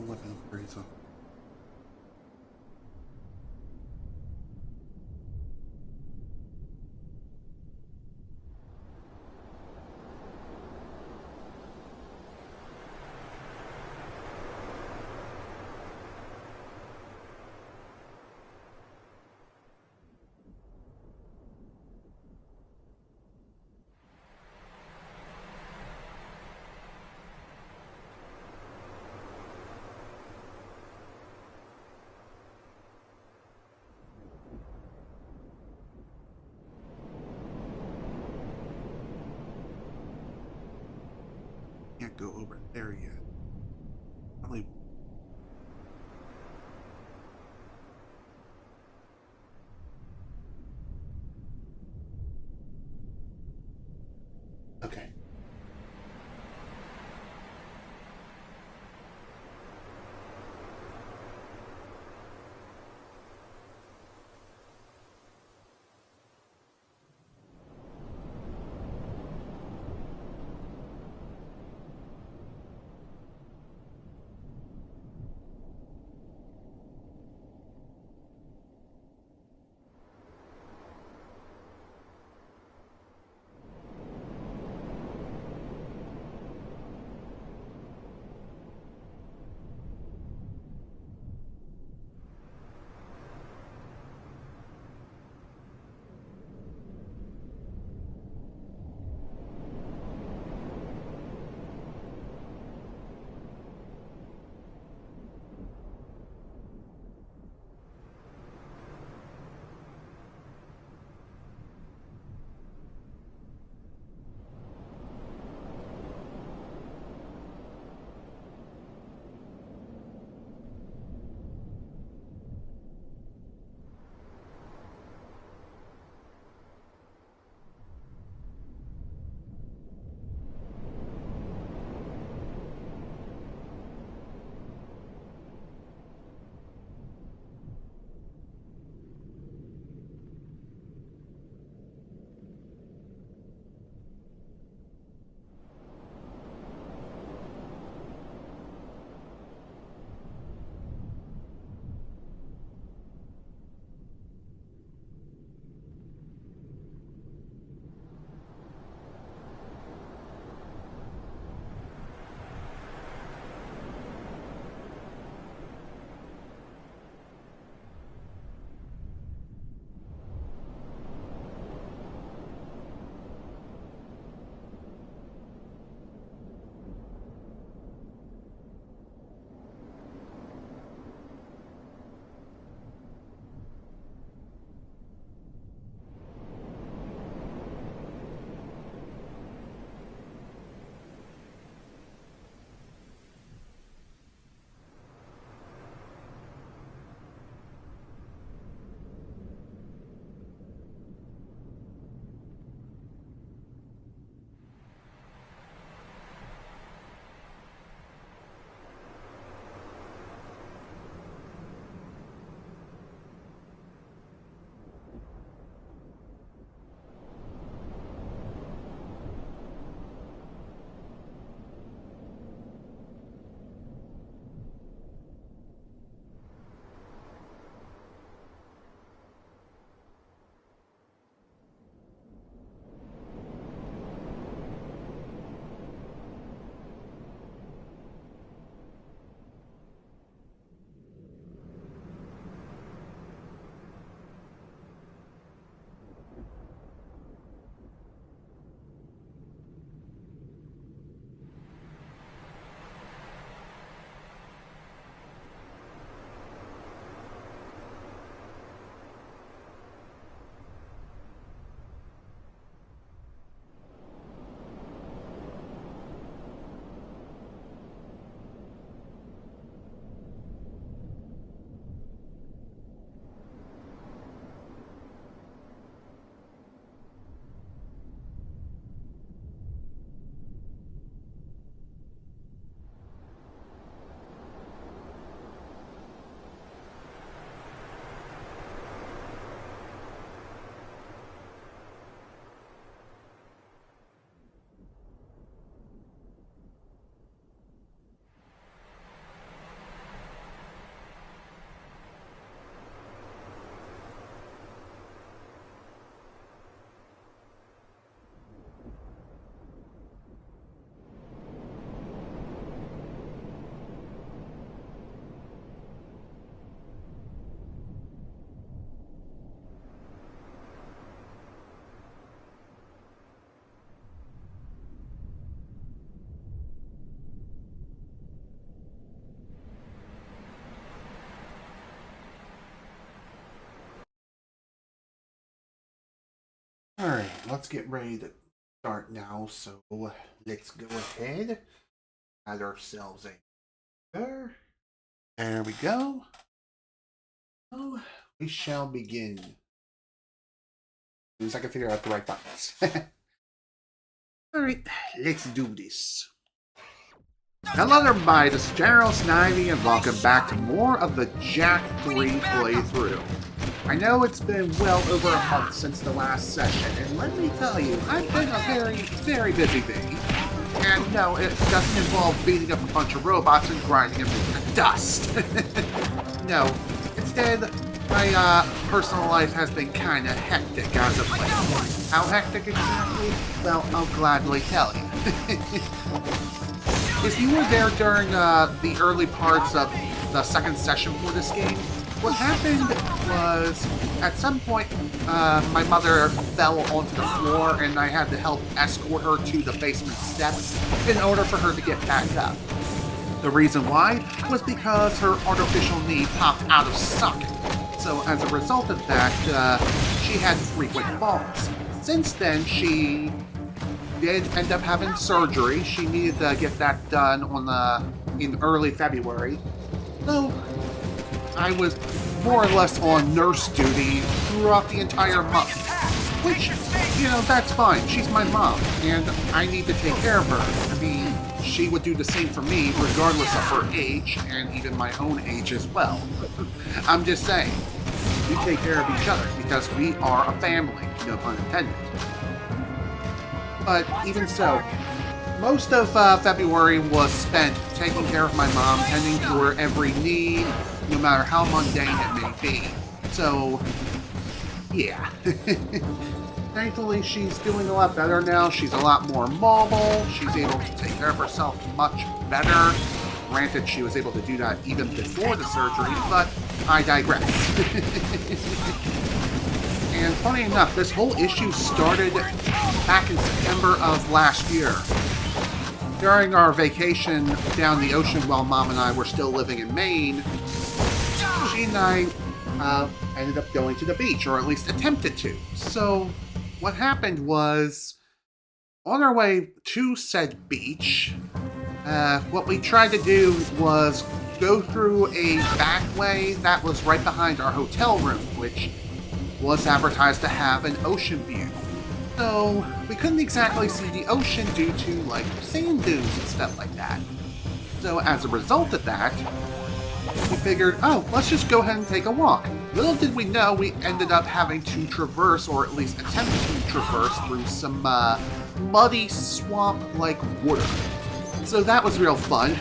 weapon appraisal. Can't go over there yet. Probably. Okay. Alright, let's get ready to start now. So let's go ahead. Add ourselves a there. There we go. Oh, we shall begin. As soon as I can figure out the right buttons. Alright, let's do this. Hello everybody, this is General Snivy and welcome back to more of the Jak 3 playthrough. I know it's been well over a month since the last session, and let me tell you, I've been a very busy bee. And no, it doesn't involve beating up a bunch of robots and grinding them into dust. No, instead, my personal life has been kinda hectic as of late. How hectic exactly? Well, I'll gladly tell you. If you were there during the early parts of the second session for this game, what happened was, at some point, my mother fell onto the floor and I had to help escort her to the basement steps in order for her to get back up. The reason why was because her artificial knee popped out of socket. So as a result of that, she had frequent falls. Since then, she did end up having surgery. She needed to get that done in early February. So I was more or less on nurse duty throughout the entire month. Which, you know, that's fine. She's my mom, and I need to take care of her. I mean, she would do the same for me, regardless of her age, and even my own age as well. I'm just saying, we take care of each other, because we are a family, no pun intended. But even so, most of February was spent taking care of my mom, tending to her every need, no matter how mundane it may be. So, yeah. Thankfully, she's doing a lot better now. She's a lot more mobile. She's able to take care of herself much better. Granted, she was able to do that even before the surgery, but I digress. And funny enough, this whole issue started back in September of last year. During our vacation down the ocean while Mom and I were still living in Maine, she and I ended up going to the beach, or at least attempted to. So what happened was, on our way to said beach, what we tried to do was go through a back way that was right behind our hotel room, which was advertised to have an ocean view. So we couldn't exactly see the ocean due to, like, sand dunes and stuff like that. So as a result of that, we figured, oh, let's just go ahead and take a walk. Little did we know, we ended up having to traverse, or at least attempt to traverse, through some muddy swamp-like water. So that was real fun.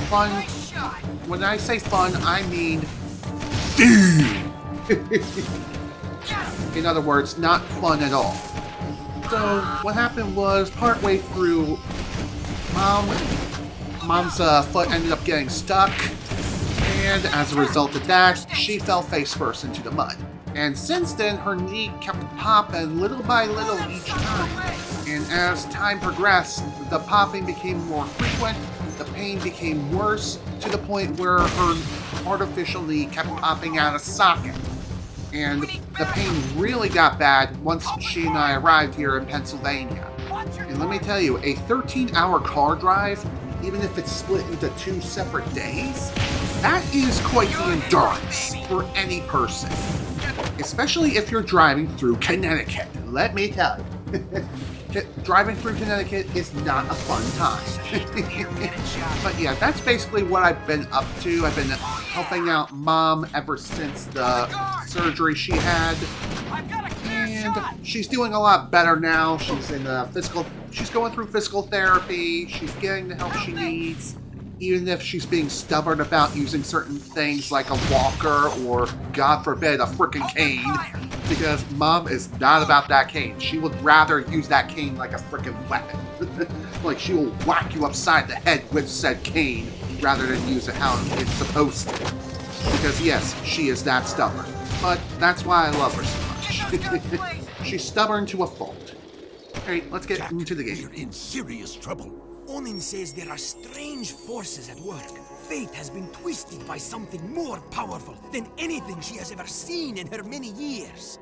Fun. When I say fun, I mean in other words, not fun at all. So what happened was, partway through, Mom's foot ended up getting stuck, and as a result of that, she fell face first into the mud. And since then, her knee kept popping little by little each time. And as time progressed, the popping became more frequent, the pain became worse, to the point where her artificial knee kept popping out of socket. And the pain really got bad once she and I arrived here in Pennsylvania. And let me tell you, a 13-hour car drive, even if it's split into 2 separate days, that is quite the endurance for any person. Especially if you're driving through Connecticut, let me tell you. Driving through Connecticut is not a fun time. But yeah, that's basically what I've been up to. I've been helping out Mom ever since the surgery she had. And she's doing a lot better now. She's she's going through physical therapy. She's getting the help she needs. Even if she's being stubborn about using certain things like a walker or, God forbid, a frickin' cane. Because Mom is not about that cane. She would rather use that cane like a frickin' weapon. Like, she will whack you upside the head with said cane rather than use it how it's supposed to. Because yes, she is that stubborn. But that's why I love her so much. She's stubborn to a fault. Alright, let's get into the game. We're in serious trouble. Onin says there are strange forces at work. fate has been twisted by something more powerful than anything she has ever seen in her many years.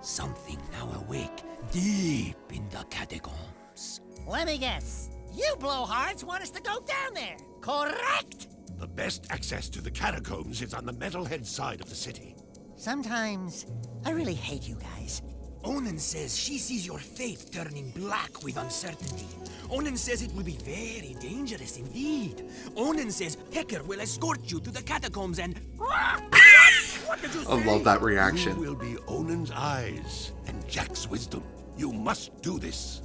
Something now awake deep in the catacombs. Let me guess. You blowhards want us to go down there, correct? The best access to the catacombs is on the metalhead side of the city. Sometimes I really hate you guys. Onan says she sees your fate turning black with uncertainty. Onan says it will be very dangerous indeed. Onan says Hecker will escort you to the catacombs and... What did you say? I love that reaction. You will be Onan's eyes and Jak's wisdom. You must do this.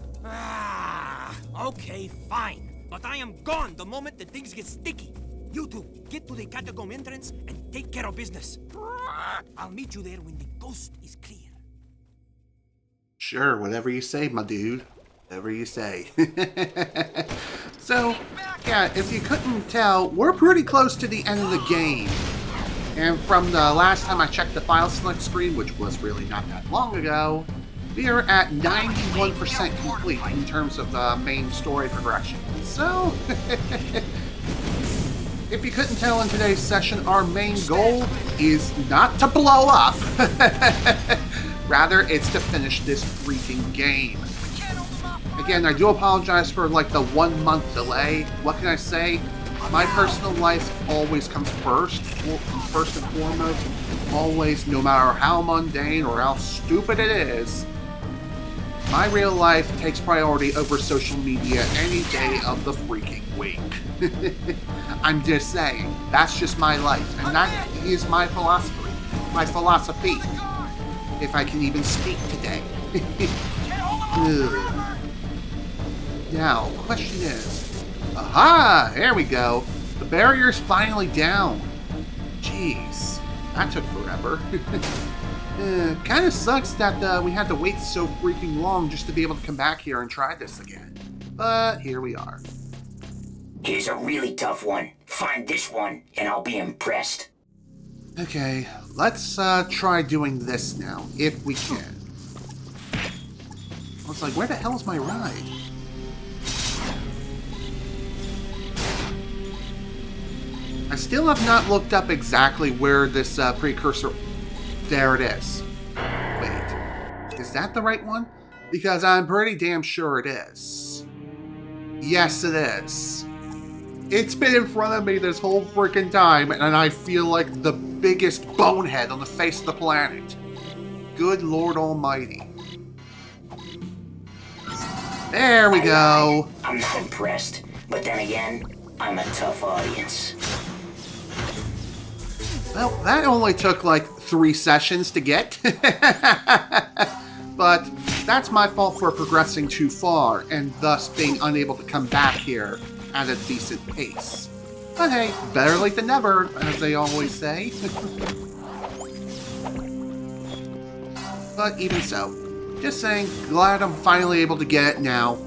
Okay, fine. But I am gone the moment that things get sticky. You two, get to the catacomb entrance and take care of business. I'll meet you there when the ghost is clear. Sure, whatever you say, my dude. Whatever you say. So, yeah, if you couldn't tell, we're pretty close to the end of the game. And from the last time I checked the file select screen, which was really not that long ago, we are at 91% complete in terms of the main story progression. So, if you couldn't tell in today's session, our main goal is not to blow up. Rather, it's to finish this freaking game. Again, I do apologize for like the 1 month delay. What can I say? My personal life always comes first and foremost. Always, no matter how mundane or how stupid it is, my real life takes priority over social media any day of the freaking week. I'm just saying, that's just my life, and that is my philosophy. My philosophy. If I can even speak today. Now, question is... Aha! There we go! The barrier's finally down. Jeez. That took forever. Kinda sucks that we had to wait so freaking long just to be able to come back here and try this again. But here we are. Here's a really tough one. Find this one, and I'll be impressed. Okay, let's try doing this now, if we can. I was like, where the hell's my ride? I still have not looked up exactly where this precursor... There it is. Wait, is that the right one? Because I'm pretty damn sure it is. Yes, it is. It's been in front of me this whole freaking time, and I feel like the biggest bonehead on the face of the planet. Good Lord Almighty. There we go. I'm not impressed, but then again, I'm a tough audience. Well, that only took like 3 sessions to get. But that's my fault for progressing too far, and thus being unable to come back here at a decent pace. But hey, better late than never, as they always say. But even so, just saying, glad I'm finally able to get it now.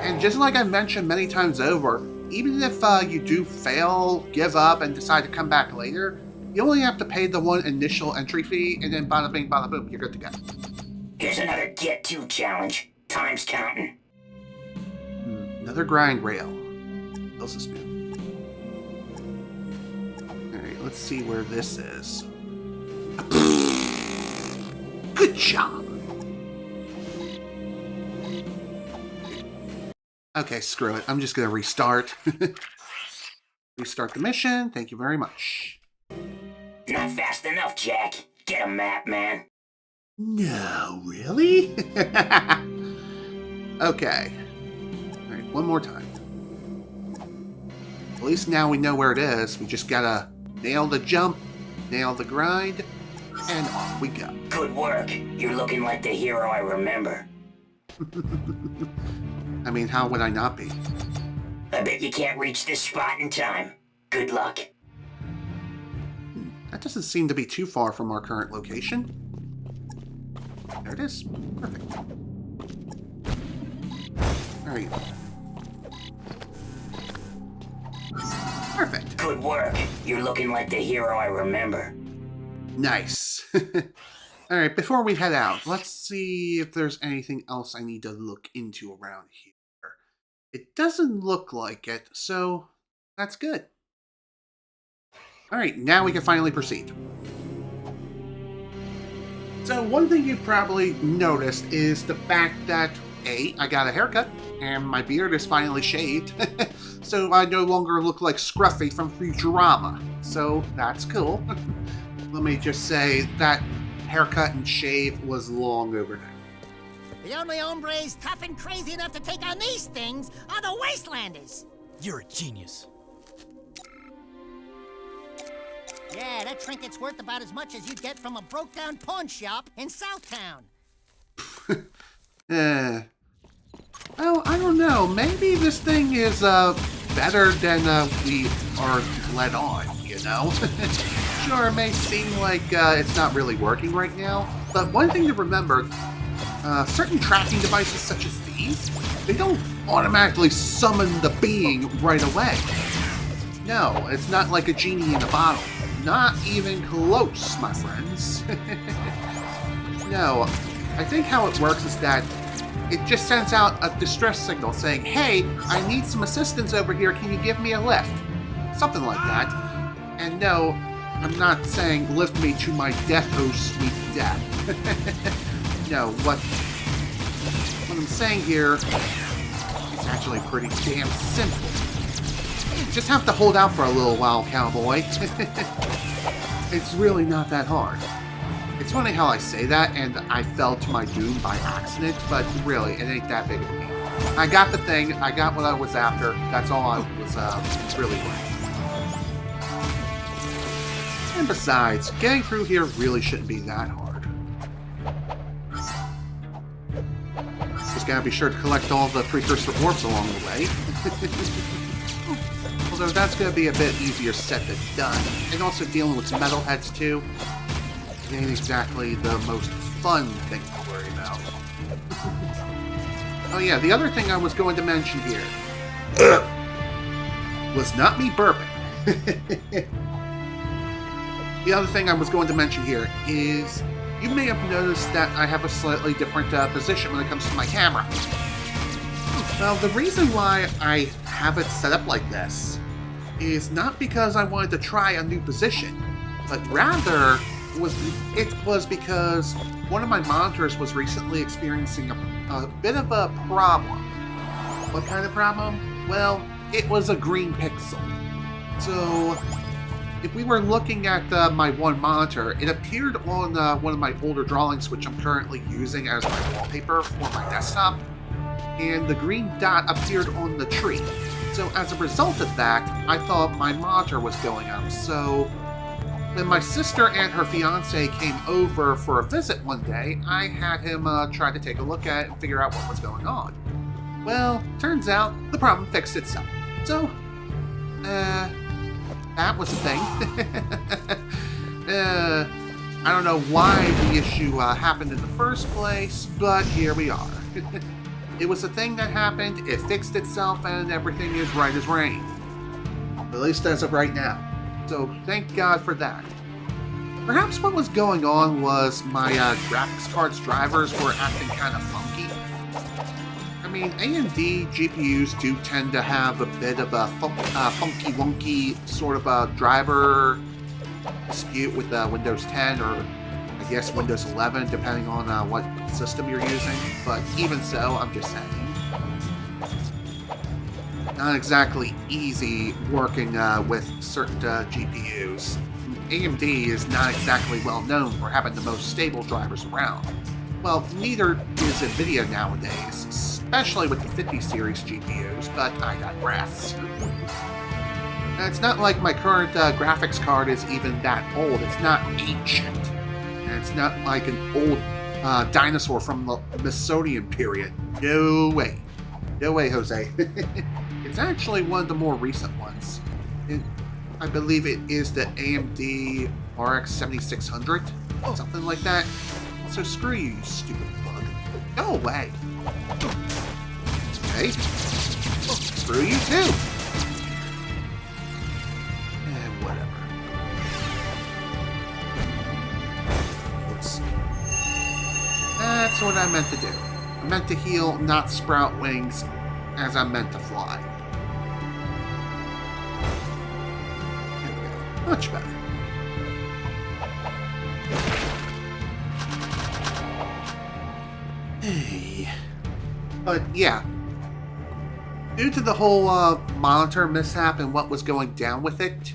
And just like I mentioned many times over, even if you do fail, give up, and decide to come back later, you only have to pay the one initial entry fee, and then bada bing, bada boom, you're good to go. Here's another get-to challenge. Time's counting. Another grind rail. Feels smooth. Alright, let's see where this is. Good job! Okay, screw it. I'm just gonna restart. Restart the mission. Thank you very much. Not fast enough, Jak. Get a map, man. No, really? Okay. Alright, one more time. At least now we know where it is. We just gotta nail the jump, nail the grind, and off we go. Good work. You're looking like the hero I remember. I mean, how would I not be? I bet you can't reach this spot in time. Good luck. That doesn't seem to be too far from our current location. There it is. Perfect. Alright. Perfect. Good work. You're looking like the hero I remember. Nice. Alright, before we head out, let's see if there's anything else I need to look into around here. It doesn't look like it, so That's good. Alright, now we can finally proceed. So one thing you probably noticed is the fact that A, I got a haircut, and my beard is finally shaved, so I no longer look like Scruffy from Futurama. So that's cool. Let me just say that haircut and shave was long overdue. The only hombres tough and crazy enough to take on these things are the Wastelanders. You're a genius. Yeah, that trinket's worth about as much as you'd get from a broke-down pawn shop in Southtown. Well, I don't know. Maybe this thing is better than we are led on, you know? Sure, it may seem like it's not really working right now, but one thing to remember, certain tracking devices such as these, they don't automatically summon the being right away. No, it's not like a genie in a bottle. Not even close, my friends. No, I think how it works is that it just sends out a distress signal saying, hey, I need some assistance over here, can you give me a lift? Something like that. And no, I'm not saying lift me to my death, oh sweet death. No, what I'm saying here is actually pretty damn simple. You just have to hold out for a little while, cowboy. It's really not that hard. It's funny how I say that, and I fell to my doom by accident, but really, it ain't that big of a deal. I got the thing, I got what I was after, that's all I was really worth. And besides, getting through here really shouldn't be that hard. Just gotta be sure to collect all the Precursor orbs along the way. Although that's gonna be a bit easier said than done. And also dealing with metalheads too. It ain't exactly the most fun thing to worry about. Oh yeah, the other thing I was going to mention here was not me burping. The other thing I was going to mention here is you may have noticed that I have a slightly different position when it comes to my camera. Well, the reason why I have it set up like this is not because I wanted to try a new position, but rather it was because one of my monitors was recently experiencing a bit of a problem. What kind of problem? Well, it was a green pixel. So, if we were looking at my one monitor, it appeared on one of my older drawings, which I'm currently using as my wallpaper for my desktop, and the green dot appeared on the tree. So as a result of that, I thought my monitor was going up. So when my sister and her fiance came over for a visit one day, I had him try to take a look at it and figure out what was going on. Well, turns out the problem fixed itself. So, that was a thing. I don't know why the issue happened in the first place, but here we are. It was a thing that happened, it fixed itself, and everything is right as rain. At least as of right now. So thank God for that. Perhaps what was going on was my graphics card's drivers were acting kind of funky. I mean, AMD GPUs do tend to have a bit of a funky-wonky sort of a driver dispute with Windows 10 or I guess Windows 11, depending on what system you're using. But even so, I'm just saying. Not exactly easy working with certain GPUs. AMD is not exactly well known for having the most stable drivers around. Well, neither is NVIDIA nowadays, especially with the 50 series GPUs, but I digress. And it's not like my current graphics card is even that old. It's not ancient. And it's not like an old dinosaur from the Mesonian period. No way. No way, Jose. It's actually one of the more recent ones. I believe it is the AMD RX 7600, something like that. So screw you, you stupid bug. Go away. Okay. Screw you too. Whatever. Oops. That's what I meant to do. I meant to heal, not sprout wings, as I meant to fly. Much better. Hey. But yeah. Due to the whole monitor mishap and what was going down with it,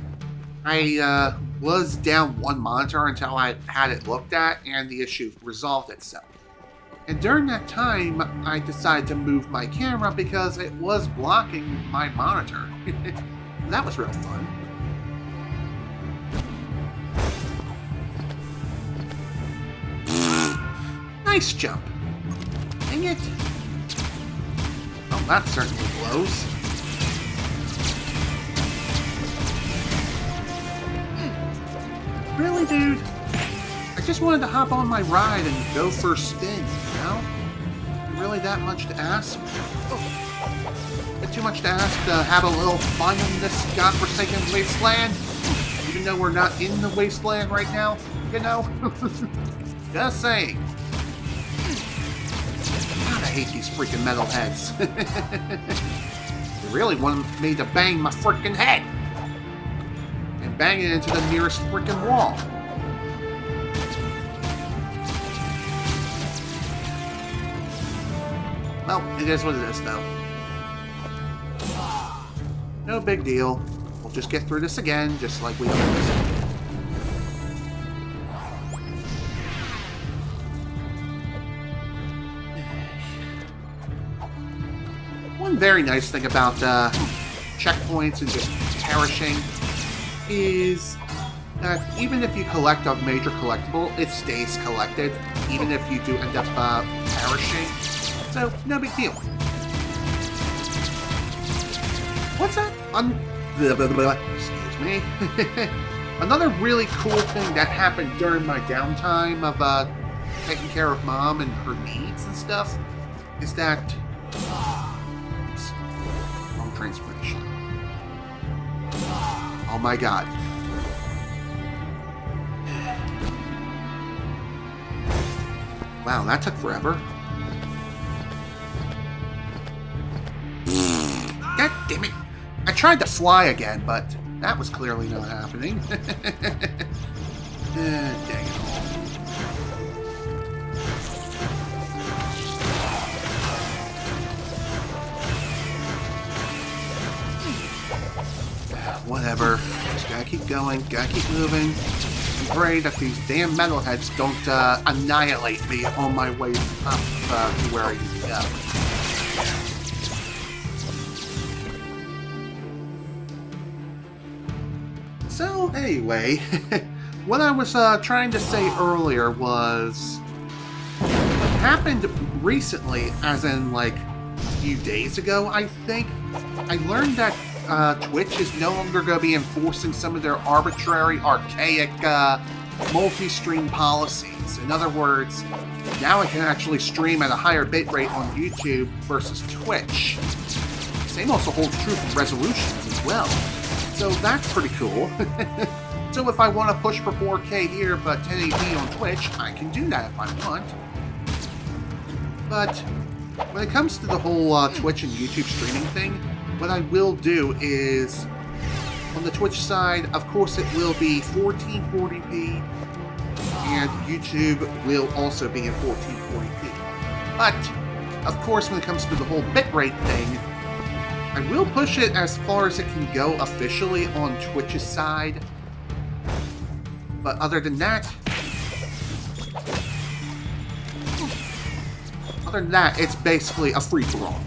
I was down one monitor until I had it looked at and the issue resolved itself. And during that time, I decided to move my camera because it was blocking my monitor. That was real fun. Nice jump. Dang it. Oh, that certainly blows. Really, dude? I just wanted to hop on my ride and go for a spin, you know? Really that much to ask? Oh. Bit too much to ask to have a little fun in this godforsaken wasteland? Even though we're not in the wasteland right now, you know? Just saying. God, I hate these freaking metalheads. They really want me to bang my freaking head. And bang it into the nearest freaking wall. Well, it is what it is, though. No big deal. We'll just get through this again, just like we always do. One very nice thing about checkpoints and just perishing is that even if you collect a major collectible, it stays collected, even if you do end up perishing. So, no big deal. What's that? Excuse me. Another really cool thing that happened during my downtime of taking care of Mom and her needs and stuff is that... Oops. Wrong transformation. Oh my god. Wow, that took forever. God damn it. I tried to fly again, but that was clearly not happening. Dang it all. Whatever. Just gotta keep going, gotta keep moving. And pray that these damn metalheads don't annihilate me on my way up to where I need to go. So, anyway, what I was trying to say earlier was what happened recently, as in like a few days ago, I think. I learned that Twitch is no longer going to be enforcing some of their arbitrary, archaic multi-stream policies. In other words, now I can actually stream at a higher bitrate on YouTube versus Twitch. Same also holds true for resolutions as well. So that's pretty cool. So if I want to push for 4K here but 1080p on Twitch, I can do that if I want. But when it comes to the whole Twitch and YouTube streaming thing, what I will do is, on the Twitch side, of course it will be 1440p, and YouTube will also be in 1440p. But, of course, when it comes to the whole bitrate thing, I will push it as far as it can go officially on Twitch's side. But other than that, it's basically a free-for-all,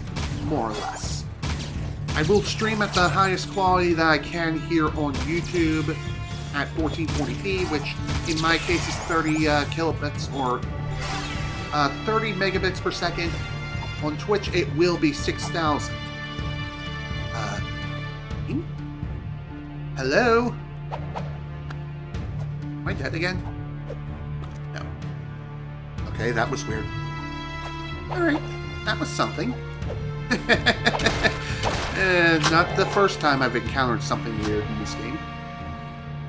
more or less. I will stream at the highest quality that I can here on YouTube at 1440p, which in my case is 30 kilobits or 30 megabits per second. On Twitch, it will be 6,000. Hello? Am I dead again? No. Okay, that was weird. Alright, that was something. Not the first time I've encountered something weird in this game.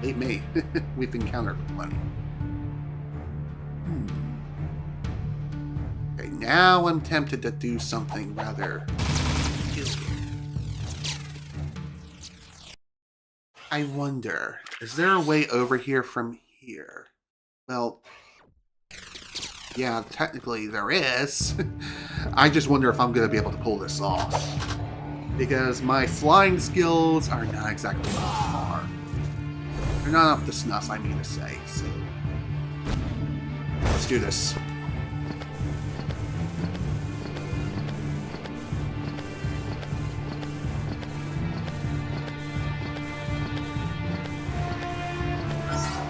Believe me, we've encountered plenty. Okay, now I'm tempted to do something rather peculiar. I wonder, Is there a way over here from here? Well, yeah, technically there is. I just wonder if I'm going to be able to pull this off. Because my flying skills are not exactly up to par. They're not up to snuff, I mean to say. So, let's do this.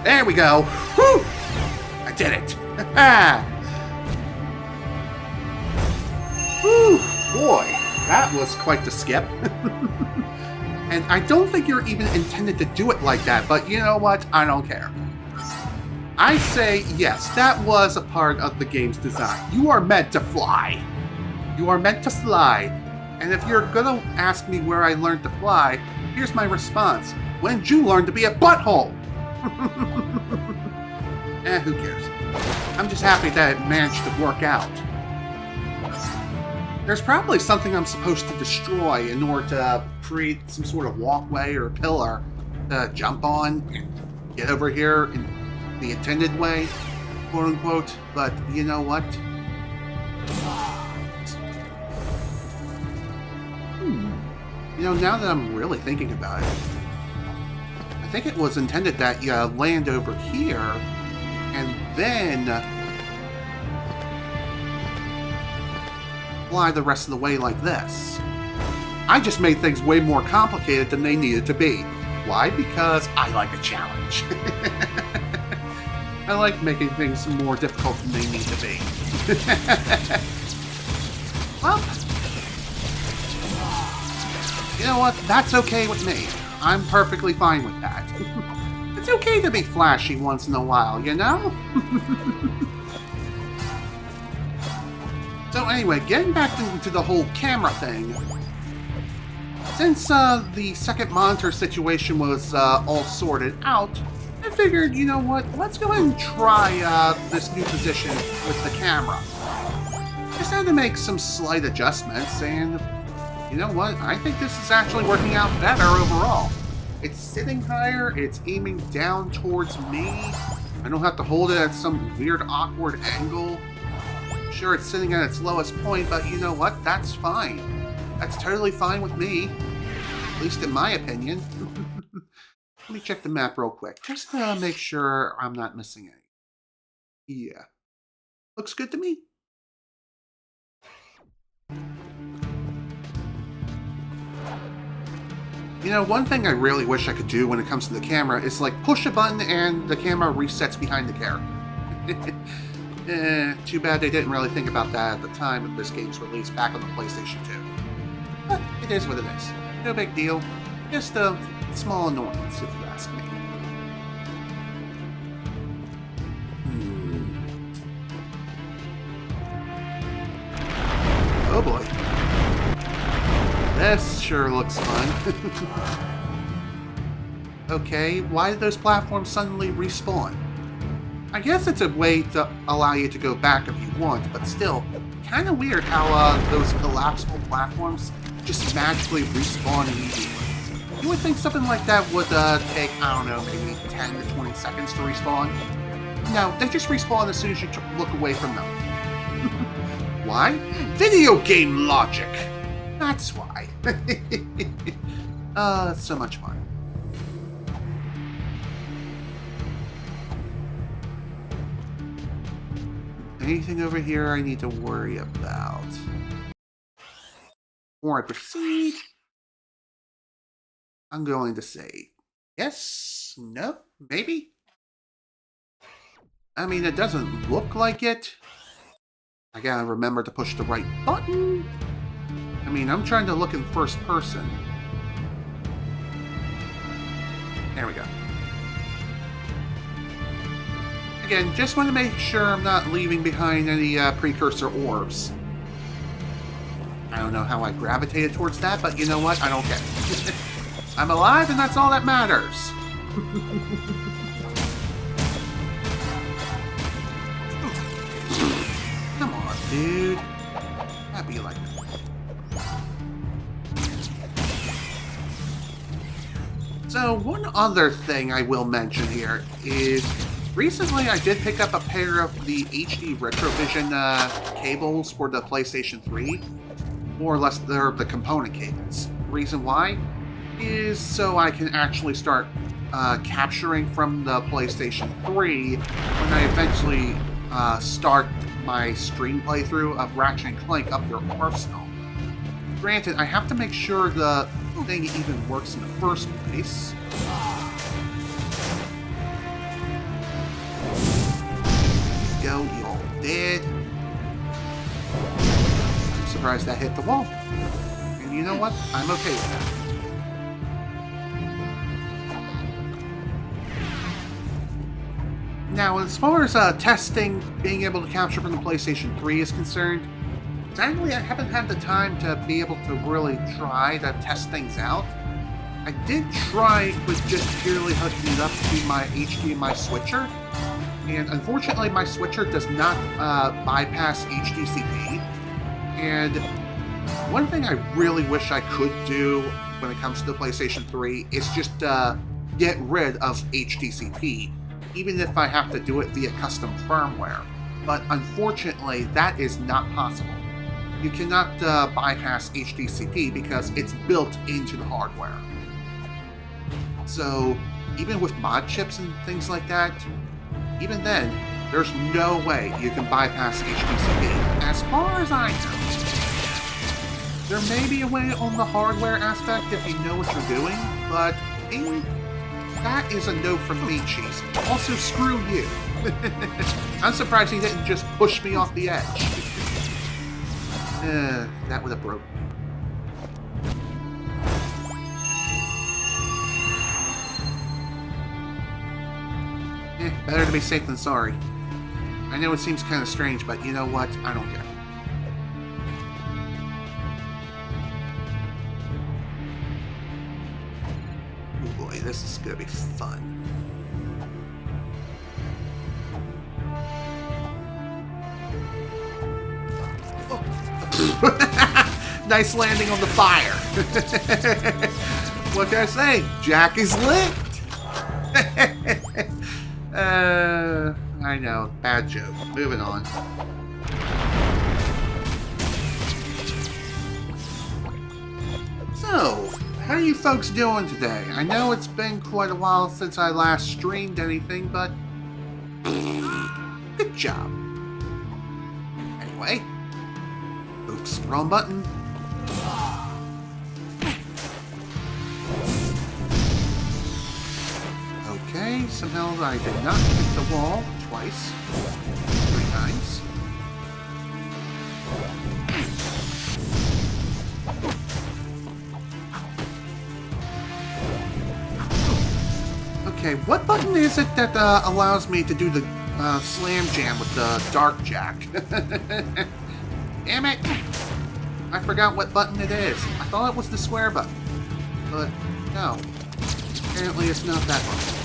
There we go. Woo! I did it. Whew, boy, that was quite the skip. And I don't think you're even intended to do it like that, but you know what? I don't care. I say yes, that was a part of the game's design. You are meant to fly. You are meant to fly. And if you're gonna ask me where I learned to fly, here's my response. When did you learn to be a butthole? Who cares? I'm just happy that it managed to work out. There's probably something I'm supposed to destroy in order to create some sort of walkway or pillar to jump on and get over here in the intended way, quote unquote. But you know what? You know, now that I'm really thinking about it, I think it was intended that you land over here and then fly the rest of the way like this. I just made things way more complicated than they needed to be. Why? Because I like a challenge. I like making things more difficult than they need to be. Well, you know what? That's okay with me. I'm perfectly fine with that. It's okay to be flashy once in a while, you know? So anyway, getting back into the whole camera thing. Since the second monitor situation was all sorted out, I figured, you know what, let's go ahead and try this new position with the camera. Just had to make some slight adjustments, and you know what, I think this is actually working out better overall. It's sitting higher, it's aiming down towards me. I don't have to hold it at some weird awkward angle. Sure, it's sitting at its lowest point, but you know what, that's fine. That's totally fine with me. At least in my opinion. Let me check the map real quick, just to make sure I'm not missing any. Yeah. Looks good to me. You know, one thing I really wish I could do when it comes to the camera is like push a button and the camera resets behind the character. Too bad they didn't really think about that at the time of this game's release back on the PlayStation 2. But it is what it is. No big deal. Just a small annoyance, if you ask me. Oh boy. This sure looks fun. Okay, why did those platforms suddenly respawn? I guess it's a way to allow you to go back if you want, but still, kind of weird how those collapsible platforms just magically respawn immediately. You would think something like that would take, I don't know, maybe 10 to 20 seconds to respawn. No, they just respawn as soon as you look away from them. Why? Video game logic! That's why. It's so much fun. Anything over here I need to worry about? Before I proceed, I'm going to say yes, no, maybe? I mean, it doesn't look like it. I gotta remember to push the right button. I mean, I'm trying to look in first person. There we go. Again, just want to make sure I'm not leaving behind any precursor orbs. I don't know how I gravitated towards that, but you know what? I don't care. I'm alive, and that's all that matters. Come on, dude. Happy like that. So So one other thing I will mention here is recently I did pick up a pair of the HD Retrovision cables for the PlayStation 3. More or less, they're the component cables. The reason why is so I can actually start capturing from the PlayStation 3 when I eventually start my stream playthrough of Ratchet and Clank Up Your Arsenal. Granted, I have to make sure the thing even works in the first place. Go, you all did. I'm surprised that hit the wall. And you know what? I'm okay with that. Now, as far as testing being able to capture from the PlayStation 3 is concerned, sadly I haven't had the time to be able to really try to test things out. I did try with just purely hooking it up to my HDMI switcher, and unfortunately my switcher does not bypass HDCP. And one thing I really wish I could do when it comes to the PlayStation 3 is just get rid of HDCP, even if I have to do it via custom firmware. But unfortunately, that is not possible. You cannot bypass HDCP because it's built into the hardware. So, even with mod chips and things like that, even then, there's no way you can bypass HDCP. As far as I know, there may be a way on the hardware aspect if you know what you're doing, but that is a no from me, Cheese. Also, screw you. I'm surprised he didn't just push me off the edge. That would have broke me. Better to be safe than sorry. I know it seems kind of strange, but you know what? I don't care. Oh boy, this is gonna be fun. Nice landing on the fire. What can I say? Jak is lit. I know, bad joke. Moving on. So, how are you folks doing today? I know it's been quite a while since I last streamed anything, but good job. Anyway, oops, wrong button. Okay, somehow I did not hit the wall twice. 3 times. Okay, what button is it that allows me to do the slam jam with the Dark Jak? Damn it! I forgot what button it is. I thought it was the square button. But, no. Apparently it's not that button.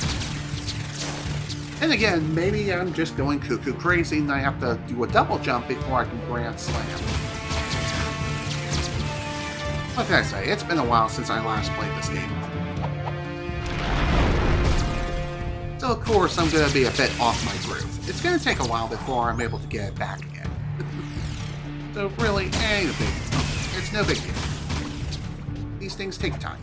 And again, maybe I'm just going cuckoo crazy and I have to do a double jump before I can grand slam. What can I say? It's been a while since I last played this game. So of course I'm going to be a bit off my groove. It's going to take a while before I'm able to get it back again. So really, ain't a big deal. It's no big deal. These things take time.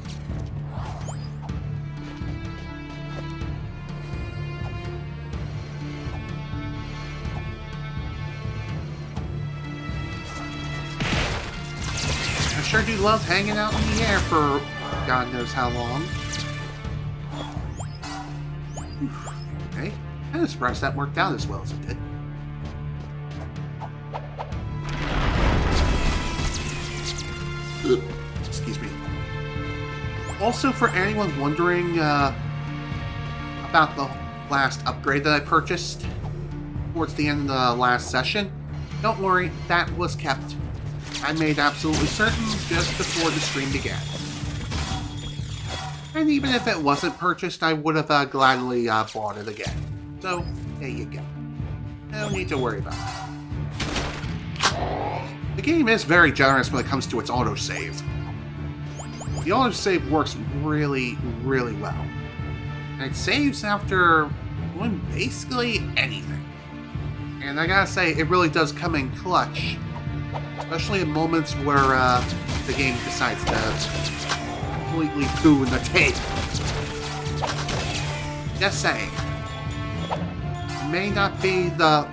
I sure do love hanging out in the air for God knows how long. Okay, I'm surprised that worked out as well as it did. Excuse me. Also, for anyone wondering about the last upgrade that I purchased towards the end of the last session, don't worry, that was kept. I made absolutely certain just before the stream began. And even if it wasn't purchased, I would have gladly bought it again. So, there you go. No need to worry about that. The game is very generous when it comes to its autosave. the autosave works really, really well. And it saves after doing basically anything. And I gotta say, it really does come in clutch. Especially in moments where the game decides to completely poo in the tape. Just saying. May not be the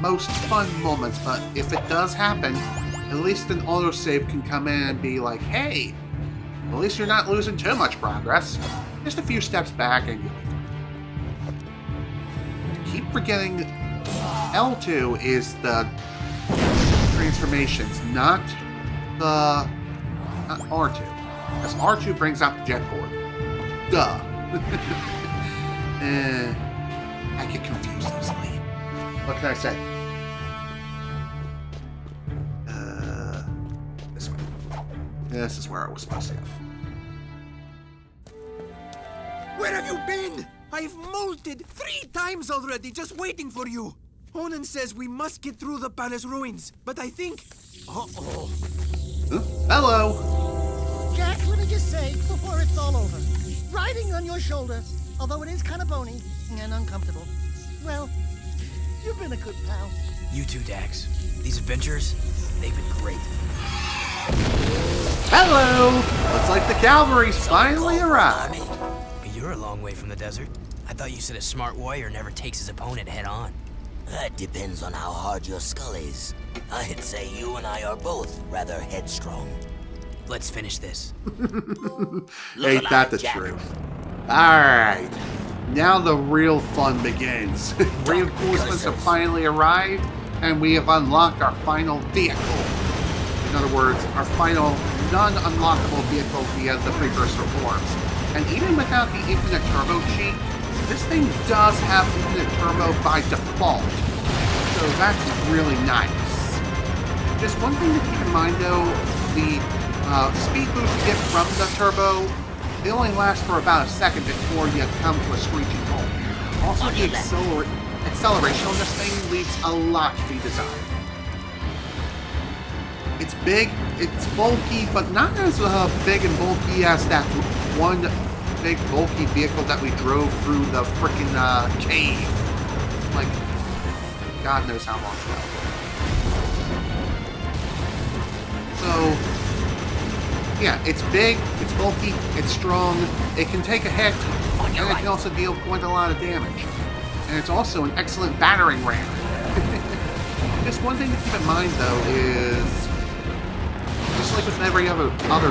most fun moments, but if it does happen, at least an autosave can come in and be like, hey, at least you're not losing too much progress. Just a few steps back and you'll be fine. Keep forgetting L2 is the transformations, not R2. Because R2 brings out the jet board. Duh. I get confused easily. What can I say? This way. This is where I was supposed to go. Where have you been? I've molted 3 times already, just waiting for you. Onan says we must get through the palace ruins, but I think... Uh-oh. Hello! Jak, let me just say, before it's all over, riding on your shoulder, although it is kind of bony and uncomfortable, well, you've been a good pal. You too, Dax. These adventures, they've been great. Hello! Looks like the cavalry's finally arrived. But you're a long way from the desert. I thought you said a smart warrior never takes his opponent head on. That depends on how hard your skull is. I'd say you and I are both rather headstrong. Let's finish this. Ain't that the truth? Alright. Now the real fun begins. Reinforcements have finally arrived, and we have unlocked our final vehicle. In other words, our final non-unlockable vehicle via the Precursor forms. And even without the infinite turbo cheat, this thing does have infinite turbo by default. So that's really nice. Just one thing to keep in mind though, the speed boost you get from the turbo, it only lasts for about a second before you come to a screeching halt. Also, the acceleration on this thing leaves a lot to be desired. It's big, it's bulky, but not as big and bulky as that one big bulky vehicle that we drove through the frickin' cave. Like, God knows how long ago. So, yeah, it's big, it's bulky, it's strong, it can take a hit, and it can also deal quite a lot of damage. And it's also an excellent battering ram. Just one thing to keep in mind, though, is just like with every other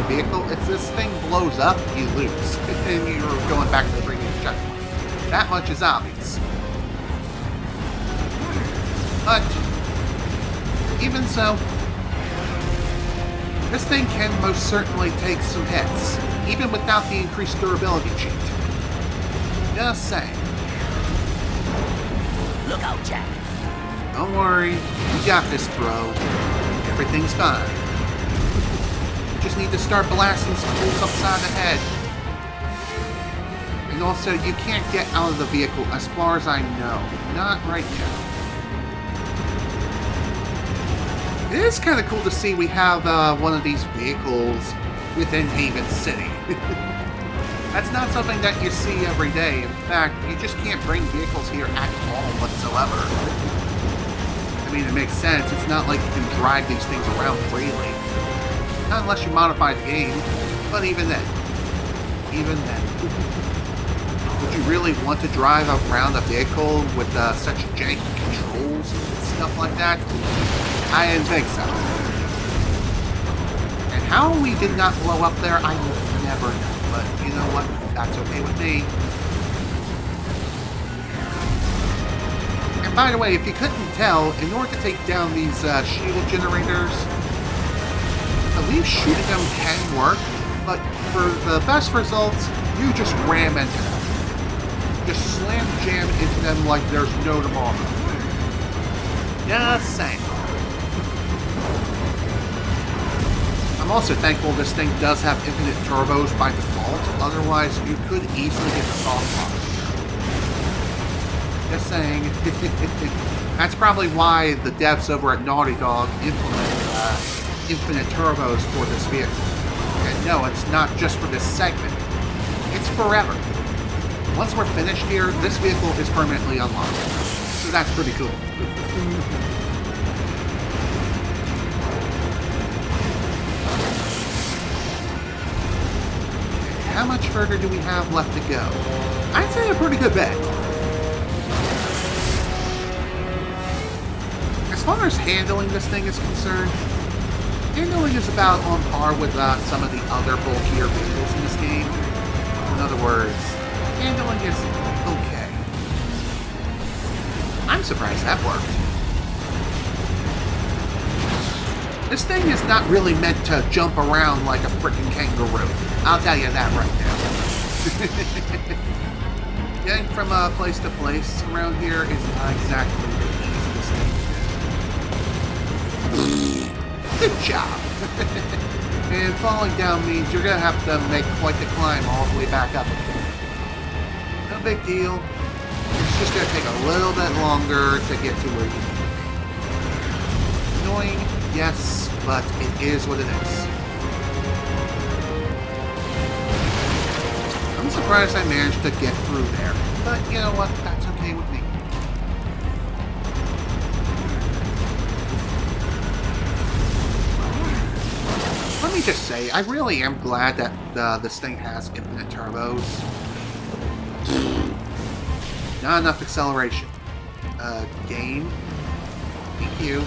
vehicle, if this thing blows up, you lose. And you're going back to the previous checkpoint. That much is obvious. But, even so, this thing can most certainly take some hits, even without the increased durability cheat. Just saying. Look out, Jak. Don't worry, you got this, bro. Everything's fine. You just need to start blasting some fools upside the head. And also, you can't get out of the vehicle as far as I know. Not right now. It is kind of cool to see we have one of these vehicles within Haven City. That's not something that you see every day. In fact, you just can't bring vehicles here at all whatsoever. I mean, it makes sense. It's not like you can drive these things around freely. Not unless you modify the game. But even then. Would you really want to drive around a vehicle with such janky controls and stuff like that? I didn't think so. And how we did not blow up there, I will never know. But you know what? That's okay with me. And by the way, if you couldn't tell, in order to take down these shield generators, I believe shooting them can work, but for the best results, you just ram into them. Just slam jam into them like there's no tomorrow. Just saying. I'm also thankful this thing does have infinite turbos by default, otherwise you could easily get soft locked. Just saying. That's probably why the devs over at Naughty Dog implemented infinite turbos for this vehicle. And no, it's not just for this segment. It's forever. Once we're finished here, this vehicle is permanently unlocked. So that's pretty cool. How much further do we have left to go? I'd say a pretty good bet. As far as handling this thing is concerned, handling is about on par with some of the other bulkier vehicles in this game. In other words, handling is okay. I'm surprised that worked. This thing is not really meant to jump around like a freaking kangaroo. I'll tell you that right now. Getting from place to place around here is not exactly the easiest thing. Good job. And falling down means you're gonna have to make quite the climb all the way back up again. No big deal. It's just gonna take a little bit longer to get to where you need. Annoying, yes, but it is what it is. I'm surprised I managed to get through there, but you know what? That's okay with me. Let me just say, I really am glad that this thing has infinite turbos. Not enough acceleration. Game. Thank you.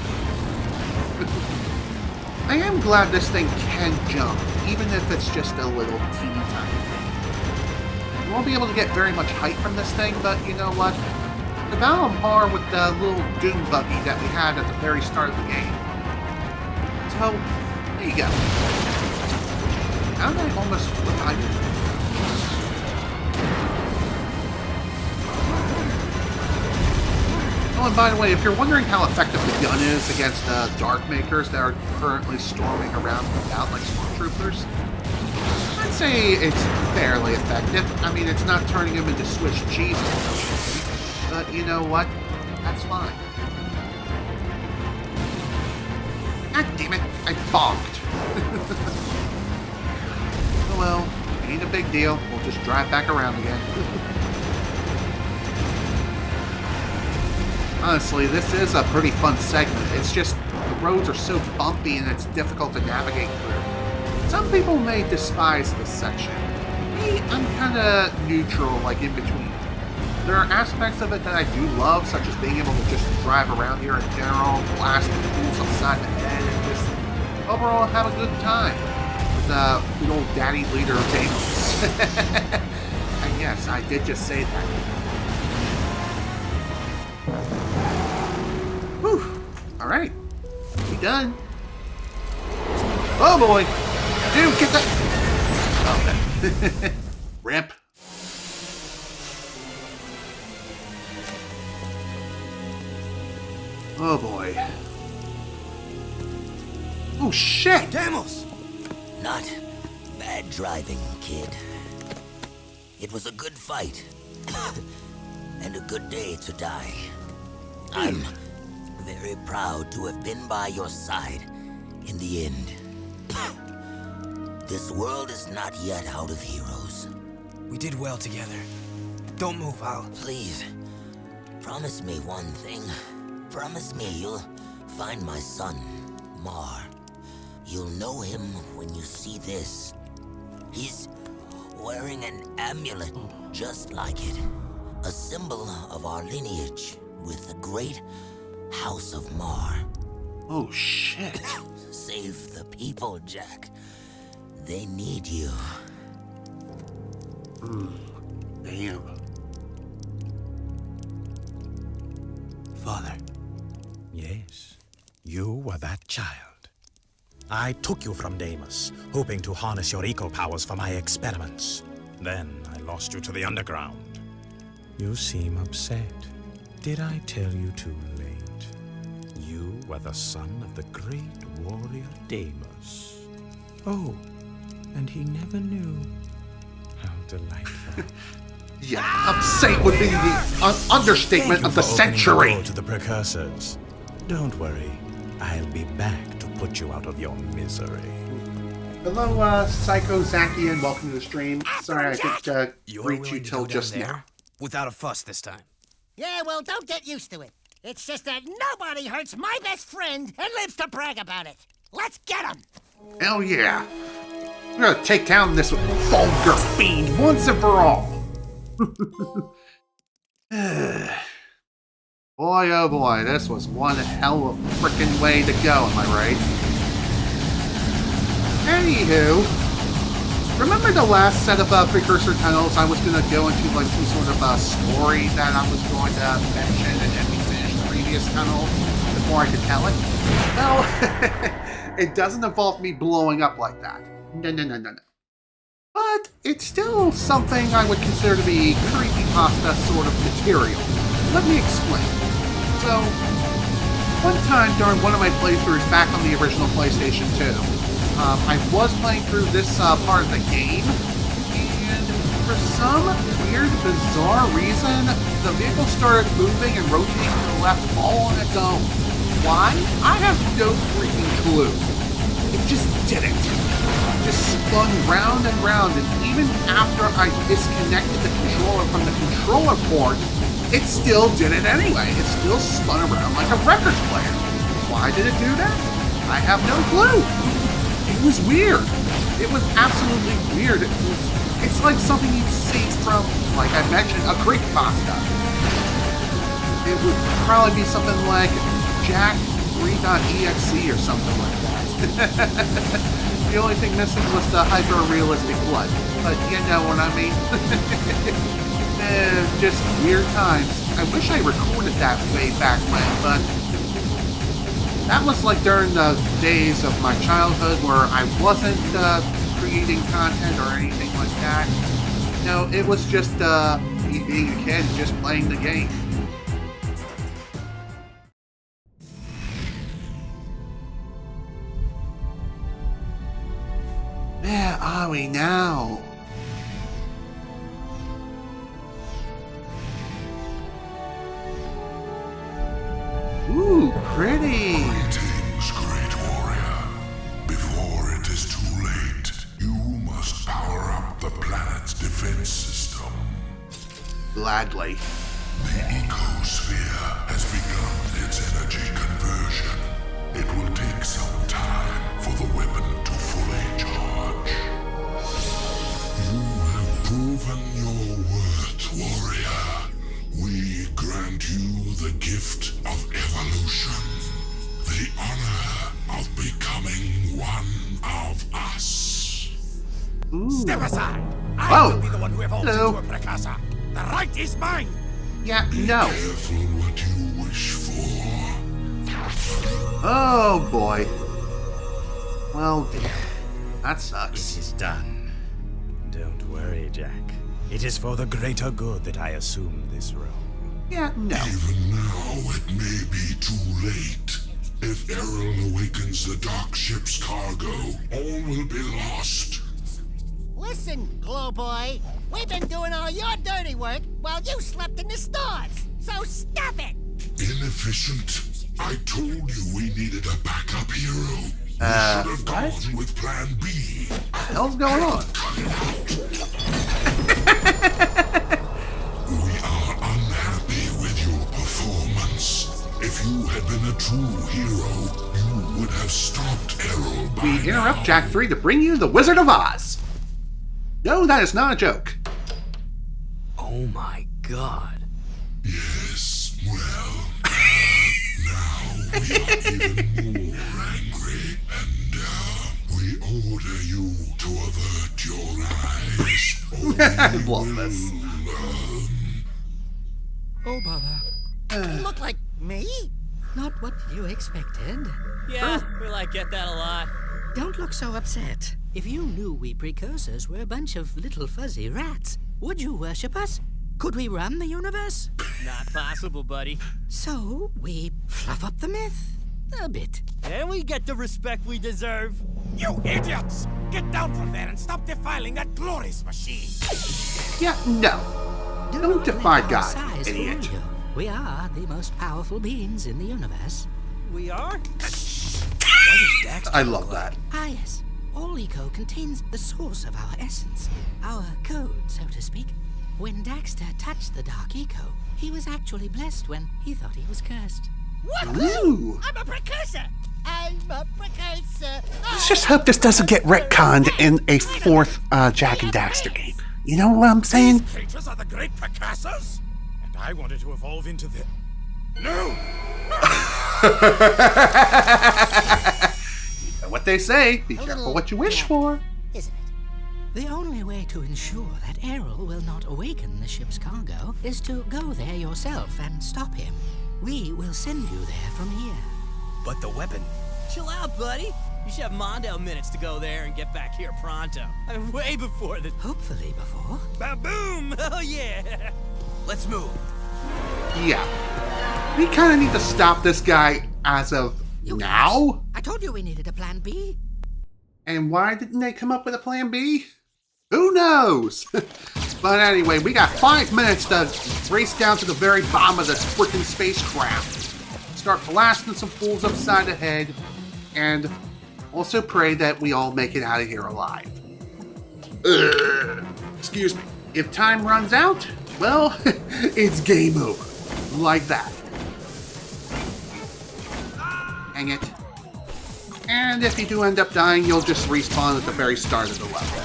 I am glad this thing can jump, even if it's just a little teeny tiny. You won't be able to get very much height from this thing, but you know what? It's about on par with the little Doom buggy that we had at the very start of the game. So, there you go. How did I almost flip height? Oh, and by the way, if you're wondering how effective the gun is against Dark Makers that are currently storming around without like stormtroopers, I'd say it's fairly effective. I mean, it's not turning them into Swiss cheese, but you know what? That's fine. God damn it, I bonked. Oh well, ain't a big deal. We'll just drive back around again. Honestly, this is a pretty fun segment. It's just the roads are so bumpy and it's difficult to navigate through. Some people may despise this section. Me, I'm kind of neutral, like in between. There are aspects of it that I do love, such as being able to just drive around here in general, blasting fools upside the head, and just overall have a good time with good old daddy leader Deimos. And yes, I did just say that. Whew. Alright. We done. Oh boy! Dude, get that! Oh, Rip. Oh boy. Oh shit! Deimos! Not bad driving, kid. It was a good fight. And a good day to die. I'm very proud to have been by your side in the end. This world is not yet out of heroes. We did well together. Don't move, Al. Please, promise me one thing. Promise me you'll find my son, Mar. You'll know him when you see this. He's wearing an amulet just like it. A symbol of our lineage with the great House of Mar. Oh shit. Save the people, Jak. They need you. Damn. Father. Yes, you were that child. I took you from Deimos, hoping to harness your eco powers for my experiments. Then I lost you to the underground. You seem upset. Did I tell you too late? You were the son of the great warrior Deimos. Oh, and he never knew. How delightful. Yeah, upset would be the understatement of the century. To the Precursors. Don't worry, I'll be back to put you out of your misery. Hello, Psycho Zakian. Welcome to the stream. Sorry I didn't You're greet willing you to till go down just there? now. Without a fuss this time. Yeah, well, don't get used to it. It's just that nobody hurts my best friend and lives to brag about it. Let's get him! Hell yeah. We're gonna take down this vulgar fiend once and for all. Boy, oh boy, this was one hell of a frickin' way to go, am I right? Anywho, remember the last set of Precursor tunnels? I was gonna go into like some sort of story that I was going to mention and then we finished the previous tunnel before I could tell it? Well, it doesn't involve me blowing up like that. No. But it's still something I would consider to be creepypasta sort of material. Let me explain. So, one time during one of my playthroughs back on the original PlayStation 2, I was playing through this part of the game, and for some weird, bizarre reason, the vehicle started moving and rotating to the left all on its own. Why? I have no freaking clue. It just didn't. It just spun round and round, and even after I disconnected the controller from the controller port, it still did it anyway. It still spun around like a record player. Why did it do that? I have no clue. It was weird. It was absolutely weird. It's like something you'd see from, like I mentioned, a creepypasta. It would probably be something like Jak 3.exe or something like that. The only thing missing was the hyper-realistic blood. But you know what I mean? Just weird times. I wish I recorded that way back when, but that was like during the days of my childhood where I wasn't creating content or anything like that. No, it was just me being a kid just playing the game. Where are we now? Ooh, pretty! Greetings, great warrior. Before it is too late, you must power up the planet's defense system. Gladly. The ecosphere has begun its energy conversion. It will take some time for the weapon to fully charge. You have proven your worth, warrior. We grant you the gift of evolution, the honor of becoming one of us. Ooh. Step aside! I Whoa. will be the one who evolves Hello. into a Precursor. The right is mine! Yeah, no. Careful what you wish for. Oh boy. Well, that sucks. It is done. Don't worry, Jak. It is for the greater good that I assume this role. Yeah, no. Even now, it may be too late. If Errol awakens the dark ship's cargo, all will be lost. Listen, Glow Boy, we've been doing all your dirty work while you slept in the stars. So stop it! Inefficient. I told you we needed a backup hero. We should have gone with Plan B. What the hell's going on? We are unhappy with your performance. If you had been a true hero, you would have stopped Errol by We interrupt now. Jak 3 to bring you the Wizard of Oz. No, that is not a joke. Oh my god. Yes, well, now we are even more angry, and we order you to avert your eyes. I love this. Oh, bother. You look like me? Not what you expected. Yeah, we get that a lot. Don't look so upset. If you knew we Precursors were a bunch of little fuzzy rats, would you worship us? Could we run the universe? Not possible, buddy. So, we fluff up the myth a bit. And we get the respect we deserve. You idiots! Get down from there and stop defiling that glorious machine! Yeah, no. Don't defy let our God, size fool idiot. you. We are the most powerful beings in the universe. We are? What does Dax I look love like? that. Ah, yes. All eco contains the source of our essence, our code, so to speak. When Daxter touched the dark eco, he was actually blessed when he thought he was cursed. Ooh. I'm a precursor! I'm a precursor! Let's just hope this doesn't get retconned in a fourth Jak and Daxter game. You know what I'm saying? Creatures are the great precursors? And I wanted to evolve into the... No! You know what they say, be careful what you wish for. Isn't it? The only way to ensure that Errol will not awaken the ship's cargo is to go there yourself and stop him. We will send you there from here. But the weapon... Chill out, buddy. You should have Mondo minutes to go there and get back here pronto. I mean, way before the... Hopefully before. Ba-boom! Oh, yeah! Let's move. Yeah. We kind of need to stop this guy as of now. I told you we needed a plan B. And why didn't they come up with a plan B? Who knows? But anyway, we got 5 minutes to race down to the very bottom of this freaking spacecraft. Start blasting some fools upside the head. And also pray that we all make it out of here alive. Excuse me. If time runs out, well, it's game over. Like that. Hang it. And if you do end up dying, you'll just respawn at the very start of the level.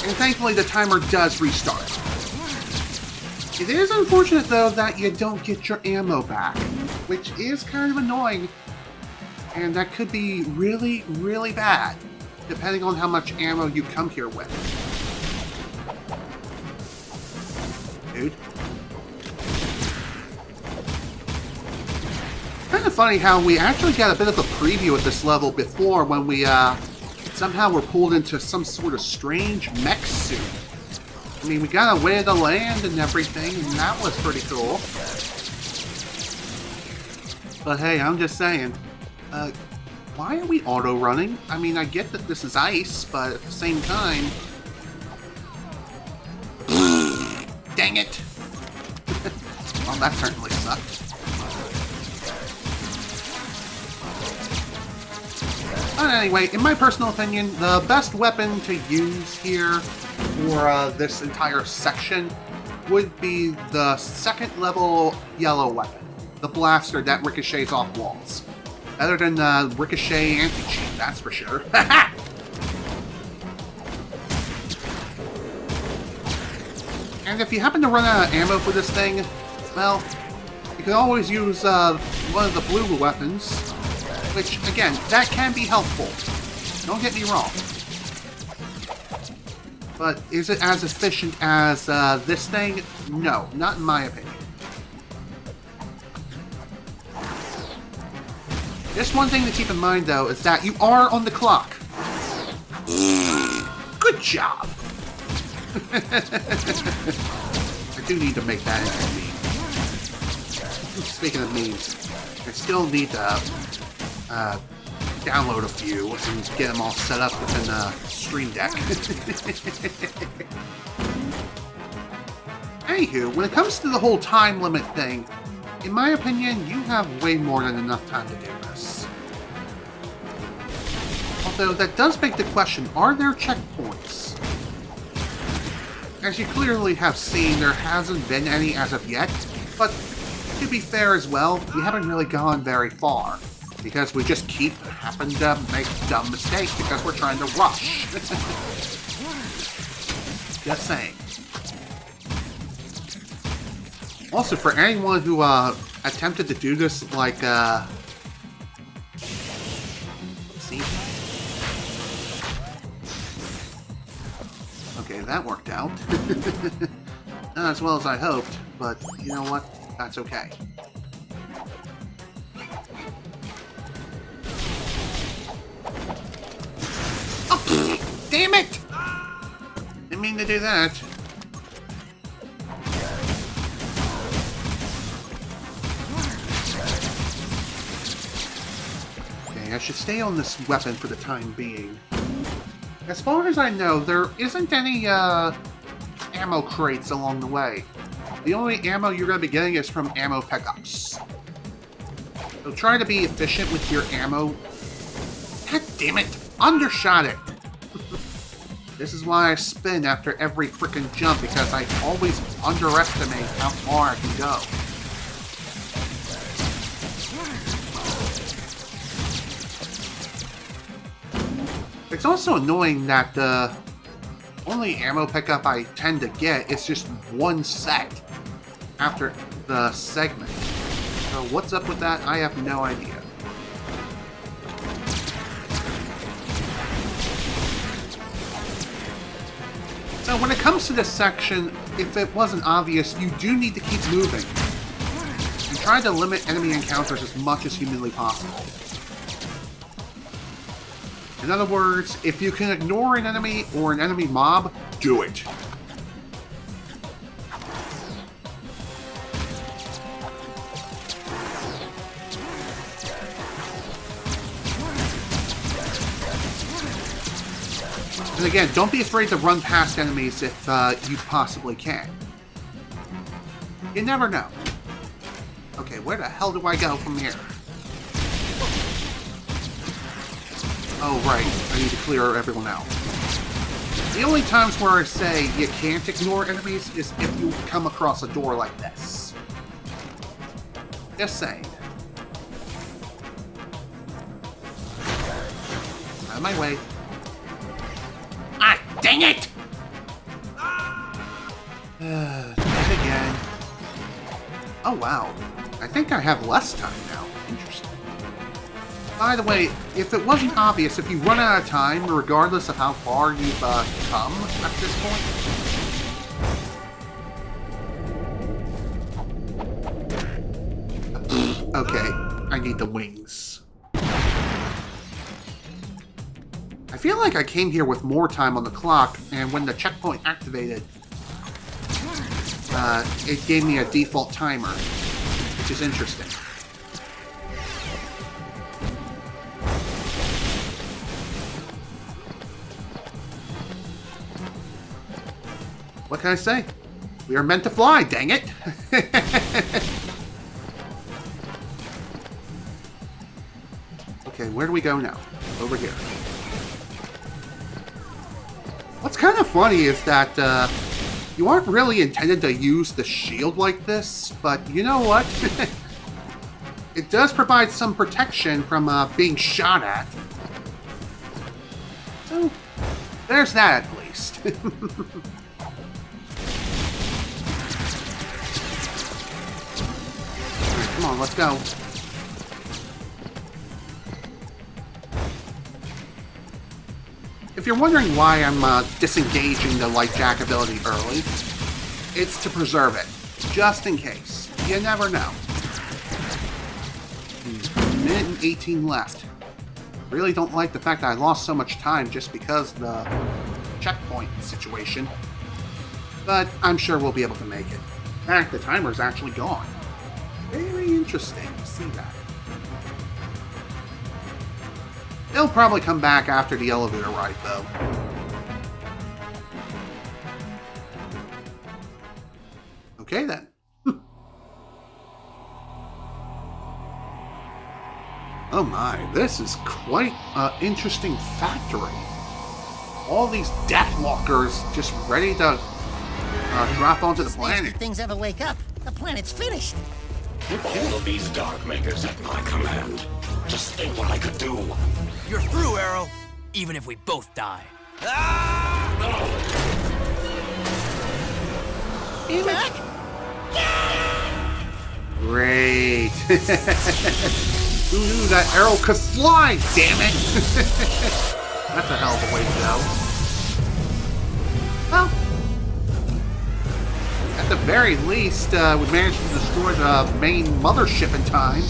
And thankfully the timer does restart. It is unfortunate though that you don't get your ammo back, which is kind of annoying. And that could be really, really bad, depending on how much ammo you come here with. Dude. Kind of funny how we actually got a bit of a preview of this level before when we somehow were pulled into some sort of strange mech suit. I mean, we got a way to land and everything, and that was pretty cool. But hey, I'm just saying, why are we auto-running? I mean, I get that this is ice, but at the same time... Dang it! Well, that certainly sucked. But anyway, in my personal opinion, the best weapon to use here for this entire section would be the second level yellow weapon. The blaster that ricochets off walls. Better than ricochet anti-cheat, that's for sure. And if you happen to run out of ammo for this thing, well, you can always use one of the blue weapons, which, again, that can be helpful. Don't get me wrong. But is it as efficient as this thing? No, not in my opinion. Just one thing to keep in mind, though, is that you are on the clock. Good job! I do need to make that into a meme. Speaking of memes, I still need to download a few and get them all set up within Stream Deck. Anywho, when it comes to the whole time limit thing, in my opinion, you have way more than enough time to do this. Although that does beg the question, are there checkpoints? As you clearly have seen, there hasn't been any as of yet, but to be fair as well, we haven't really gone very far, because we just keep having to make dumb mistakes because we're trying to rush. Just saying. Also, for anyone who attempted to do this, like, let's see. Okay, that worked out. Not as well as I hoped, but you know what? That's okay. Oh, damn it! Didn't mean to do that. Okay, I should stay on this weapon for the time being. As far as I know, there isn't any ammo crates along the way. The only ammo you're going to be getting is from ammo pickups. So try to be efficient with your ammo. God damn it! undershot it. This is why I spin after every freaking jump, because I always underestimate how far I can go. It's also annoying that the only ammo pickup I tend to get is just one set after the segment. So what's up with that? I have no idea. So when it comes to this section, if it wasn't obvious, you do need to keep moving. And try to limit enemy encounters as much as humanly possible. In other words, if you can ignore an enemy or an enemy mob, do it. And again, don't be afraid to run past enemies if you possibly can. You never know. Okay, where the hell do I go from here? Oh, right. I need to clear everyone out. The only times where I say you can't ignore enemies is if you come across a door like this. Just saying. Out of my way. Ah, dang it! Dead again. Oh, wow. I think I have less time now. Interesting. By the way, if it wasn't obvious, if you run out of time, regardless of how far you've come at this point... Okay, I need the wings. I feel like I came here with more time on the clock, and when the checkpoint activated, it gave me a default timer, which is interesting. What can I say? We are meant to fly, dang it! Okay, where do we go now? Over here. What's kind of funny is that you aren't really intended to use the shield like this, but you know what? It does provide some protection from being shot at. So, there's that at least. Come on, let's go. If you're wondering why I'm disengaging the Light Jak ability early, it's to preserve it, just in case. You never know. A minute and 18 left. Really don't like the fact that I lost so much time just because of the checkpoint situation. But I'm sure we'll be able to make it. In fact, the timer's actually gone. Very interesting to see that. They'll probably come back after the elevator ride, though. Okay, then. Oh my, this is quite an interesting factory. All these Deathwalkers just ready to drop onto the planet. If things ever wake up, the planet's finished. All of these Dark Makers at my command. Just think what I could do. You're through, Arrow. Even if we both die. Back? Great. Who knew that Arrow could fly, damn it? That's a hell of a way to go. Well, at the very least, we managed to destroy the main mothership in time.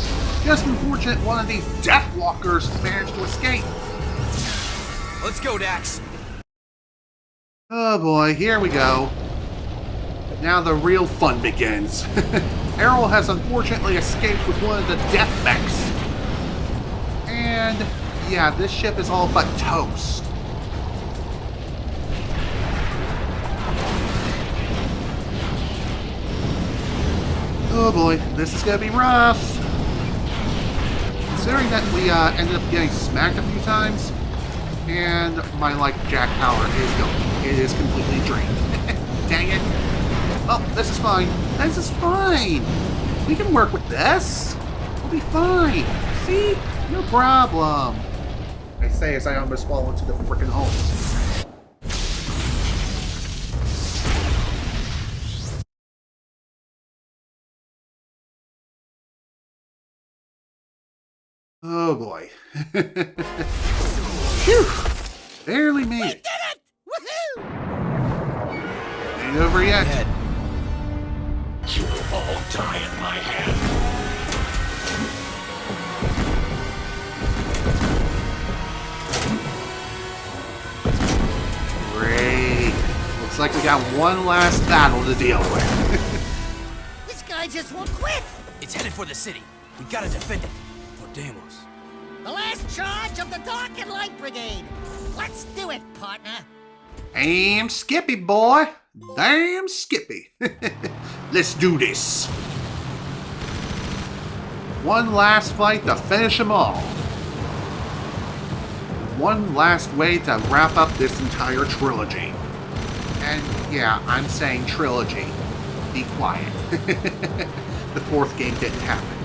Just unfortunate one of these Deathwalkers managed to escape. Let's go, Dax. Oh boy, here we go. Now the real fun begins. Arrow has unfortunately escaped with one of the death mechs. And yeah, this ship is all but toast. Oh boy, this is gonna be rough. Considering that we ended up getting smacked a few times, And my Light Jak power is going. It is completely drained. Dang it. Oh, this is fine. This is fine. We can work with this. We'll be fine. See? No problem. I say as I almost fall into the frickin' holes. Oh boy. Phew! Barely made it. Did it! Woohoo! Ain't over yet. You will all die at my hand. Great. Looks like we got one last battle to deal with. This guy just won't quit! It's headed for the city. We gotta defend it. For Deimos. The last charge of the Dark and Light Brigade! Let's do it, partner! Damn Skippy, boy. Damn Skippy. Let's do this. One last fight to finish them all. One last way to wrap up this entire trilogy. And yeah, I'm saying trilogy. Be quiet. The fourth game didn't happen.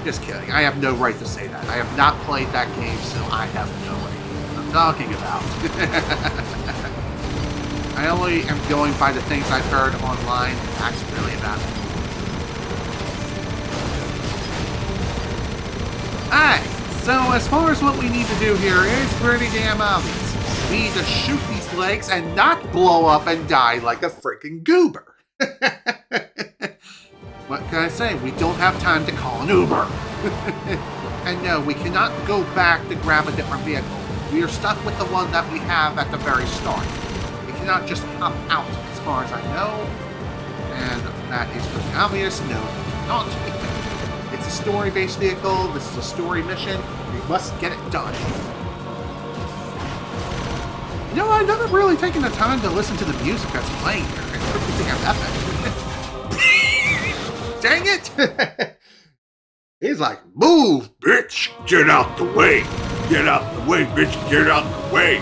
Just kidding. I have no right to say that. I have not played that game, so I have no idea what I'm talking about. I only am going by the things I've heard online. That's really about it. Alright, so as far as what we need to do here is pretty damn obvious. We need to shoot these legs and not blow up and die like a freaking goober. What can I say? We don't have time to call an Uber. And no, we cannot go back to grab a different vehicle. We are stuck with the one that we have at the very start. We cannot just hop out, as far as I know. And that is pretty obvious. No, not. It's a story-based vehicle. This is a story mission. We must get it done. You know, I've never really taken the time to listen to the music that's playing here. It's pretty damn epic. Dang it! He's like, move, bitch! Get out the way! Get out the way, bitch! Get out the way!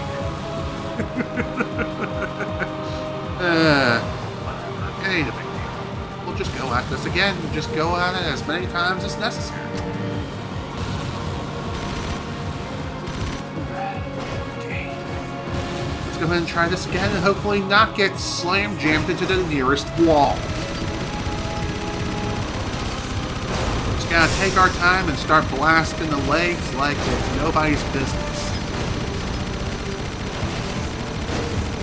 Whatever. It ain't a big deal. We'll just go at this again. Just go at it as many times as necessary. Okay. Let's go ahead and try this again and hopefully not get slam jammed into the nearest wall. Gotta take our time and start blasting the legs like it's nobody's business.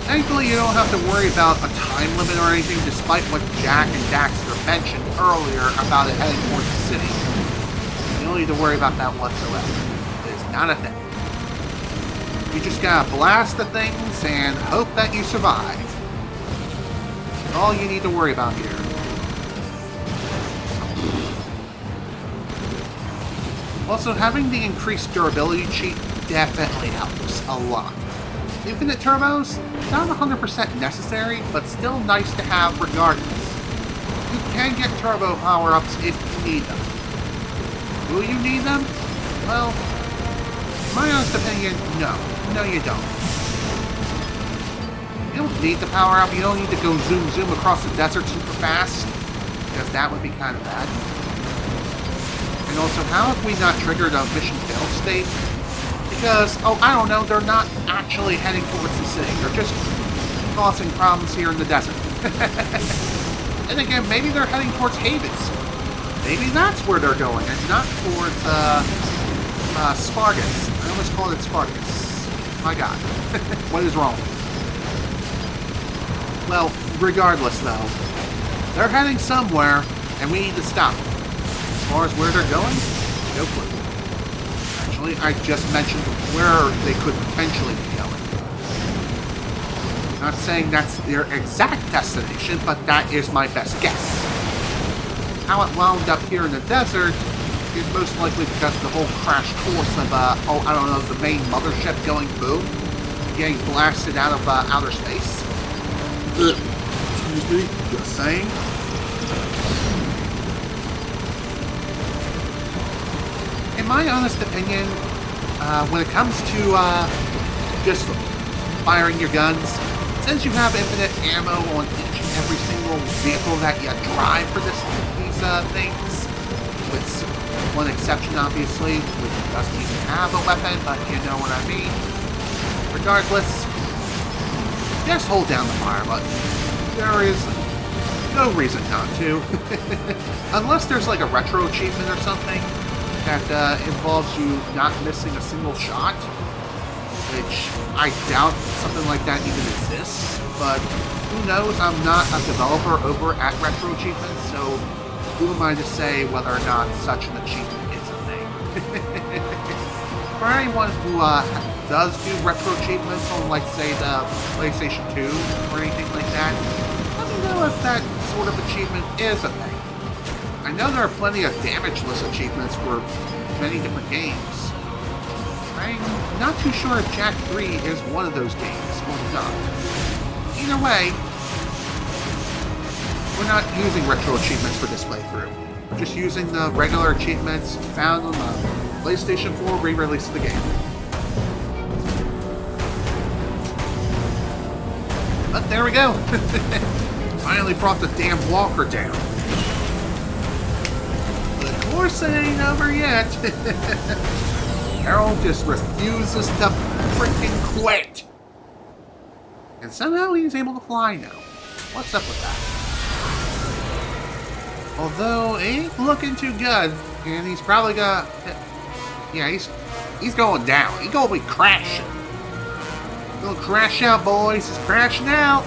Thankfully, you don't have to worry about a time limit or anything, despite what Jak and Daxter mentioned earlier about it heading towards the city. You don't need to worry about that whatsoever. It's not a thing. You just gotta blast the things and hope that you survive. That's all you need to worry about here. Also, having the increased durability cheat definitely helps a lot. Infinite turbos, not 100% necessary, but still nice to have regardless. You can get turbo power-ups if you need them. Will you need them? Well, in my honest opinion, no. No, you don't. You don't need the power-up, you don't need to go zoom across the desert super fast, because that would be kind of bad. And also, how have we not triggered a mission fail state? Because, oh, I don't know, they're not actually heading towards the city. They're just causing problems here in the desert. And again, maybe they're heading towards Havens. Maybe that's where they're going, and not towards, Spargus. I almost called it Spargus. My god. What is wrong? Well, regardless, though, they're heading somewhere, and we need to stop them. As far as where they're going, no clue. Actually, I just mentioned where they could potentially be going. Not saying that's their exact destination, but that is my best guess. How it wound up here in the desert is most likely because of the whole crash course of, I don't know, the main mothership going boom, getting blasted out of outer space. Excuse me, just saying. In my honest opinion, when it comes to just firing your guns, since you have infinite ammo on each and every single vehicle that you drive for these things, with one exception obviously, which doesn't even have a weapon, but you know what I mean. Regardless, just hold down the fire button. There is no reason not to. Unless there's like a retro achievement or something that involves you not missing a single shot, which I doubt something like that even exists, but who knows? I'm not a developer over at Retro Achievements, so who am I to say whether or not such an achievement is a thing? For anyone who does do retro achievements on, like, say, the PlayStation 2 or anything like that, let me know if that sort of achievement is a thing. I know there are plenty of damageless achievements for many different games. I'm not too sure if Jak 3 is one of those games or not. Either way, we're not using retro achievements for this playthrough. We're just using the regular achievements found on the PlayStation 4 re-release of the game. But there we go. Finally brought the damn walker down. But of course it ain't over yet. Harold just refuses to freaking quit. And somehow he's able to fly now. What's up with that? Although, it ain't looking too good. And he's probably gonna... Yeah, he's going down. He's gonna be crashing. Gonna crash out, boys. He's crashing out.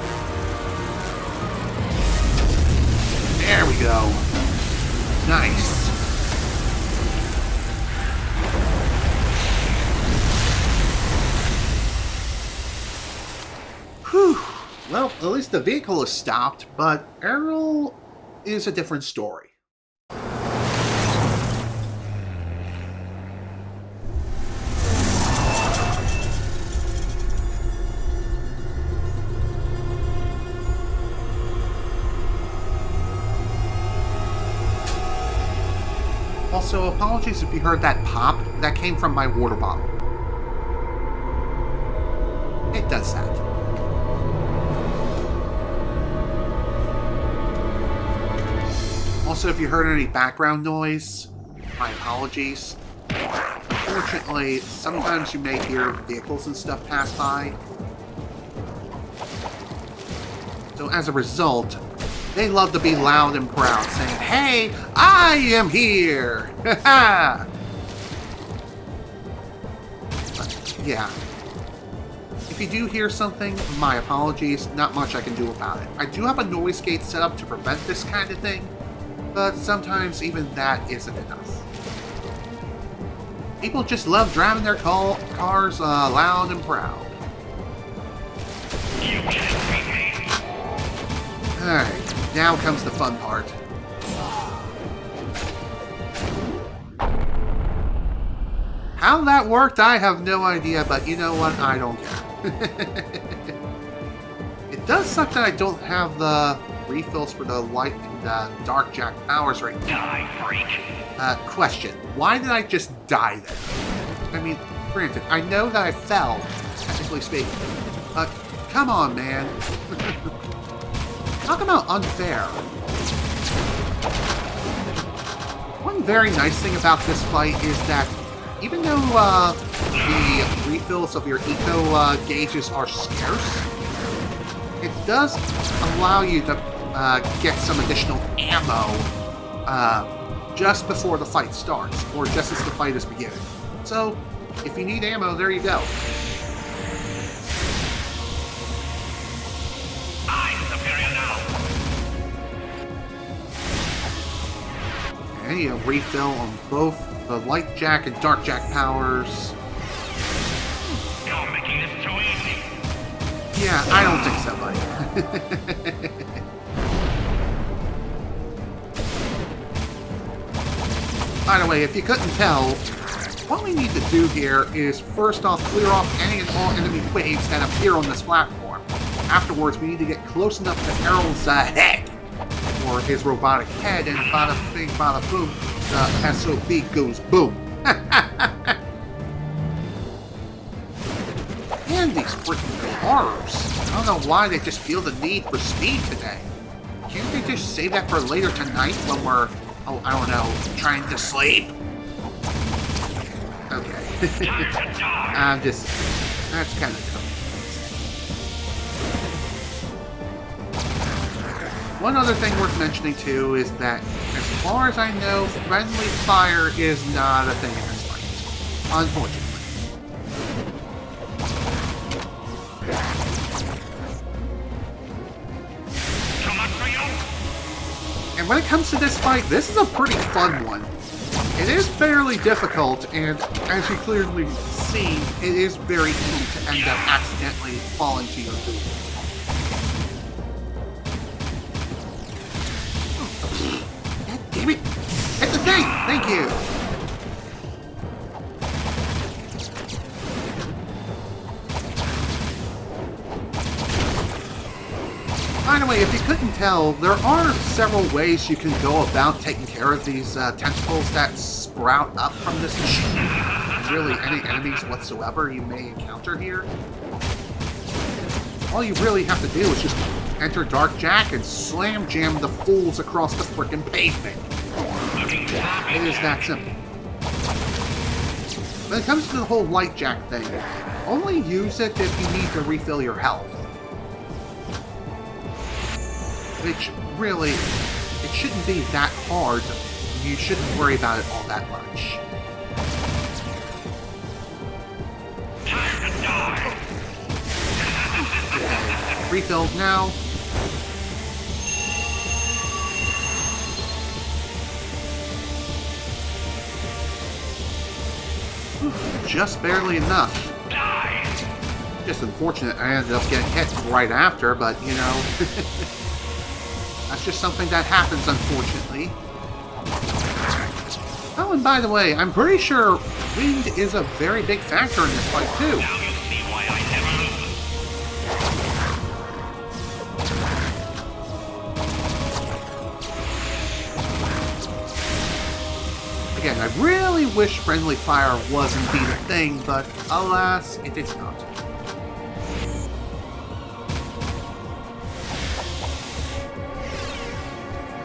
There we go. Nice. Whew. Well, at least the vehicle is stopped, but Errol is a different story. Also, apologies if you heard that pop. That came from my water bottle. It does that. Also, if you heard any background noise, my apologies. Unfortunately, sometimes you may hear vehicles and stuff pass by. So as a result, they love to be loud and proud, saying, "Hey, I am here!" Yeah. If you do hear something, my apologies. Not much I can do about it. I do have a noise gate set up to prevent this kind of thing, but sometimes even that isn't enough. People just love driving their cars loud and proud. Alright, now comes the fun part. How that worked, I have no idea, but you know what? I don't care. It does suck that I don't have the refills for the Light and Dark Jak powers right now. Die, freak. Question. Why did I just die there? I mean, granted, I know that I fell, technically speaking, but come on, man. Talk about unfair. One very nice thing about this fight is that even though the refills of your eco gauges are scarce, it does allow you to get some additional ammo just before the fight starts, or just as the fight is beginning. So, if you need ammo, there you go. I'm superior now. Okay, a refill on both the Light Jak and Dark Jak powers. You're making this too easy. Yeah, I don't think so, buddy. By the way, if you couldn't tell, what we need to do here is first off clear off any and all enemy waves that appear on this platform. Afterwards, we need to get close enough to Errol's head, or his robotic head, and bada bing, bada boom, the SOB goes boom. these freaking cars. I don't know why they just feel the need for speed today. Can't they just save that for later tonight when we're, oh, I don't know, trying to sleep? Okay. That's kind of cool. One other thing worth mentioning too is that, as far as I know, friendly fire is not a thing in this fight, unfortunately. And when it comes to this fight, this is a pretty fun one. It is fairly difficult, and as you clearly see, it is very easy to end up accidentally falling to your doom. God damn it! Hit the thing! Thank you! By the way, if you couldn't tell, there are several ways you can go about taking care of these tentacles that sprout up from this machine. And really, any enemies whatsoever you may encounter here. All you really have to do is just enter Dark Jak and slam jam the fools across the frickin' pavement. It is that simple. When it comes to the whole Light Jak thing, only use it if you need to refill your health. Which, really, it shouldn't be that hard. You shouldn't worry about it all that much. Okay, refilled now. Just barely enough. Just unfortunate I ended up getting hit right after, but, you know... That's just something that happens, unfortunately. Oh, and by the way, I'm pretty sure wind is a very big factor in this fight, too. Again, I really wish friendly fire was indeed a thing, but alas, it is not.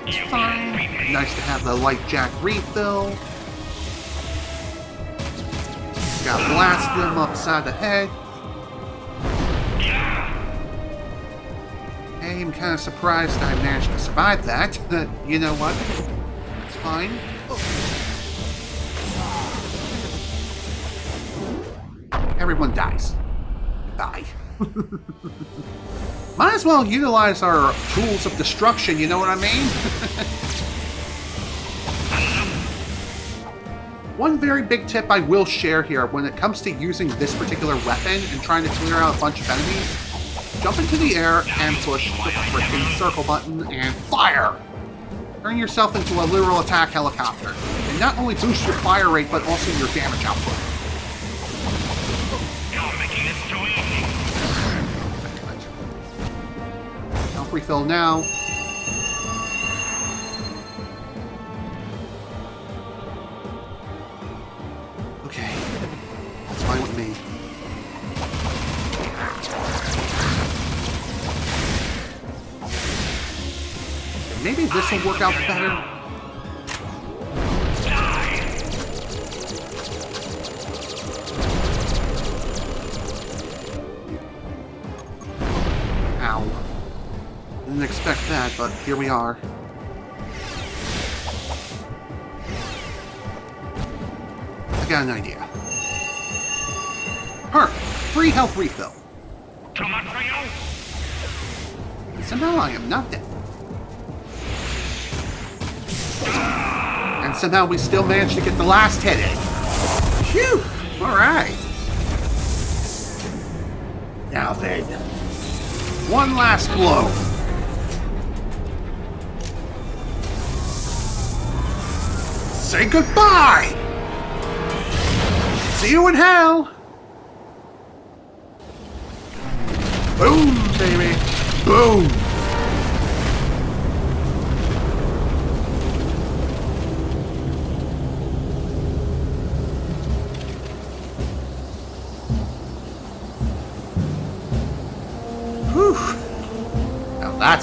It's fine. Nice to have the Light Jak refill. Gotta blast them upside the head. Hey, I'm kind of surprised I managed to survive that. You know what? It's fine. Everyone dies. Bye. Might as well utilize our tools of destruction, you know what I mean? One very big tip I will share here when it comes to using this particular weapon and trying to clear out a bunch of enemies, jump into the air and push the freaking circle button and fire! Turn yourself into a literal attack helicopter. And not only boost your fire rate, but also your damage output. Refill now. Okay. That's fine with me. Maybe this will work out better. Ow. Didn't expect that, but here we are. I got an idea. Perfect! Free health refill. And somehow I am not dead. And somehow we still managed to get the last hit in. Phew! Alright. Now then. One last blow. Say goodbye! See you in hell! Boom, baby! Boom!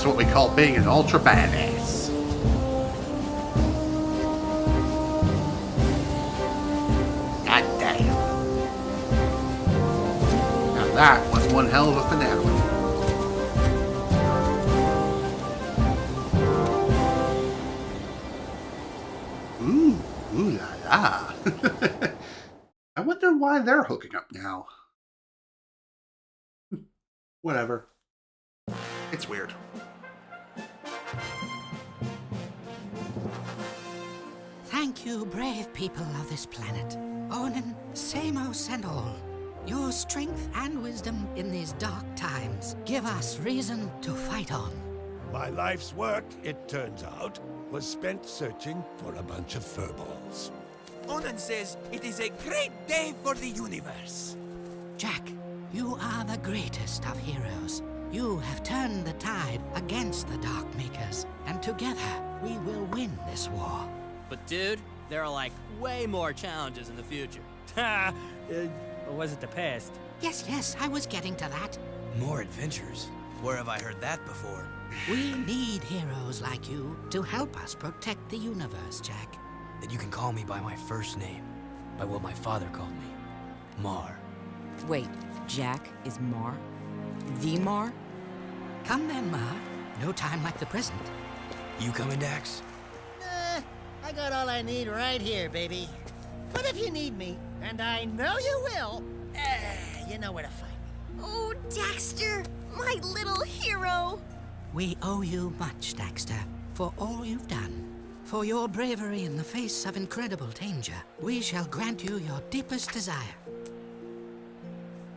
what we call being an ultra badass. God damn. Now that was one hell of a finale. Ooh la la. I wonder why they're hooking up now. Whatever. It's weird. Thank you, brave people of this planet. Onin, Samos and all. Your strength and wisdom in these dark times give us reason to fight on. My life's work, it turns out, was spent searching for a bunch of furballs. Onan says it is a great day for the universe. Jak, you are the greatest of heroes. You have turned the tide against the Dark Makers, and together we will win this war. But dude, there are like way more challenges in the future. Or was it the past? Yes, I was getting to that. More adventures? Where have I heard that before? We need heroes like you to help us protect the universe, Jak. Then you can call me by my first name, by what my father called me, Mar. Wait, Jak is Mar? The Mar? Come then, Mar. No time like the present. You coming, Dax? I got all I need right here, baby. But if you need me, and I know you will, you know where to find me. Oh, Daxter, my little hero. We owe you much, Daxter, for all you've done. For your bravery in the face of incredible danger, we shall grant you your deepest desire.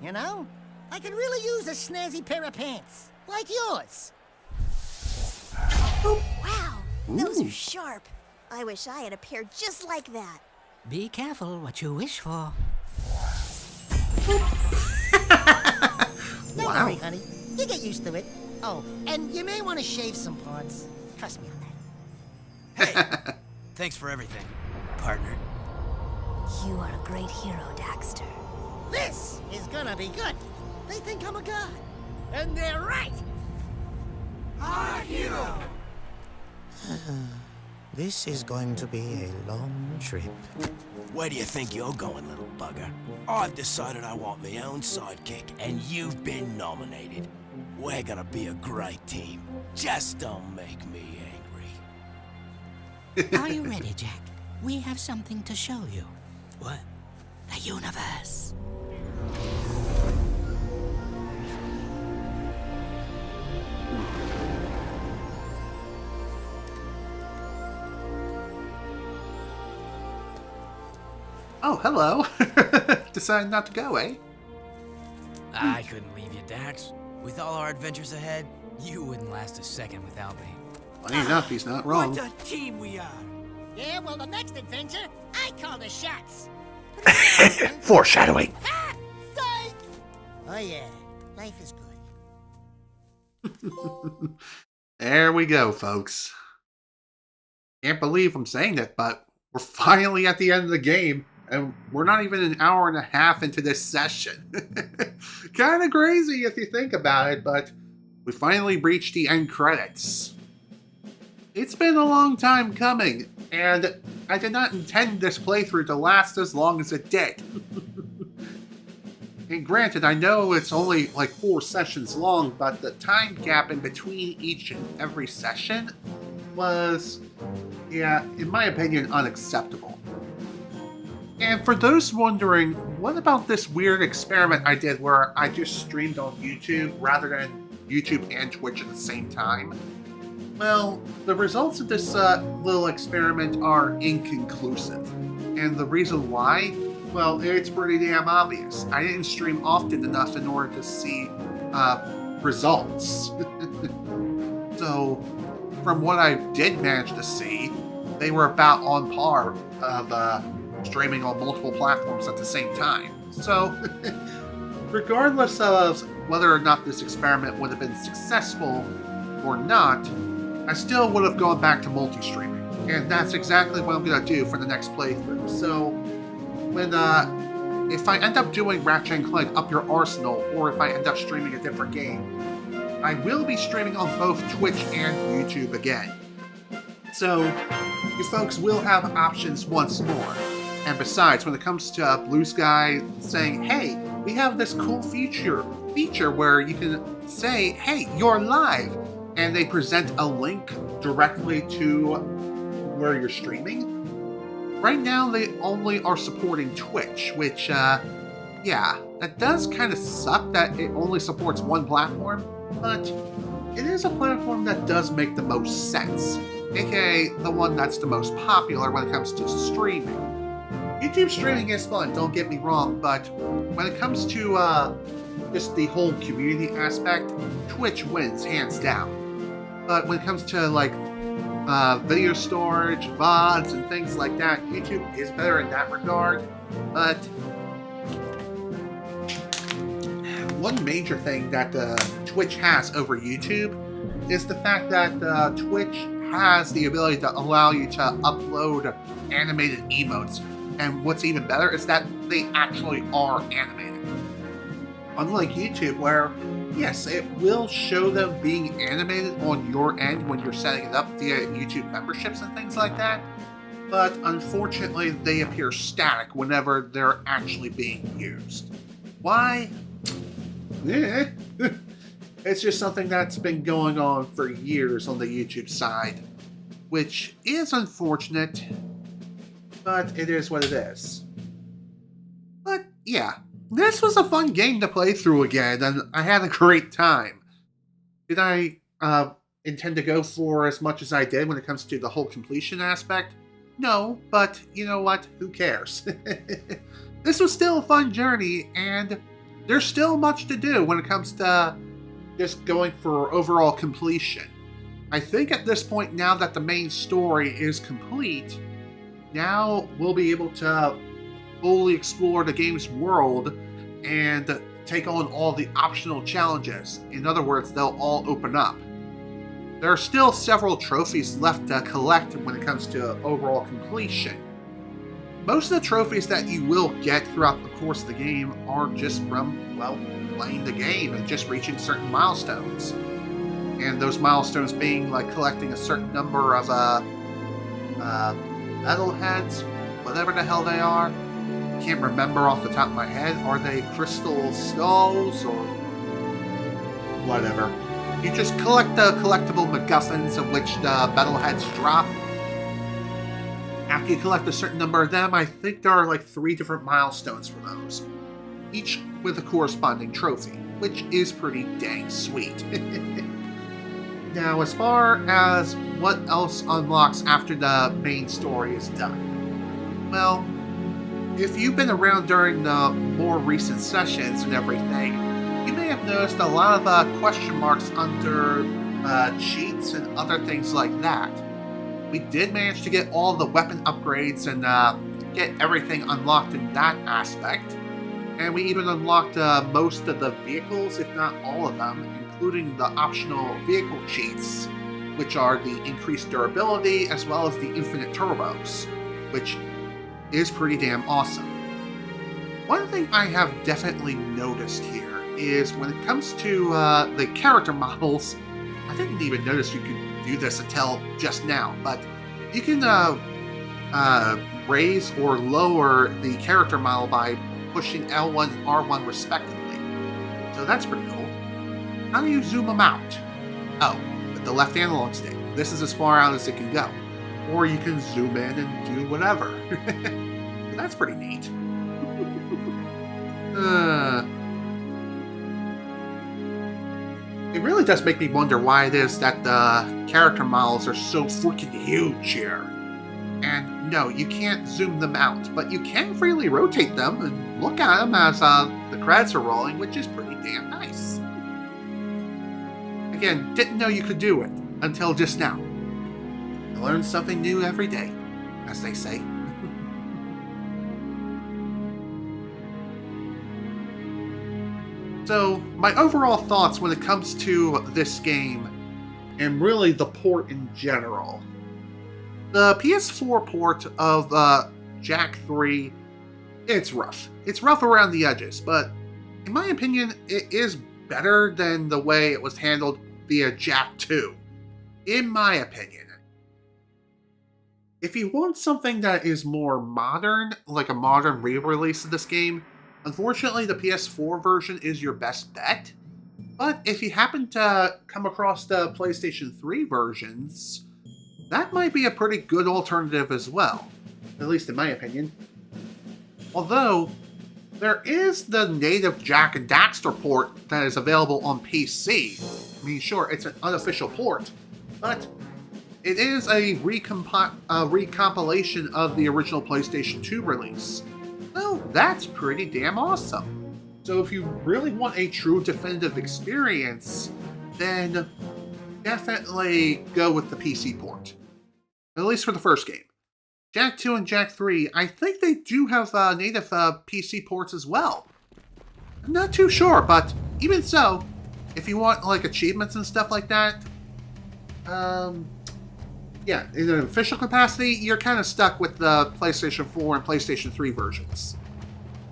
You know, I could really use a snazzy pair of pants, like yours. Wow, those are sharp. I wish I had a pair just like that. Be careful what you wish for. Don't worry, honey. You get used to it. Oh, and you may want to shave some parts. Trust me on that. Hey! Thanks for everything, partner. You are a great hero, Daxter. This is gonna be good. They think I'm a god. And they're right. Our hero! This is going to be a long trip. Where do you think you're going, little bugger? I've decided I want my own sidekick, and you've been nominated. We're gonna be a great team. Just don't make me angry. Are you ready, Jak? We have something to show you. What? The universe. Oh, hello. Decided not to go, eh? I couldn't leave you, Dax. With all our adventures ahead, you wouldn't last a second without me. Funny enough, he's not wrong. What a team we are! Yeah, well, the next adventure, I call the shots. Foreshadowing. Ah! Psych! Oh, yeah. Life is good. There we go, folks. Can't believe I'm saying that, but we're finally at the end of the game, and we're not even an hour and a half into this session. Kind of crazy if you think about it, but we finally reached the end credits. It's been a long time coming, and I did not intend this playthrough to last as long as it did. And granted, I know it's only like 4 sessions long, but the time gap in between each and every session was, yeah, in my opinion, unacceptable. And for those wondering, what about this weird experiment I did where I just streamed on YouTube rather than YouTube and Twitch at the same time? Well, the results of this little experiment are inconclusive. And the reason why? Well, it's pretty damn obvious. I didn't stream often enough in order to see results. So, from what I did manage to see, they were about on par of streaming on multiple platforms at the same time. So, regardless of whether or not this experiment would have been successful or not, I still would have gone back to multi-streaming. And that's exactly what I'm going to do for the next playthrough. So, when if I end up doing Ratchet & Clank Up Your Arsenal, or if I end up streaming a different game, I will be streaming on both Twitch and YouTube again. So, you folks will have options once more. And besides, when it comes to Blue Sky saying, hey, we have this cool feature where you can say, hey, you're live, and they present a link directly to where you're streaming. Right now, they only are supporting Twitch, which, yeah, that does kind of suck that it only supports one platform, but it is a platform that does make the most sense, aka the one that's the most popular when it comes to streaming. YouTube streaming is fun, don't get me wrong, but when it comes to just the whole community aspect, Twitch wins hands down. But when it comes to like video storage, VODs, and things like that, YouTube is better in that regard. But one major thing that Twitch has over YouTube is the fact that Twitch has the ability to allow you to upload animated emotes. And what's even better is that they actually are animated. Unlike YouTube, where, yes, it will show them being animated on your end when you're setting it up via YouTube memberships and things like that, but unfortunately they appear static whenever they're actually being used. Why? It's just something that's been going on for years on the YouTube side, which is unfortunate, but it is what it is. But yeah, this was a fun game to play through again, and I had a great time. Did I intend to go for as much as I did when it comes to the whole completion aspect? No, but you know what? Who cares? This was still a fun journey, and there's still much to do when it comes to just going for overall completion. I think at this point, now that the main story is complete, now we'll be able to fully explore the game's world and take on all the optional challenges. In other words, they'll all open up. There are still several trophies left to collect when it comes to overall completion. Most of the trophies that you will get throughout the course of the game are just from, well, playing the game and just reaching certain milestones. And those milestones being like collecting a certain number of metalheads, whatever the hell they are. Can't remember off the top of my head. Are they crystal skulls or whatever? You just collect the collectible MacGuffins of which the metalheads drop. After you collect a certain number of them, I think there are like 3 different milestones for those, each with a corresponding trophy, which is pretty dang sweet. Now, as far as what else unlocks after the main story is done, well, if you've been around during the more recent sessions and everything, you may have noticed a lot of question marks under cheats and other things like that. We did manage to get all the weapon upgrades and get everything unlocked in that aspect. And we even unlocked most of the vehicles, if not all of them, including the optional vehicle cheats, which are the increased durability as well as the infinite turbos, which is pretty damn awesome. One thing I have definitely noticed here is when it comes to the character models, I didn't even notice you could do this until just now, but you can raise or lower the character model by pushing L1 and R1 respectively. So that's pretty cool. How do you zoom them out? Oh, with the left analog stick. This is as far out as it can go. Or you can zoom in and do whatever. That's pretty neat. It really does make me wonder why it is that the character models are so freaking huge here. And no, you can't zoom them out, but you can freely rotate them and look at them as the credits are rolling, which is pretty damn nice. Again, didn't know you could do it until just now. I learn something new every day, as they say. So, my overall thoughts when it comes to this game, and really the port in general. The PS4 port of Jak 3, it's rough. It's rough around the edges, but in my opinion, it is better than the way it was handled via Jak 2, in my opinion. If you want something that is more modern, like a modern re-release of this game, unfortunately the PS4 version is your best bet. But if you happen to come across the PlayStation 3 versions, that might be a pretty good alternative as well, at least in my opinion. Although, there is the native Jak and Daxter port that is available on PC. I mean, sure, it's an unofficial port, but it is a recompilation of the original PlayStation 2 release. So that's pretty damn awesome. So if you really want a true definitive experience, then definitely go with the PC port. At least for the first game. Jak 2 and Jak 3, I think they do have native PC ports as well. I'm not too sure, but even so, if you want like achievements and stuff like that, yeah, in an official capacity, you're kind of stuck with the PlayStation 4 and PlayStation 3 versions.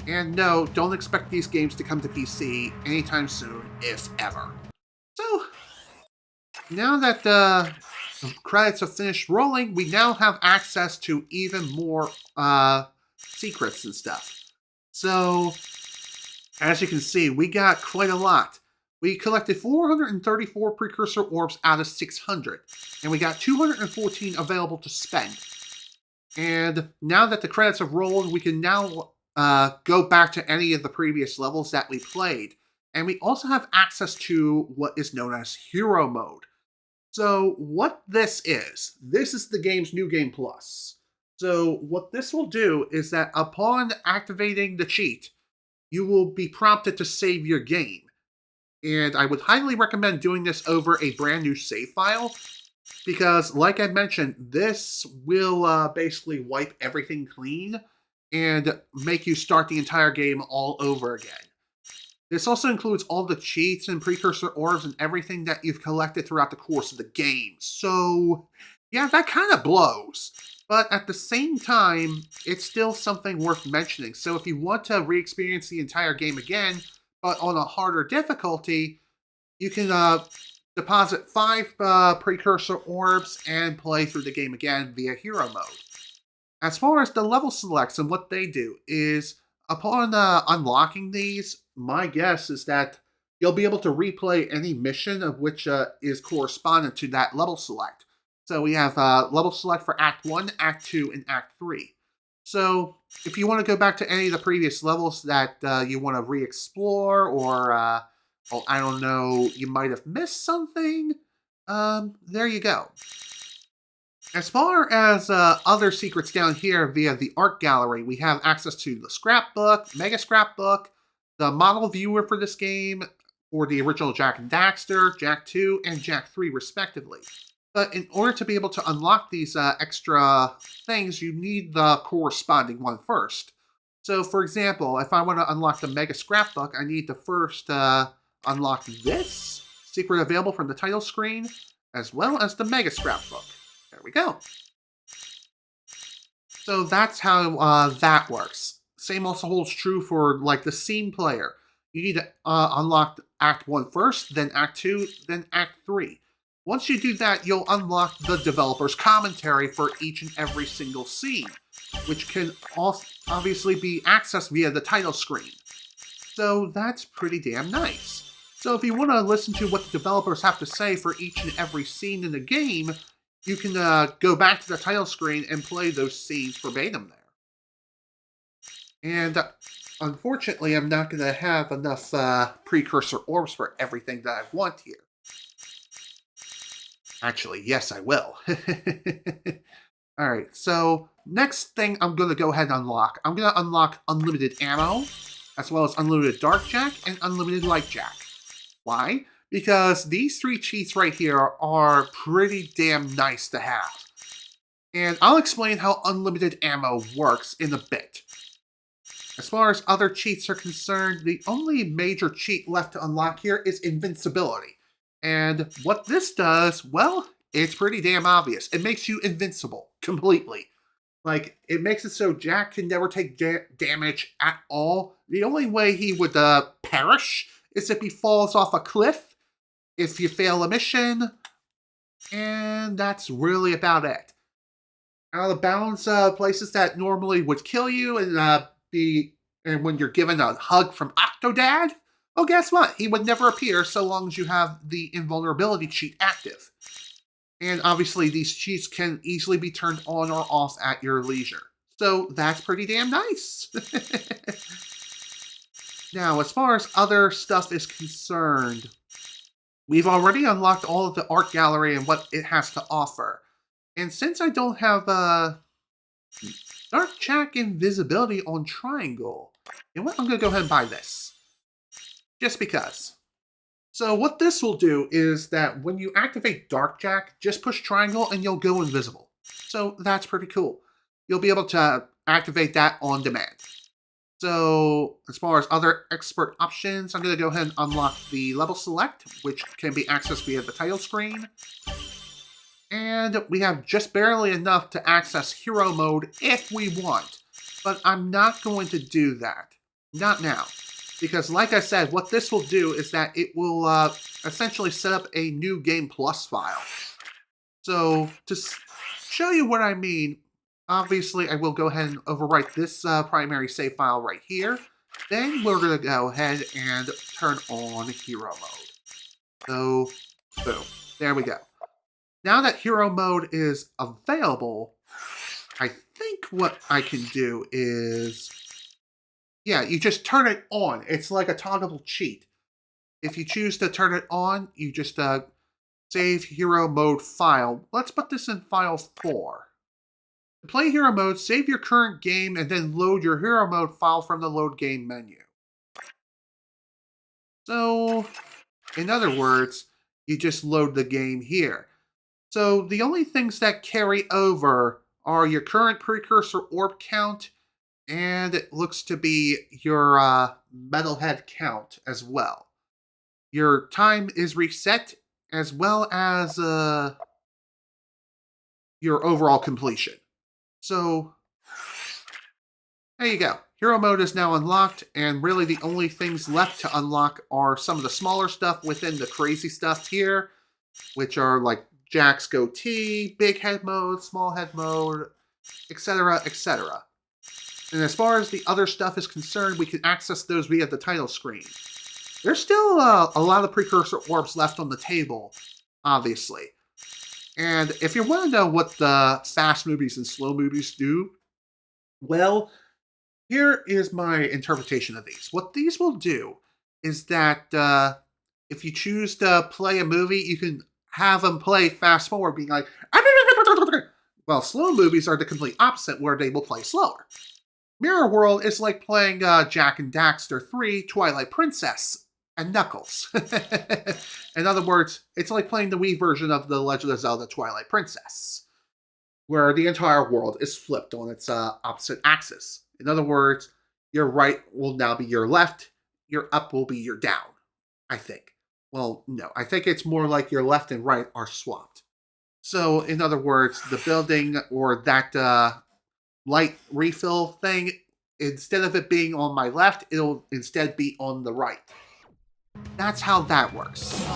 And no, don't expect these games to come to PC anytime soon, if ever. So, now that the credits have finished rolling, we now have access to even more secrets and stuff. So, as you can see, we got quite a lot. We collected 434 Precursor orbs out of 600, and we got 214 available to spend. And now that the credits have rolled, we can now go back to any of the previous levels that we played. And we also have access to what is known as Hero Mode. So what this is the game's New Game Plus. So what this will do is that upon activating the cheat, you will be prompted to save your game. And I would highly recommend doing this over a brand new save file, because like I mentioned, this will basically wipe everything clean and make you start the entire game all over again. This also includes all the cheats and Precursor orbs and everything that you've collected throughout the course of the game. So, yeah, that kind of blows. But at the same time, it's still something worth mentioning. So if you want to re-experience the entire game again, but on a harder difficulty, you can deposit 5 Precursor orbs and play through the game again via Hero Mode. As far as the level selects and what they do is, upon unlocking these, my guess is that you'll be able to replay any mission of which is correspondent to that level select. So we have level select for Act 1, Act 2, and Act 3. So if you want to go back to any of the previous levels that you want to re-explore, or, well, I don't know, you might have missed something, there you go. As far as other secrets down here via the art gallery, we have access to the scrapbook, mega scrapbook, the model viewer for this game, for the original Jak and Daxter, Jak 2, and Jak 3 respectively. But in order to be able to unlock these extra things, you need the corresponding one first. So for example, if I want to unlock the mega scrapbook, I need to first unlock this secret available from the title screen, as well as the mega scrapbook. There we go. So that's how that works. Same also holds true for like the scene player. You need to unlock Act 1 first, then Act 2, then Act 3. Once you do that, you'll unlock the developer's commentary for each and every single scene, which can also obviously be accessed via the title screen. So that's pretty damn nice. So if you want to listen to what the developers have to say for each and every scene in the game, you can go back to the title screen and play those scenes verbatim there. And unfortunately, I'm not going to have enough Precursor orbs for everything that I want here. Actually, yes, I will. Alright, so next thing I'm going to go ahead and unlock. I'm going to unlock unlimited ammo, as well as unlimited Dark Jak and unlimited Light Jak. Why? Because these 3 cheats right here are pretty damn nice to have. And I'll explain how unlimited ammo works in a bit. As far as other cheats are concerned, the only major cheat left to unlock here is invincibility. And what this does, well, it's pretty damn obvious. It makes you invincible, completely. Like, it makes it so Jak can never take damage at all. The only way he would perish is if he falls off a cliff, if you fail a mission, and that's really about it. Out of bounds places that normally would kill you and when you're given a hug from Octodad, well, guess what? He would never appear so long as you have the invulnerability cheat active. And obviously, these cheats can easily be turned on or off at your leisure. So that's pretty damn nice. Now, as far as other stuff is concerned, we've already unlocked all of the art gallery and what it has to offer. And since I don't have Light Jak invisibility on Triangle, you know what? I'm going to go ahead and buy this. Just because. So what this will do is that when you activate Light Jak, just push Triangle and you'll go invisible. So that's pretty cool. You'll be able to activate that on demand. So as far as other expert options, I'm going to go ahead and unlock the level select, which can be accessed via the title screen. And we have just barely enough to access hero mode if we want. But I'm not going to do that. Not now. Because like I said, what this will do is that it will essentially set up a new Game Plus file. So to show you what I mean, obviously I will go ahead and overwrite this primary save file right here. Then we're going to go ahead and turn on hero mode. So, boom. There we go. Now that hero mode is available, I think what I can do is, yeah, you just turn it on. It's like a toggleable cheat. If you choose to turn it on, you just save hero mode file. Let's put this in file 4. To play hero mode, save your current game and then load your hero mode file from the load game menu. So, in other words, you just load the game here. So the only things that carry over are your current Precursor orb count, and it looks to be your metalhead count as well. Your time is reset, as well as your overall completion. So there you go. Hero mode is now unlocked, and really the only things left to unlock are some of the smaller stuff within the crazy stuff here, which are like Jak's goatee, big head mode, small head mode, etc., etc. And as far as the other stuff is concerned, we can access those via the title screen. There's still a lot of Precursor orbs left on the table, obviously. And if you want to know what the fast movies and slow movies do, well, here is my interpretation of these. What these will do is that if you choose to play a movie, you can have them play fast forward, being like, well, slow movies are the complete opposite, where they will play slower. Mirror World is like playing Jak and Daxter 3, Twilight Princess, and Knuckles. In other words, it's like playing the Wii version of The Legend of Zelda Twilight Princess, where the entire world is flipped on its opposite axis. In other words, your right will now be your left, your up will be your down, I think. Well, no, I think it's more like your left and right are swapped. So, in other words, the building or that light refill thing, instead of it being on my left, it'll instead be on the right. That's how that works.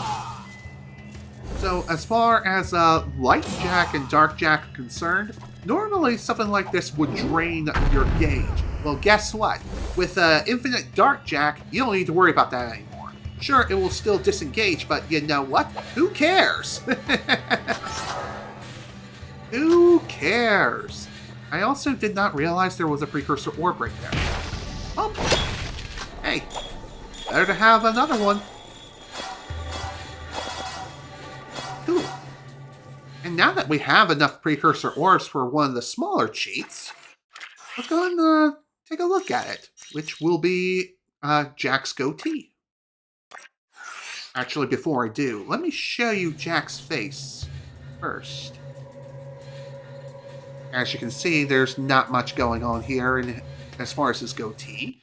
So, as far as Light Jak and Light Jak are concerned, normally something like this would drain your gauge. Well, guess what? With Infinite Light Jak, you don't need to worry about that anymore. Sure, it will still disengage, but you know what? Who cares? Who cares? I also did not realize there was a Precursor orb right there. Oh! Hey! Better to have another one. Cool. And now that we have enough Precursor orbs for one of the smaller cheats, let's go and take a look at it, which will be Jak's goatee. Actually, before I do, let me show you Jak's face first. As you can see, there's not much going on here as far as his goatee.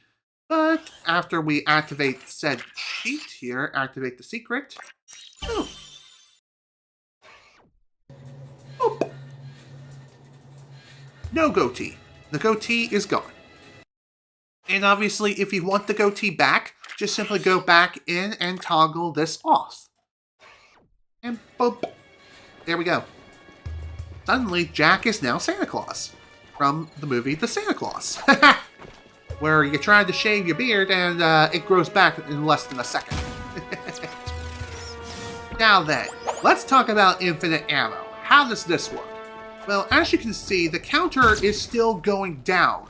But after we activate said cheat here, activate the secret. Oh. Oop. No goatee. The goatee is gone. And obviously, if you want the goatee back, just simply go back in and toggle this off. And boom. There we go. Suddenly, Jak is now Santa Claus. From the movie The Santa Claus. Where you try to shave your beard and it grows back in less than a second. Now then, let's talk about infinite ammo. How does this work? Well, as you can see, the counter is still going down,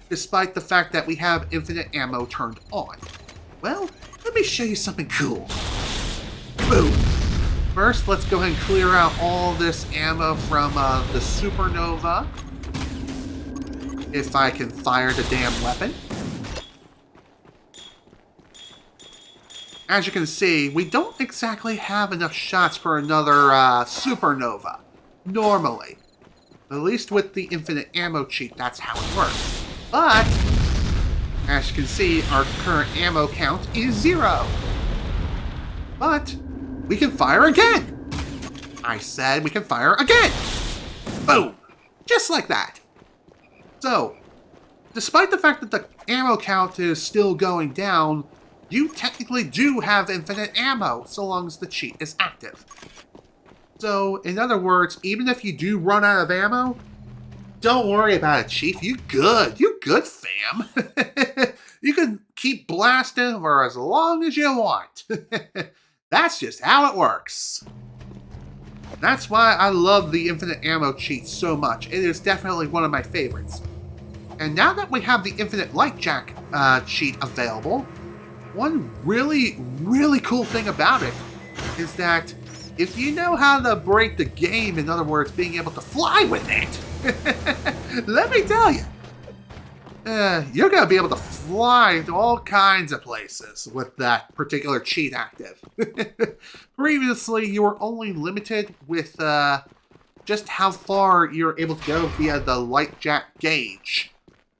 despite the fact that we have infinite ammo turned on. Well, let me show you something cool. Boom! First, let's go ahead and clear out all this ammo from the supernova. If I can fire the damn weapon. As you can see, we don't exactly have enough shots for another supernova. Normally. At least with the infinite ammo cheat, that's how it works. But, as you can see, our current ammo count is 0. But, we can fire again! I said we can fire again! Boom! Just like that. So, despite the fact that the ammo count is still going down, you technically do have infinite ammo, so long as the cheat is active. So, in other words, even if you do run out of ammo, don't worry about it, Chief. You good. You good, fam. You can keep blasting for as long as you want. That's just how it works. That's why I love the infinite ammo cheat so much. It is definitely one of my favorites. And now that we have the infinite Light Jak cheat available, one really, really cool thing about it is that if you know how to break the game, in other words, being able to fly with it, let me tell you, you're going to be able to fly into all kinds of places with that particular cheat active. Previously, you were only limited with just how far you're able to go via the Light Jak gauge.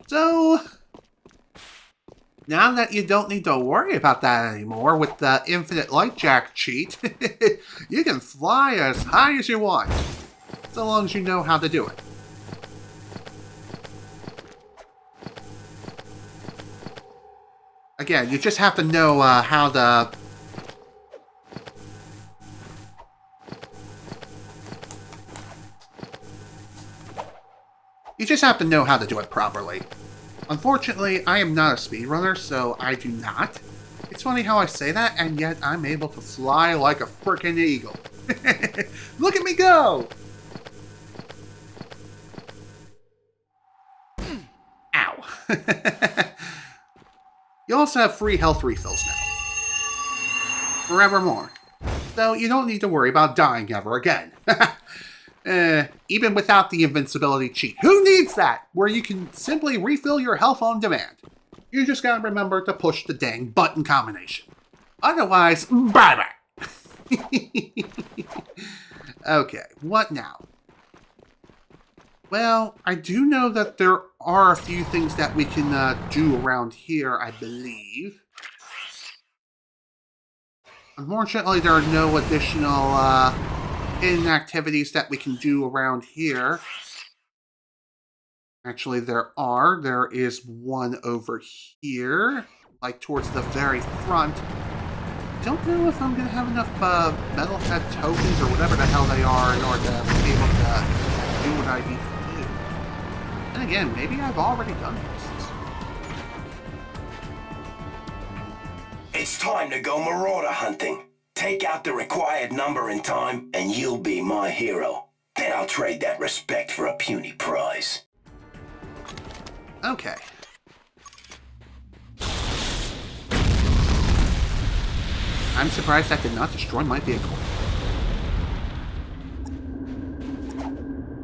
So, now that you don't need to worry about that anymore with the infinite Light Jak cheat, you can fly as high as you want, so long as you know how to do it. Again, you just have to know how to... You just have to know how to do it properly. Unfortunately, I am not a speedrunner, so I do not. It's funny how I say that, and yet I'm able to fly like a frickin' eagle. Look at me go! Ow. You also have free health refills now. Forevermore. So you don't need to worry about dying ever again. Even without the invincibility cheat. Who needs that? Where you can simply refill your health on demand. You just gotta remember to push the dang button combination. Otherwise, bye-bye. Okay, what now? Well, I do know that there are a few things that we can do around here, I believe. Unfortunately, there are no additional hidden activities that we can do around here. Actually, there are. There is one over here, like towards the very front. Don't know if I'm going to have enough metalhead tokens or whatever the hell they are in order to be able to do what I need to do. And again, maybe I've already done this. It's time to go marauder hunting. Take out the required number and time, and you'll be my hero. Then I'll trade that respect for a puny prize. Okay. I'm surprised that did not destroy my vehicle.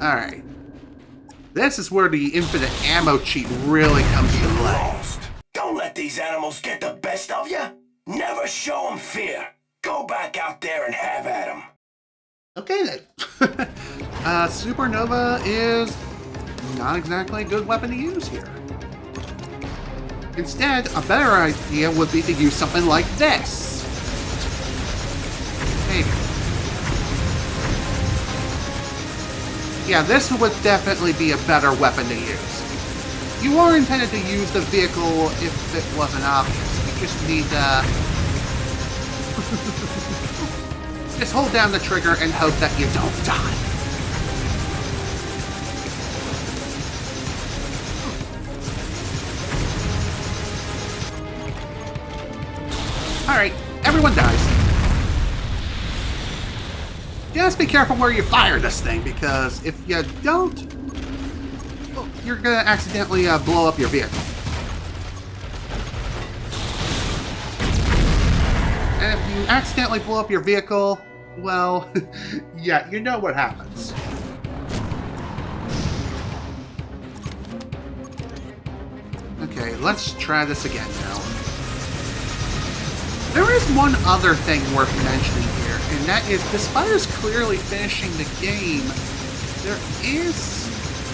Alright. This is where the infinite ammo cheat really comes to play. Don't let these animals get the best of you. Never show them fear. Go back out there and have at them. Okay then. Supernova is not exactly a good weapon to use here. Instead, a better idea would be to use something like this. Maybe. Yeah, this would definitely be a better weapon to use. you are intended to use the vehicle if it wasn't obvious. You just need just hold down the trigger and hope that you don't die. Alright, everyone dies. Just be careful where you fire this thing, because if you don't, you're gonna accidentally blow up your vehicle. And if you accidentally blow up your vehicle, well, yeah, you know what happens. Okay, let's try this again now. There is one other thing worth mentioning here, and that is, despite us clearly finishing the game, there is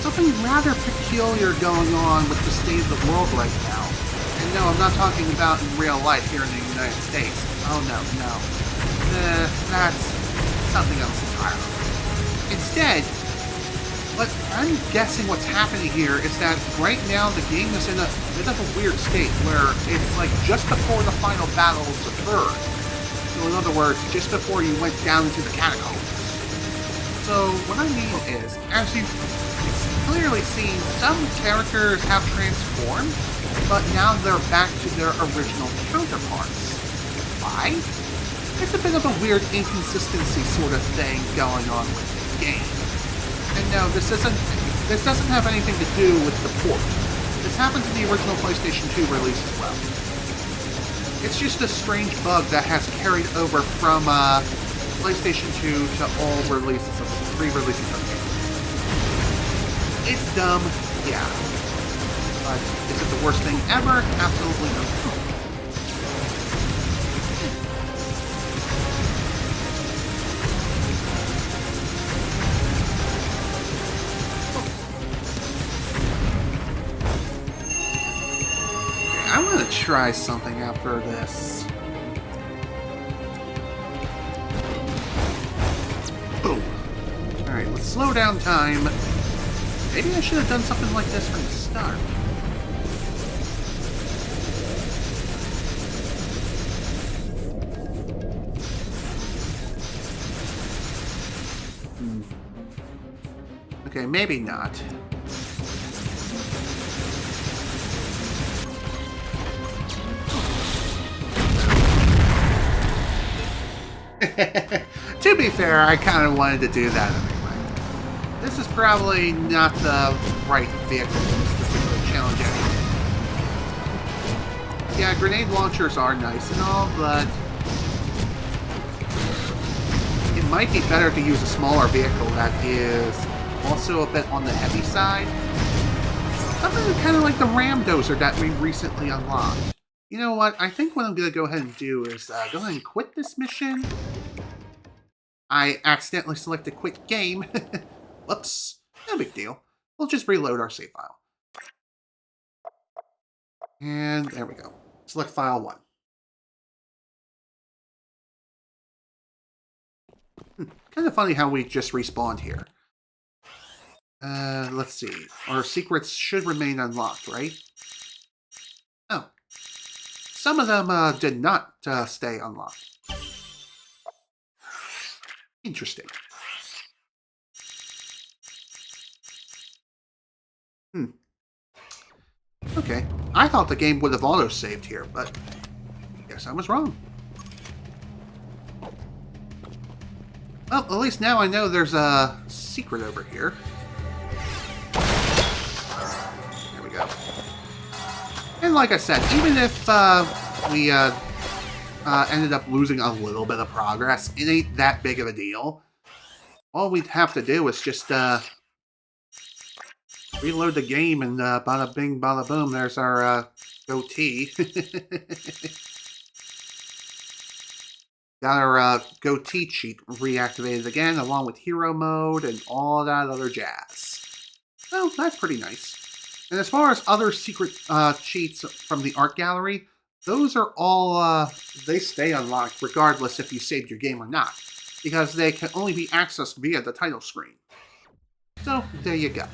something rather peculiar going on with the state of the world right now. And no, I'm not talking about in real life here in the United States. Oh no, no. That's something else entirely. Instead, what I'm guessing what's happening here is that right now the game is in a bit of a weird state where it's like just before the final battles occurred. So in other words, just before you went down into the catacombs. So what I mean is, as you've clearly seen, some characters have transformed, but now they're back to their original counterparts. Why? It's a bit of a weird inconsistency sort of thing going on with the game. And no, this doesn't have anything to do with the port. This happened in the original PlayStation 2 release as well. It's just a strange bug that has carried over from PlayStation 2 to all releases of re-releases of the game. It's dumb, yeah. But is it the worst thing ever? Absolutely not. I'm gonna try something after this. Boom. Alright, let's slow down time. Maybe I should have done something like this from the start. Okay, maybe not. To be fair, I kind of wanted to do that anyway. This is probably not the right vehicle for this particular challenge anyway. Yeah, grenade launchers are nice and all, but it might be better to use a smaller vehicle that is also a bit on the heavy side. Something kind of like the Ram Dozer that we recently unlocked. You know what? I think what I'm going to go ahead and do is go ahead and quit this mission. I accidentally selected quit game. Whoops. No big deal. We'll just reload our save file. And there we go. Select file 1. Kind of funny how we just respawned here. Let's see. Our secrets should remain unlocked, right? Oh. Some of them did not stay unlocked. Interesting. Okay. I thought the game would have auto-saved here, but I guess I was wrong. Well, at least now I know there's a secret over here. There we go. And like I said, even if we ended up losing a little bit of progress, it ain't that big of a deal. All we'd have to do is just reload the game and bada bing, bada boom, there's our goatee. Got our goatee cheat reactivated again, along with hero mode and all that other jazz. So, that's pretty nice. And as far as other secret cheats from the art gallery, those are all, they stay unlocked regardless if you saved your game or not, because they can only be accessed via the title screen. So, there you go.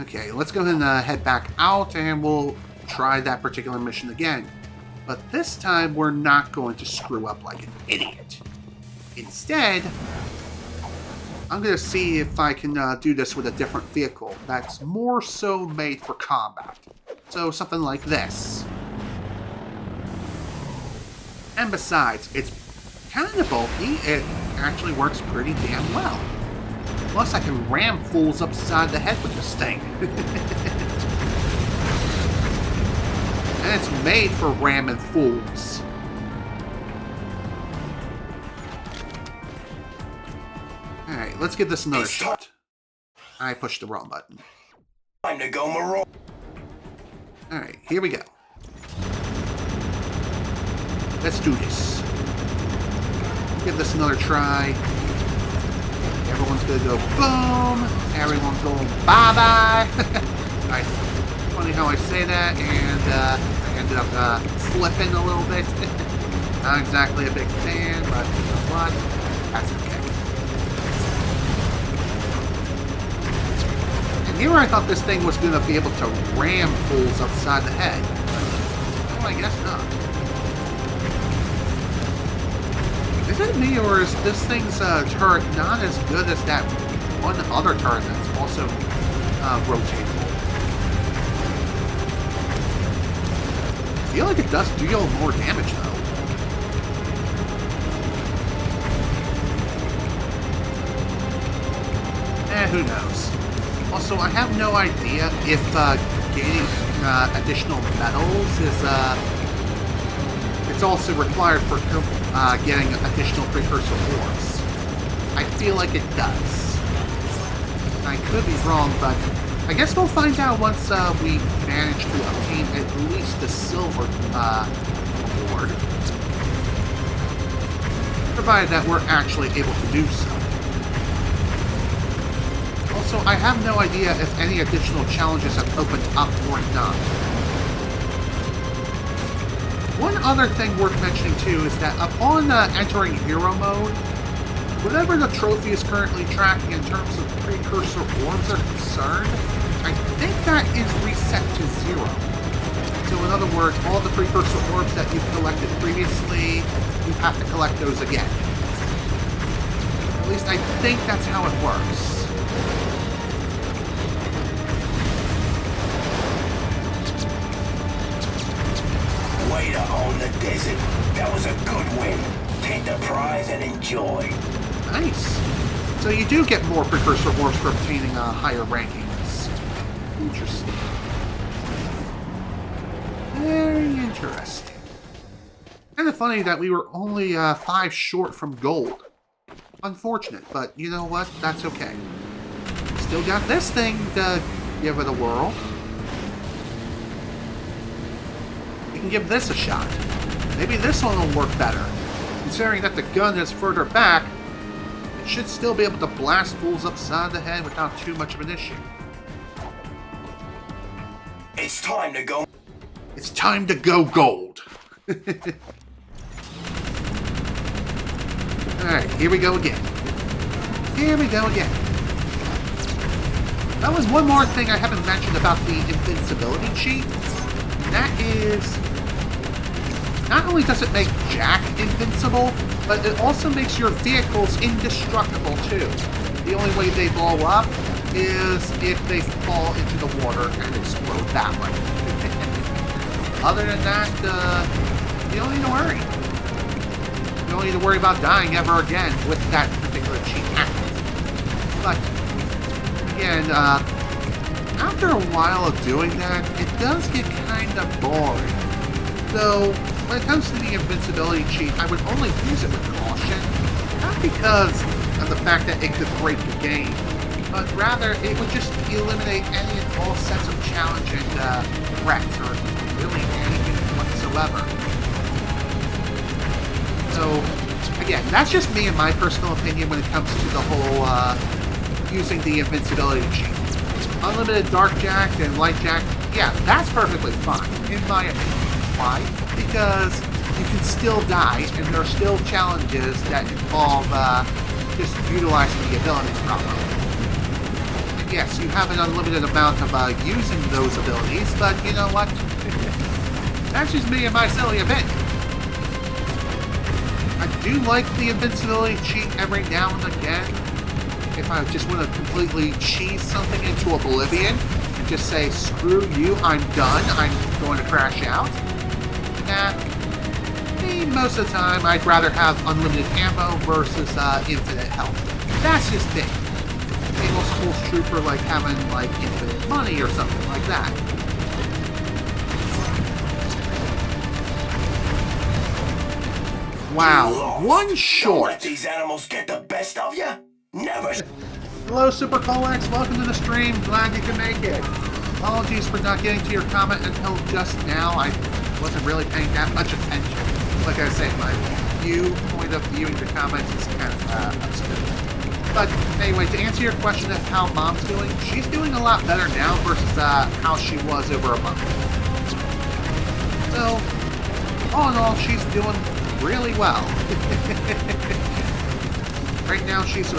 Okay, let's go ahead and head back out, and we'll try that particular mission again. But this time, we're not going to screw up like an idiot. Instead, I'm going to see if I can do this with a different vehicle that's more so made for combat. So something like this. And besides, it's kind of bulky. It actually works pretty damn well. Plus, I can ram fools upside the head with this thing. And it's made for ramming fools. Alright, let's give this another shot. I pushed the wrong button. Time to go Marauder. Alright, here we go. Let's do this. Give this another try. Everyone's gonna go boom. Everyone's going bye-bye. Nice. Funny how I say that, and I ended up slipping a little bit. Not exactly a big fan, but you know what? That's okay. And here I thought this thing was going to be able to ram fools upside the head. Well, I guess not. Is it me, or is this thing's turret not as good as that one other turret that's also rotatable? I feel like it does deal more damage, though. Who knows? Also, I have no idea if gaining additional medals is it's also required for getting additional precursor orbs. I feel like it does. I could be wrong, but I guess we'll find out once we manage to obtain at least the silver award. Provided that we're actually able to do so. Also, I have no idea if any additional challenges have opened up or not. One other thing worth mentioning too is that upon entering hero mode, whatever the trophy is currently tracking in terms of precursor orbs are concerned, I think that is reset to 0. So in other words, all the precursor orbs that you've collected previously, you have to collect those again. At least I think that's how it works. Way to own the desert. That was a good win. Take the prize and enjoy. Nice. So you do get more precursor orbs for obtaining higher rankings. Interesting. Very interesting. Kind of funny that we were only 5 short from gold. Unfortunate, but you know what? That's okay. Still got this thing to give it a whirl. We can give this a shot. Maybe this one will work better. Considering that the gun is further back, it should still be able to blast fools upside the head without too much of an issue. It's time to go. It's time to go gold. Alright, here we go again. Here we go again. That was one more thing I haven't mentioned about the invincibility cheat. And that is, not only does it make Jak invincible, but it also makes your vehicles indestructible too. The only way they blow up is if they fall into the water and explode that way. Other than that, you don't need to worry. You don't need to worry about dying ever again with that particular cheat active. But, again, after a while of doing that, it does get kind of boring. So, when it comes to the invincibility cheat, I would only use it with caution. Not because of the fact that it could break the game, but rather it would just eliminate any and all sense of challenge and threats, or really anything whatsoever. So, again, that's just me and my personal opinion when it comes to the whole using the invincibility cheat. Unlimited Dark Jak and Light Jak, yeah, that's perfectly fine, in my opinion. Why? Because you can still die, and there are still challenges that involve just utilizing the abilities properly. And yes, you have an unlimited amount of using those abilities, but you know what? That's just me and my silly opinion. I do like the invincibility cheat every now and again. If I just want to completely cheese something into oblivion and just say, screw you, I'm done, I'm going to crash out. Nah. Most of the time, I'd rather have unlimited ammo versus infinite health. That's just me. It also holds true for like having like infinite money or something like that. Wow, one short. Don't let these animals get the best of you. Never. Hello, Super Colex. Welcome to the stream. Glad you can make it. Apologies for not getting to your comment until just now. I wasn't really paying that much attention. Like I say, my viewpoint of viewing the comments is kind of obscure. But anyway, to answer your question of how Mom's doing, she's doing a lot better now versus how she was over a month ago. So, all in all, she's doing really well. Right now, she's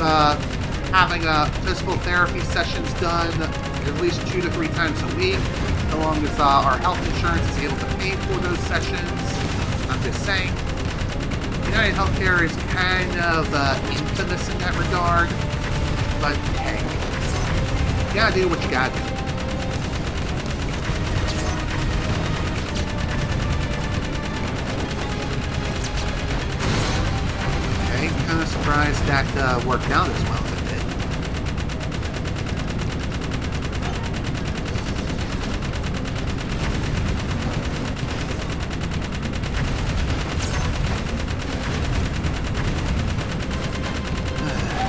having physical therapy sessions done at least 2 to 3 times a week, as long as our health insurance is able to pay for those sessions. I'm just saying. United Healthcare is kind of infamous in that regard, but hey, you gotta do what you gotta do. Okay, kind of surprised that worked out as well as it did.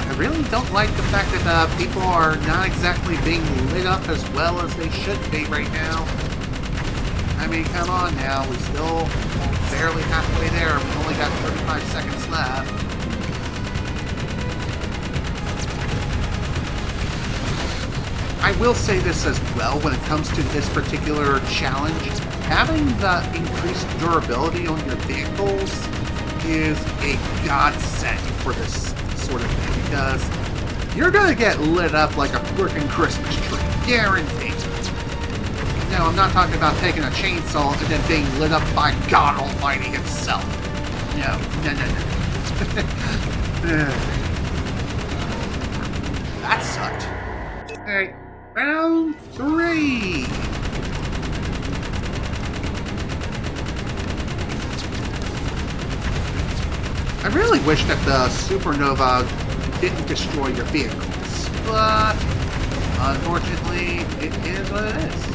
I really don't like the fact that people are not exactly being lit up as well as they should be right now. I mean, come on now, we're still barely halfway there. We've only got 35 seconds left. I will say this as well when it comes to this particular challenge. Having the increased durability on your vehicles is a godsend for this sort of thing, because you're gonna get lit up like a freaking Christmas tree, guaranteed. No, I'm not talking about taking a chainsaw and then being lit up by God Almighty himself. No. That sucked. Alright, round 3. I really wish that the supernova didn't destroy your vehicles, but unfortunately, it is what it is.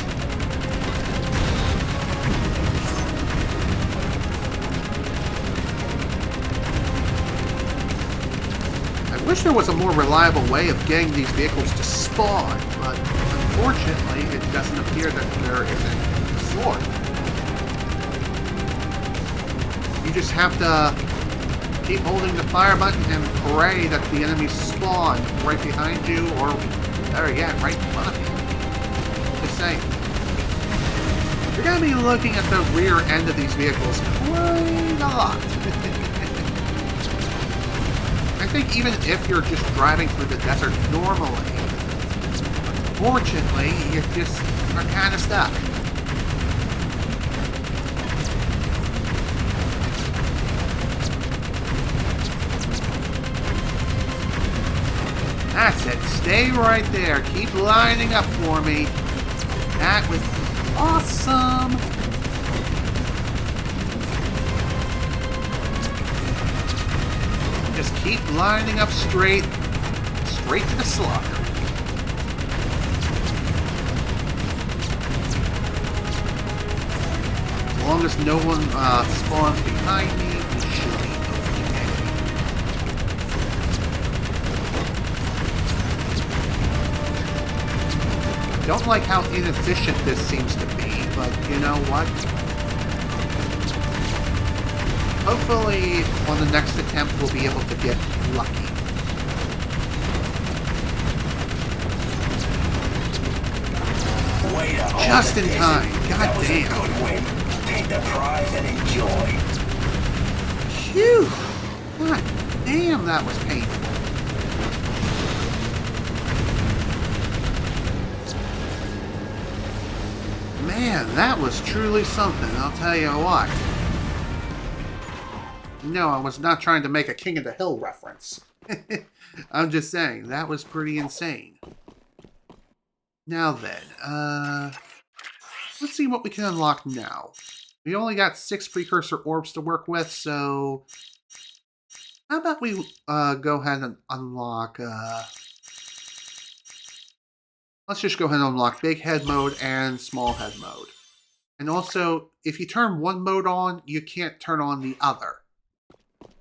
I wish there was a more reliable way of getting these vehicles to spawn, but unfortunately, it doesn't appear that there isn't a sort. You just have to keep holding the fire button and pray that the enemies spawn right behind you, or better yet, right in front of you. Just saying. You're going to be looking at the rear end of these vehicles quite a lot. I think even if you're just driving through the desert normally, unfortunately, you just are kind of stuck. That's it. Stay right there. Keep lining up for me. That was awesome. Just keep lining up straight to the slaughter. As long as no one spawns behind me, we should be okay. Don't like how inefficient this seems to be, but you know what? Hopefully, on the next attempt, we'll be able to get lucky. Just in time. God damn. Take the prize and enjoy. Phew. God damn, that was painful. Man, that was truly something, I'll tell you what. No, I was not trying to make a King of the Hill reference. I'm just saying, that was pretty insane. Now then, let's see what we can unlock now. We only got 6 Precursor orbs to work with, so how about we go ahead and unlock, let's just go ahead and unlock Big Head mode and Small Head mode. And also, if you turn one mode on, you can't turn on the other.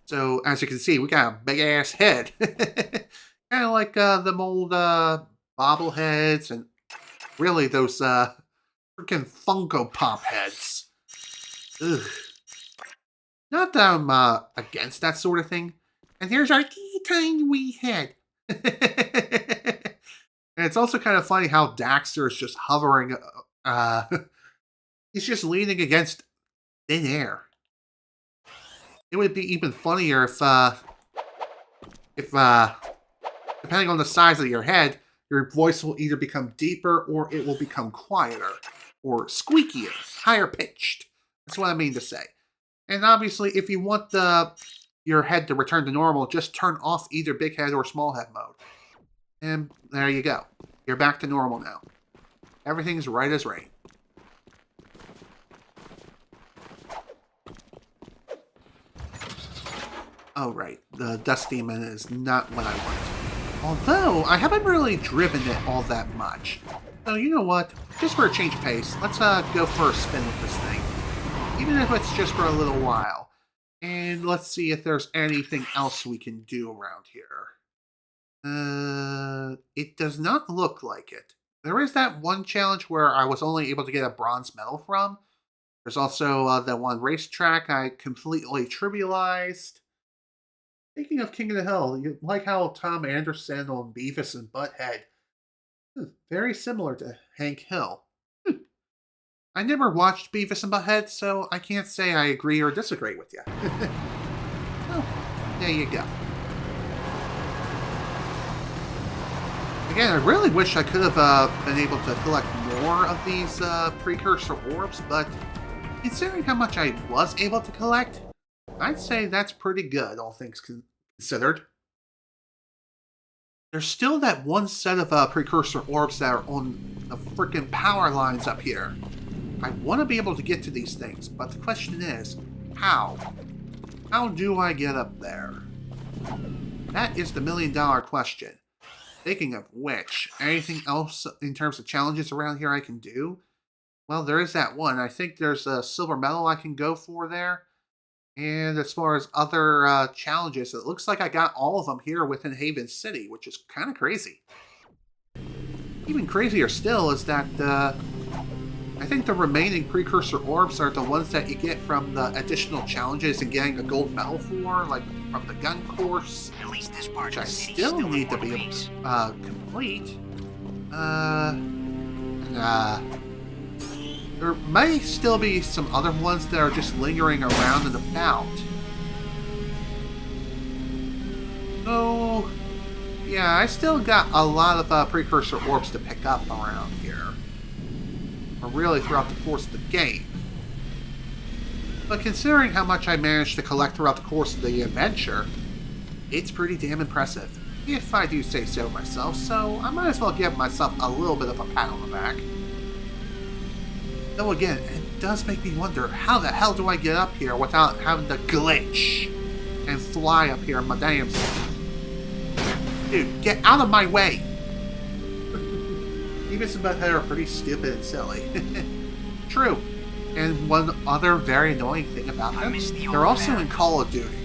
So, as you can see, we got a big-ass head. Kind of like them old bobbleheads and really those freaking Funko Pop heads. Ugh. Not that I'm against that sort of thing. And here's our tiny wee head. And it's also kind of funny how Daxter is just hovering. He's just leaning against thin air. It would be even funnier if depending on the size of your head, your voice will either become deeper or it will become quieter or squeakier, higher pitched. That's what I mean to say. And obviously, if you want your head to return to normal, just turn off either big head or small head mode. And there you go. You're back to normal now. Everything's right as rain. Oh, right. The Dust Demon is not what I want. Although, I haven't really driven it all that much. So, you know what? Just for a change of pace, let's go for a spin with this thing. Even if it's just for a little while. And let's see if there's anything else we can do around here. It does not look like it. There is that one challenge where I was only able to get a bronze medal from. There's also that one racetrack I completely trivialized. Speaking of King of the Hill, you like how Tom Anderson on Beavis and Butthead. Very similar to Hank Hill. I never watched Beavis and Butthead, so I can't say I agree or disagree with you. Well, there you go. Again, I really wish I could have been able to collect more of these Precursor orbs, but considering how much I was able to collect, I'd say that's pretty good, all things considered. There's still that one set of Precursor orbs that are on the freaking power lines up here. I want to be able to get to these things, but the question is, how? How do I get up there? That is the million-dollar question. Speaking of which, anything else in terms of challenges around here I can do? Well, there is that one. I think there's a silver medal I can go for there. And as far as other challenges, it looks like I got all of them here within Haven City, which is kind of crazy. Even crazier still is that I think the remaining Precursor orbs are the ones that you get from the additional challenges and getting a gold medal for, like from the gun course, At least this part which of I the city's still in need to one be able piece. to complete. There may still be some other ones that are just lingering around and about. So, yeah, I still got a lot of Precursor orbs to pick up around here. Or really throughout the course of the game. But considering how much I managed to collect throughout the course of the adventure, it's pretty damn impressive, if I do say so myself, so I might as well give myself a little bit of a pat on the back. Though again, it does make me wonder, how the hell do I get up here without having to glitch and fly up here in my damn self? Dude, get out of my way! Beavis and Butthead are pretty stupid and silly. True. And one other very annoying thing about them, they're also in Call of Duty.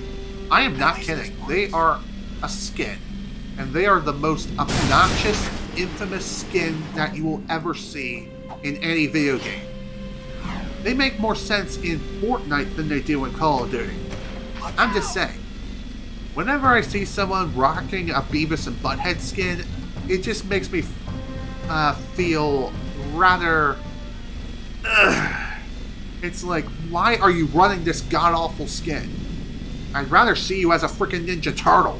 I am not kidding. They are a skin. And they are the most obnoxious, infamous skin that you will ever see in any video game. They make more sense in Fortnite than they do in Call of Duty. I'm just saying. Whenever I see someone rocking a Beavis and Butthead skin, it just makes me feel rather... It's like, why are you running this god-awful skin? I'd rather see you as a freaking Ninja Turtle.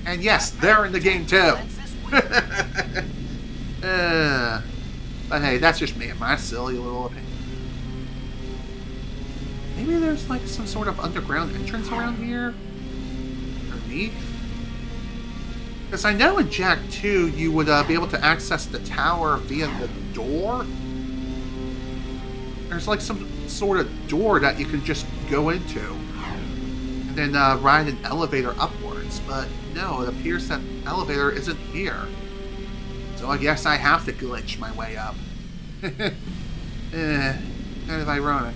And yes, they're in the game too. But But hey, that's just me and my silly little opinion. Maybe there's like some sort of underground entrance around here? Underneath? Because I know in Jak 2 you would be able to access the tower via the door. There's like some sort of door that you can just go into. And then ride an elevator upwards. But no, it appears that elevator isn't here. So I guess I have to glitch my way up. Kind of ironic.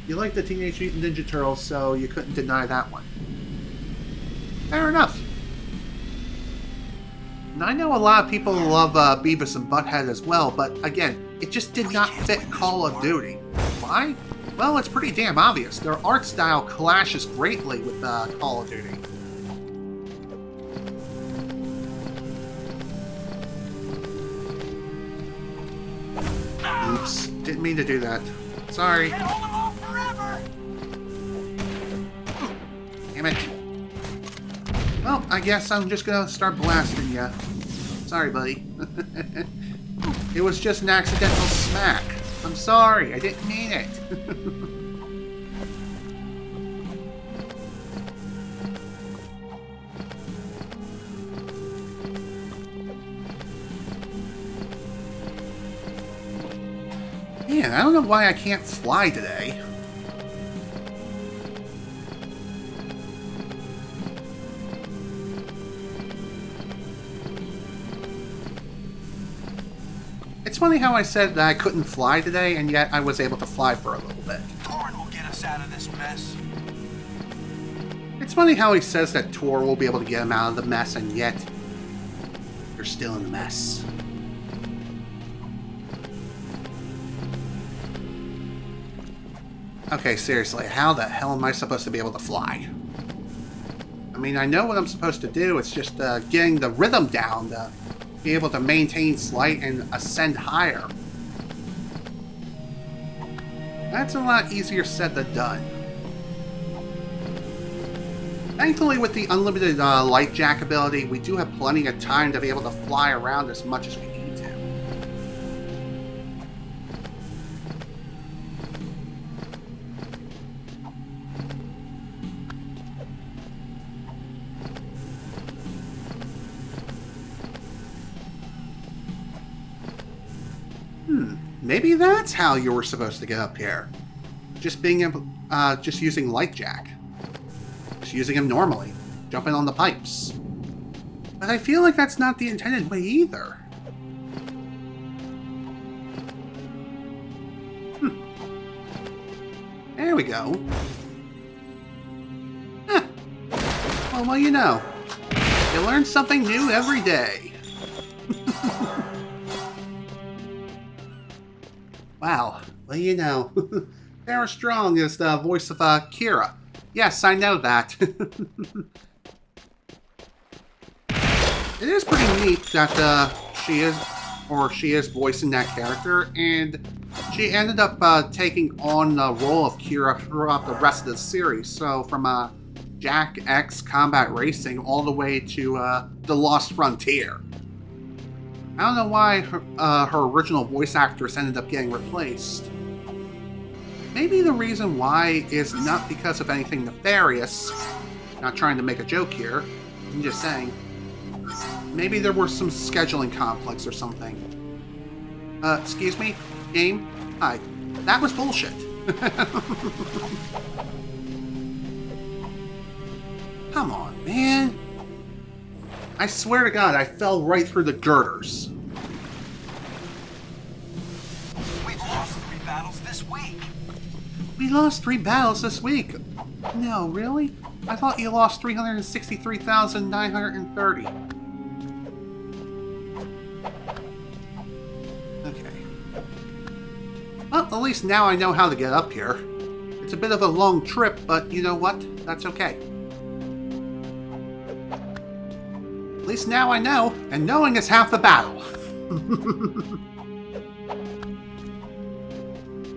You like the Teenage Mutant Ninja Turtles, so you couldn't deny that one. Fair enough. And I know a lot of people love Beavis and Butthead as well, but again, it just did not fit Call of Duty. Why? Well, it's pretty damn obvious. Their art style clashes greatly with Call of Duty. Oops, didn't mean to do that. Sorry. Damn it. Well, I guess I'm just gonna start blasting ya. Sorry, buddy. It was just an accidental smack. I'm sorry, I didn't mean it. Man, I don't know why I can't fly today. It's funny how I said that I couldn't fly today, and yet I was able to fly for a little bit. Torn will get us out of this mess. It's funny how he says that Tor will be able to get him out of the mess, and yet you're still in the mess. Okay, seriously, how the hell am I supposed to be able to fly? I mean, I know what I'm supposed to do, it's just getting the rhythm down to be able to maintain flight and ascend higher. That's a lot easier said than done. Thankfully, with the unlimited Light Jak ability, we do have plenty of time to be able to fly around as much as we need to. Maybe that's how you were supposed to get up here. Just being able, just using Light Jak. Just using him normally, jumping on the pipes. But I feel like that's not the intended way either. There we go. Huh. Well, you know. You learn something new every day. Wow, well, you know, Sarah Strong is the voice of Kira. Yes, I know that. It is pretty neat that she is voicing that character, and she ended up taking on the role of Kira throughout the rest of the series. So from Jak X Combat Racing all the way to The Lost Frontier. I don't know why her original voice actress ended up getting replaced. Maybe the reason why is not because of anything nefarious. Not trying to make a joke here. I'm just saying. Maybe there were some scheduling conflicts or something. Excuse me? Game? Hi. That was bullshit. Come on, man. I swear to God, I fell right through the girders. We've lost 3 battles this week. We lost 3 battles this week. No, really? I thought you lost 363,930. Okay. Well, at least now I know how to get up here. It's a bit of a long trip, but you know what? That's okay. At least now I know, and knowing is half the battle.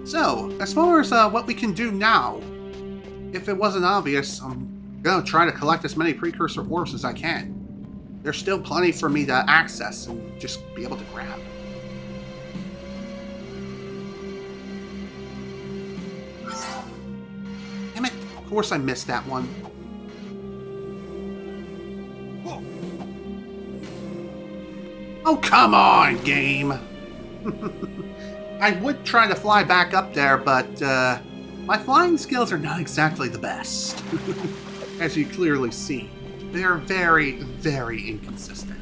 So, as far as what we can do now, if it wasn't obvious, I'm gonna try to collect as many Precursor orbs as I can. there's still plenty for me to access and just be able to grab. Damn it, of course I missed that one. Oh, come on, game! I would try to fly back up there, but my flying skills are not exactly the best. As you clearly see, they are very, very inconsistent.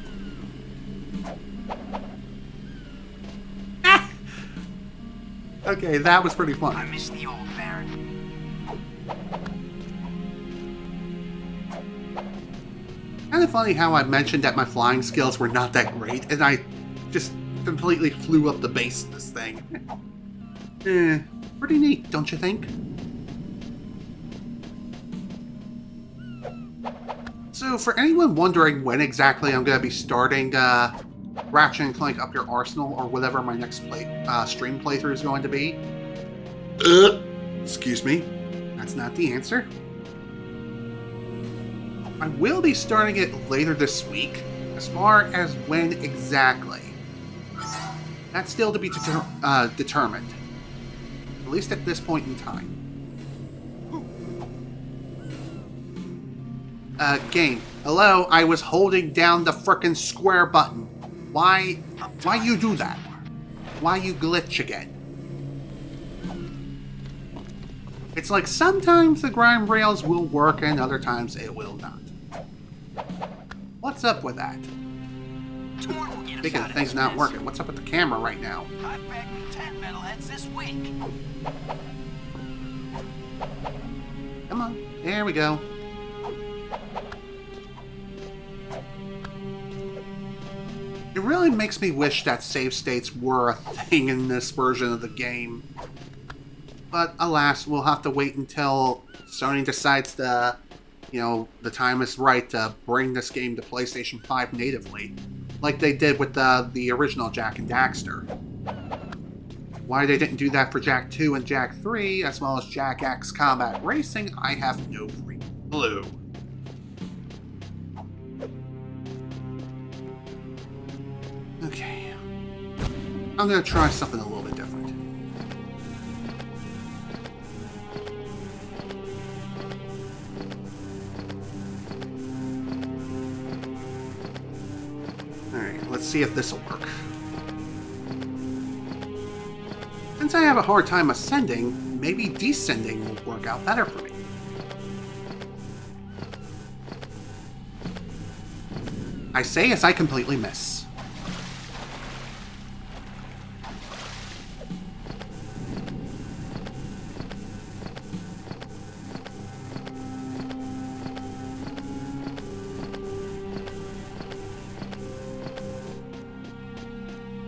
Ah! Okay, that was pretty fun. I miss the old Baron. Kind of funny how I mentioned that my flying skills were not that great, and I just completely flew up the base of this thing. Pretty neat, don't you think? So, for anyone wondering when exactly I'm going to be starting Ratchet & Clank Up Your Arsenal, or whatever my next stream playthrough is going to be, excuse me, that's not the answer. I will be starting it later this week. As far as when exactly, that's still to be determined. At least at this point in time. Game. Hello, I was holding down the frickin' square button. Why you do that? Why you glitch again? It's like sometimes the grind rails will work and other times it will not. What's up with that? Speaking of things not working, what's up with the camera right now? I bagged me 10 metalheads this week. Come on, there we go. It really makes me wish that save states were a thing in this version of the game. But alas, we'll have to wait until Sony decides the time is right to bring this game to PlayStation 5 natively, like they did with the original Jak and Daxter. Why they didn't do that for Jak 2 and Jak 3, as well as Jak X Combat Racing, I have no clue. Okay. I'm gonna try something a little bit different. Alright, let's see if this'll work. Since I have a hard time ascending, maybe descending will work out better for me. I say as I completely miss.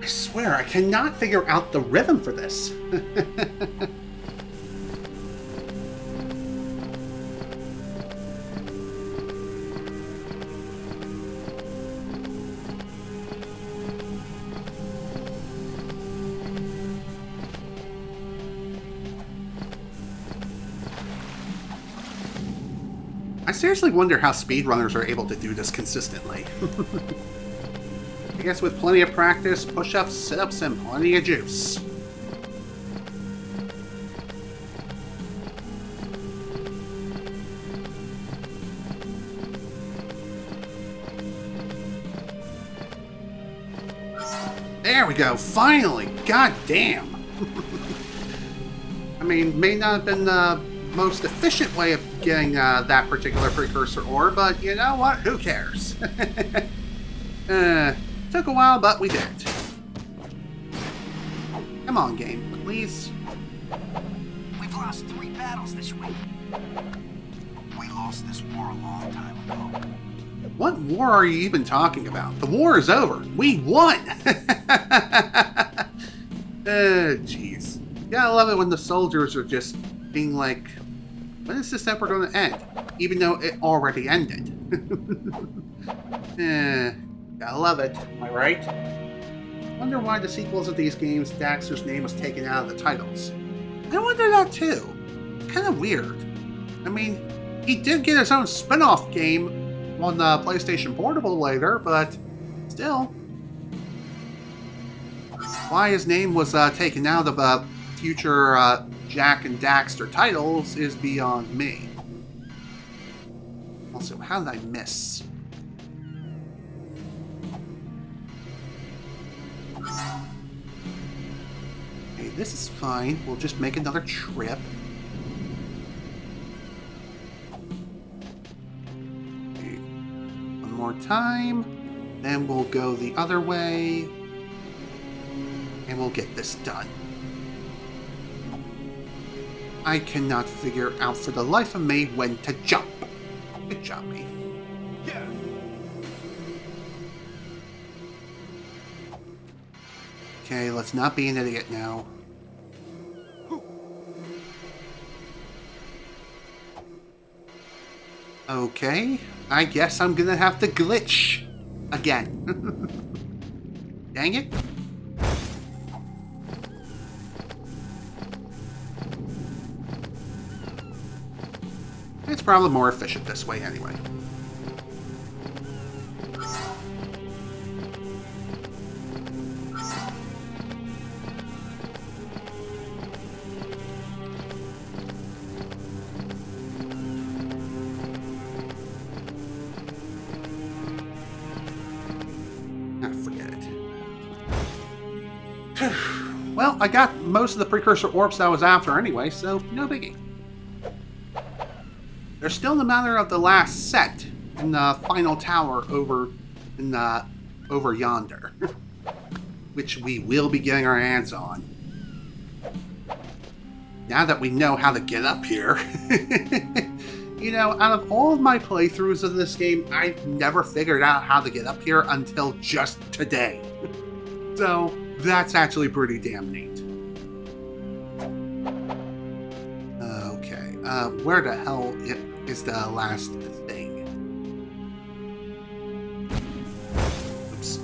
I swear, I cannot figure out the rhythm for this. I seriously wonder how speedrunners are able to do this consistently. I guess with plenty of practice, push-ups, sit-ups, and plenty of juice. There we go, finally! God damn! I mean, may not have been the most efficient way of getting that particular precursor ore, but you know what? Who cares? Took a while, but we did it. Come on, game, please. We've lost 3 battles this week. We lost this war a long time ago. What war are you even talking about? The war is over. We won! Jeez. Gotta love it when the soldiers are just being like, when is this ever going to end? Even though it already ended. Gotta love it. Am I right? Wonder why the sequels of these games, Daxter's name was taken out of the titles. I wonder that too. It's kind of weird. I mean, he did get his own spin-off game on the PlayStation Portable later, but still. Why his name was taken out of future Jak and Daxter titles is beyond me. Also, how did I miss? Okay, this is fine. We'll just make another trip. Okay, one more time. Then we'll go the other way. And we'll get this done. I cannot figure out for the life of me when to jump. Good job, me. Yeah. Okay, let's not be an idiot now. Okay, I guess I'm gonna have to glitch again. Dang it. It's probably more efficient this way anyway. Forget it. Well, I got most of the Precursor orbs I was after anyway, so no biggie. There's still the matter of the last set in the final tower over yonder, which we will be getting our hands on. Now that we know how to get up here, you know, out of all of my playthroughs of this game, I've never figured out how to get up here until just today. So that's actually pretty damn neat. Okay, where the hell is the last thing? Oops.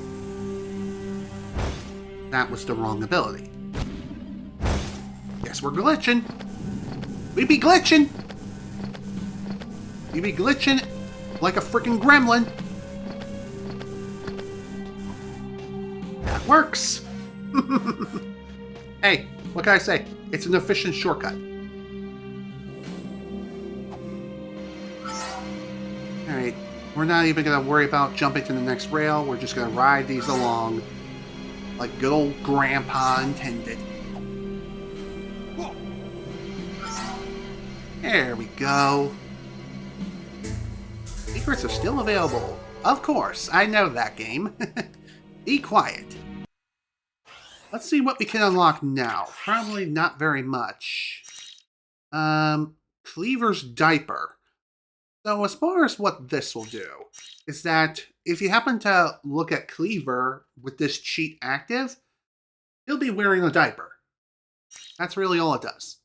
That was the wrong ability. Guess we're glitching. We be glitching. You be glitching like a freaking gremlin. That works. Hey, what can I say? It's an efficient shortcut. Alright, we're not even going to worry about jumping to the next rail. We're just going to ride these along like good old Grandpa intended. There we go. Secrets are still available. Of course, I know that game. Be quiet. Let's see what we can unlock now. Probably not very much. Cleaver's Diaper. So as far as what this will do, is that if you happen to look at Cleaver with this cheat active, he'll be wearing a diaper. That's really all it does.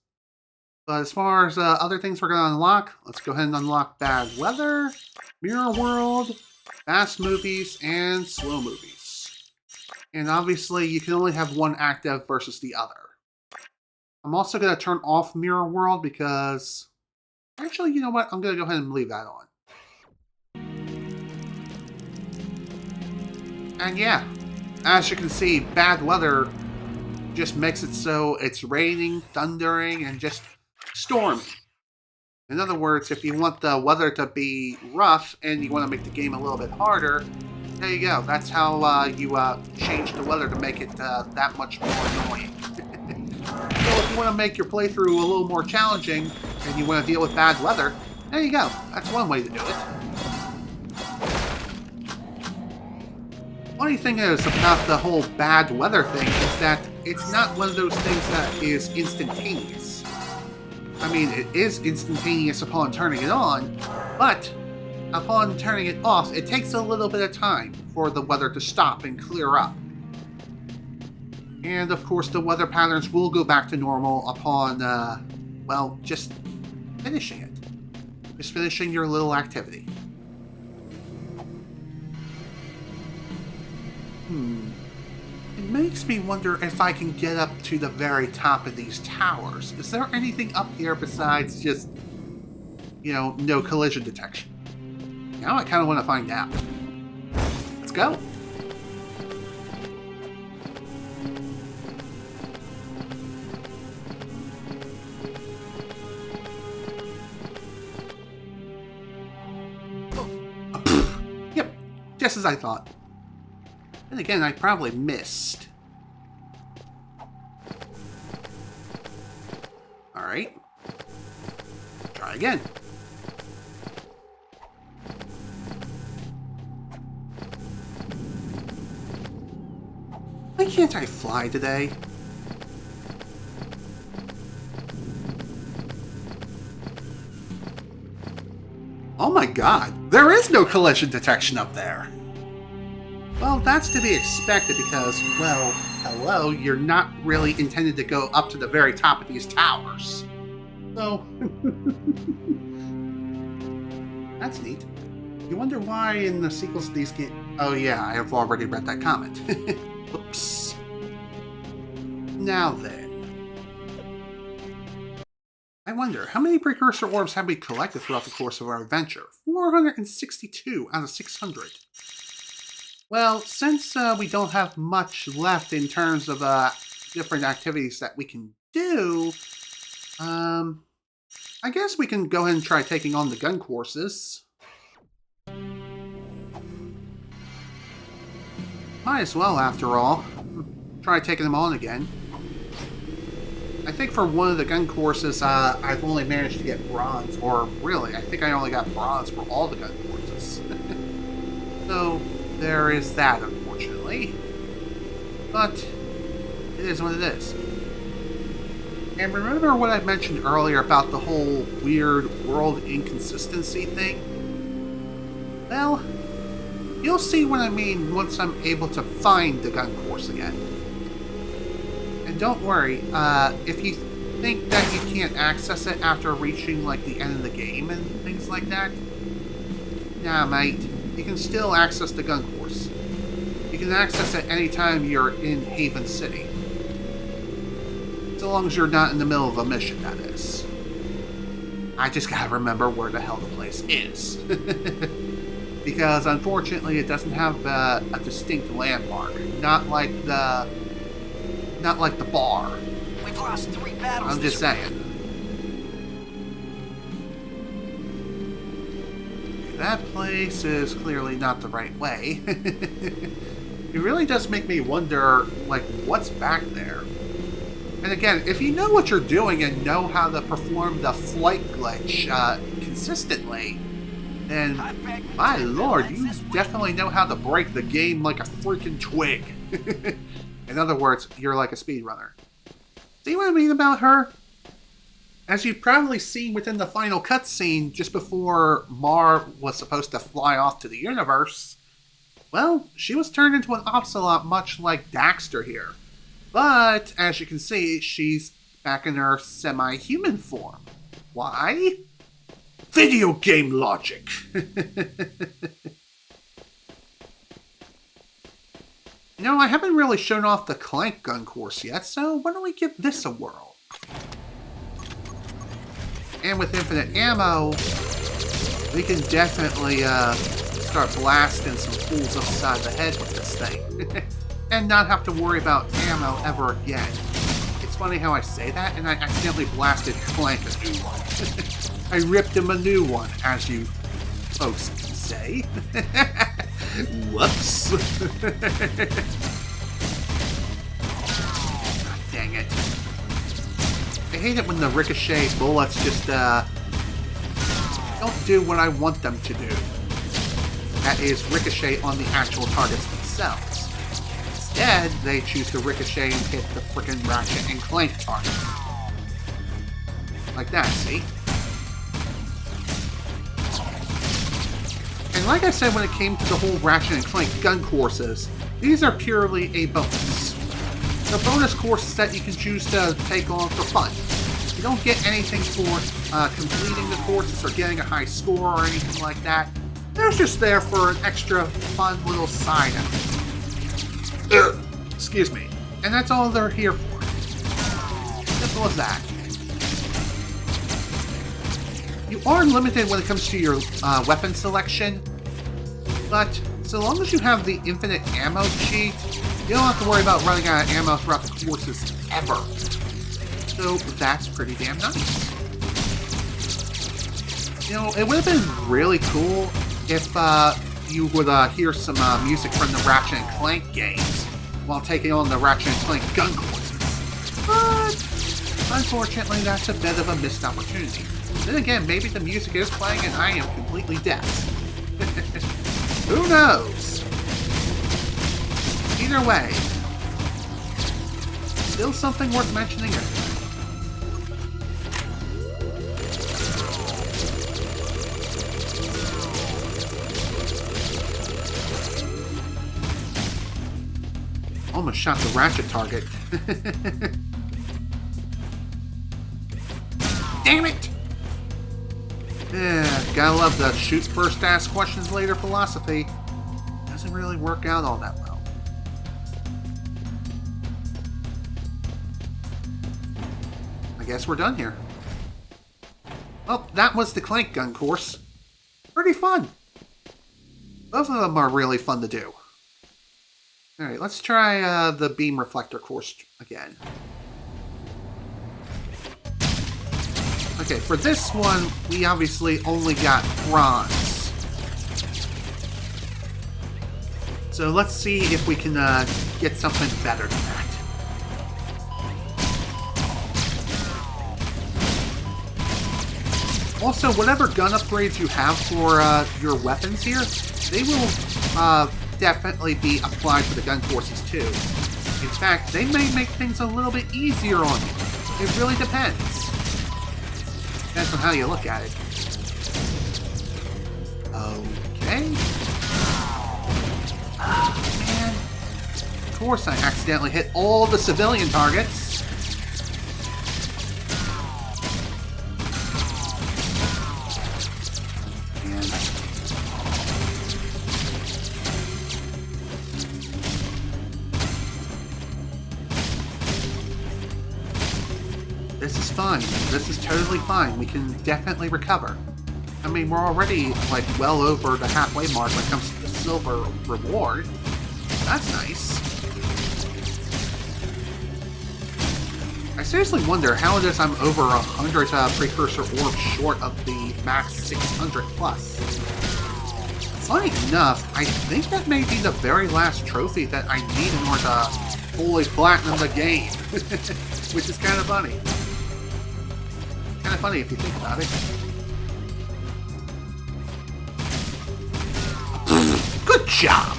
But as far as other things we're going to unlock, let's go ahead and unlock Bad Weather, Mirror World, Fast Movies, and Slow Movies. And obviously, you can only have one active versus the other. I'm also going to turn off Mirror World because... Actually, you know what? I'm going to go ahead and leave that on. And yeah, as you can see, Bad Weather just makes it so it's raining, thundering, and just stormy. In other words, if you want the weather to be rough and you want to make the game a little bit harder, there you go. That's how you change the weather to make it that much more annoying. So if you want to make your playthrough a little more challenging and you want to deal with bad weather, there you go. That's one way to do it. Funny thing is about the whole bad weather thing is that it's not one of those things that is instantaneous. I mean, it is instantaneous upon turning it on, but upon turning it off, it takes a little bit of time for the weather to stop and clear up. And of course, the weather patterns will go back to normal upon, well, just finishing it. Just finishing your little activity. It makes me wonder if I can get up to the very top of these towers. Is there anything up here besides just, you know, no collision detection? Now I kind of want to find out. Let's go. Yep, just as I thought. And again, I probably missed. Alright. Try again. Why can't I fly today? Oh my god, there is no collision detection up there! Well, that's to be expected because, well, hello, you're not really intended to go up to the very top of these towers. So, that's neat. You wonder why in the sequels to these games... Oh yeah, I have already read that comment. Oops. Now then. I wonder, how many Precursor orbs have we collected throughout the course of our adventure? 462 out of 600. Well, since we don't have much left in terms of different activities that we can do, I guess we can go ahead and try taking on the gun courses. Might as well, after all. Try taking them on again. I think for one of the gun courses, I've only managed to get bronze, or really, I think I only got bronze for all the gun courses. So, there is that, unfortunately. But, it is what it is. And remember what I mentioned earlier about the whole weird world inconsistency thing? Well, you'll see what I mean once I'm able to find the gun course again. And don't worry, if you think that you can't access it after reaching like the end of the game and things like that, nah mate, you can still access the gun course. You can access it anytime you're in Haven City. So long as you're not in the middle of a mission, that is. I just gotta remember where the hell the place is. Because unfortunately it doesn't have a distinct landmark. Not like the bar. We've lost 3 battles. I'm just saying. That place is clearly not the right way. It really does make me wonder, like, what's back there? And again, if you know what you're doing and know how to perform the flight glitch consistently, then, my lord, you definitely know how to break the game like a freaking twig. In other words, you're like a speedrunner. See what I mean about her? As you've probably seen within the final cutscene just before Mar was supposed to fly off to the universe, well, she was turned into an ocelot much like Daxter here. But, as you can see, she's back in her semi-human form. Why? Video game logic! You know, I haven't really shown off the Clank gun course yet, so why don't we give this a whirl? And with infinite ammo, we can definitely start blasting some fools upside the head with this thing. And not have to worry about ammo ever again. It's funny how I say that, and I accidentally blasted Clank a new one. I ripped him a new one, as you folks say. Whoops. God dang it. I hate it when the ricochet bullets just, don't do what I want them to do. That is, ricochet on the actual targets themselves. Instead, they choose to ricochet and hit the frickin' Ratchet and Clank target. Like that, see? And like I said when it came to the whole Ratchet and Clank gun courses, these are purely a bonus. They're bonus courses that you can choose to take on for fun. You don't get anything for completing the courses or getting a high score or anything like that. They're just there for an extra fun little side effort. Excuse me. And that's all they're here for. Simple as that. You are limited when it comes to your weapon selection. But so long as you have the infinite ammo cheat, you don't have to worry about running out of ammo throughout the courses ever. So that's pretty damn nice. You know, it would have been really cool if you would hear some music from the Ratchet & Clank games while taking on the Ratchet & Clank gun courses. But unfortunately, that's a bit of a missed opportunity. Then again, maybe the music is playing and I am completely deaf. Who knows? Either way, still something worth mentioning. Almost shot the Ratchet target. Damn it! Yeah, gotta love the shoot first, ask questions later philosophy. Doesn't really work out all that well. I guess we're done here. Well, that was the Clank gun course. Pretty fun. Both of them are really fun to do. Alright, let's try the beam reflector course again. Okay, for this one, we obviously only got bronze. So let's see if we can get something better than that. Also, whatever gun upgrades you have for your weapons here, they will definitely be applied to the gun courses too. In fact, they may make things a little bit easier on you. It really depends. Depends on how you look at it. Okay. Oh, man. Of course I accidentally hit all the civilian targets. This is fine. This is totally fine. We can definitely recover. I mean, we're already, like, well over the halfway mark when it comes to the silver reward. That's nice. I seriously wonder how it is I'm over 100 Precursor orbs short of the max 600 plus. Funny enough, I think that may be the very last trophy that I need in order to fully platinum the game. Which is kind of funny. Kind of funny if you think about it. Good job!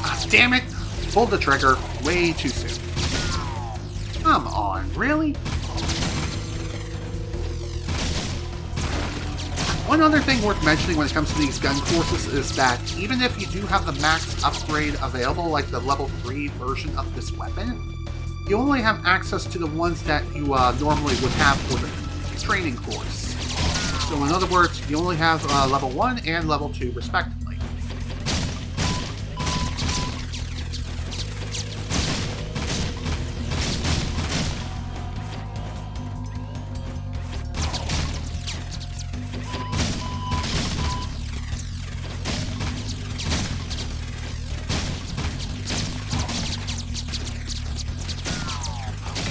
Ah, damn it! Pulled the trigger way too soon. Come on, really? One other thing worth mentioning when it comes to these gun courses is that even if you do have the max upgrade available, like the level 3 version of this weapon, you only have access to the ones that you normally would have for the training course. So in other words, you only have level 1 and level 2 respectively.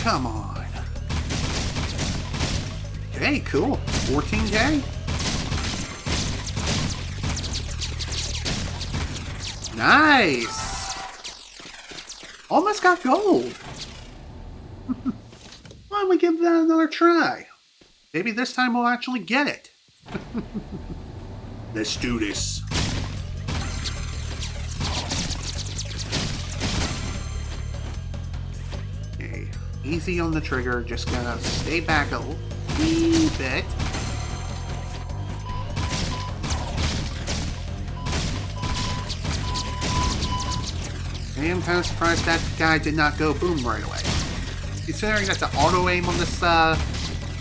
Come on. Okay, cool. 14K? Nice! Almost got gold! Why don't we give that another try? Maybe this time we'll actually get it. Let's do this. Okay, easy on the trigger, just gotta stay back a wee bit. I am kind of surprised that guy did not go boom right away. Considering that the auto-aim on this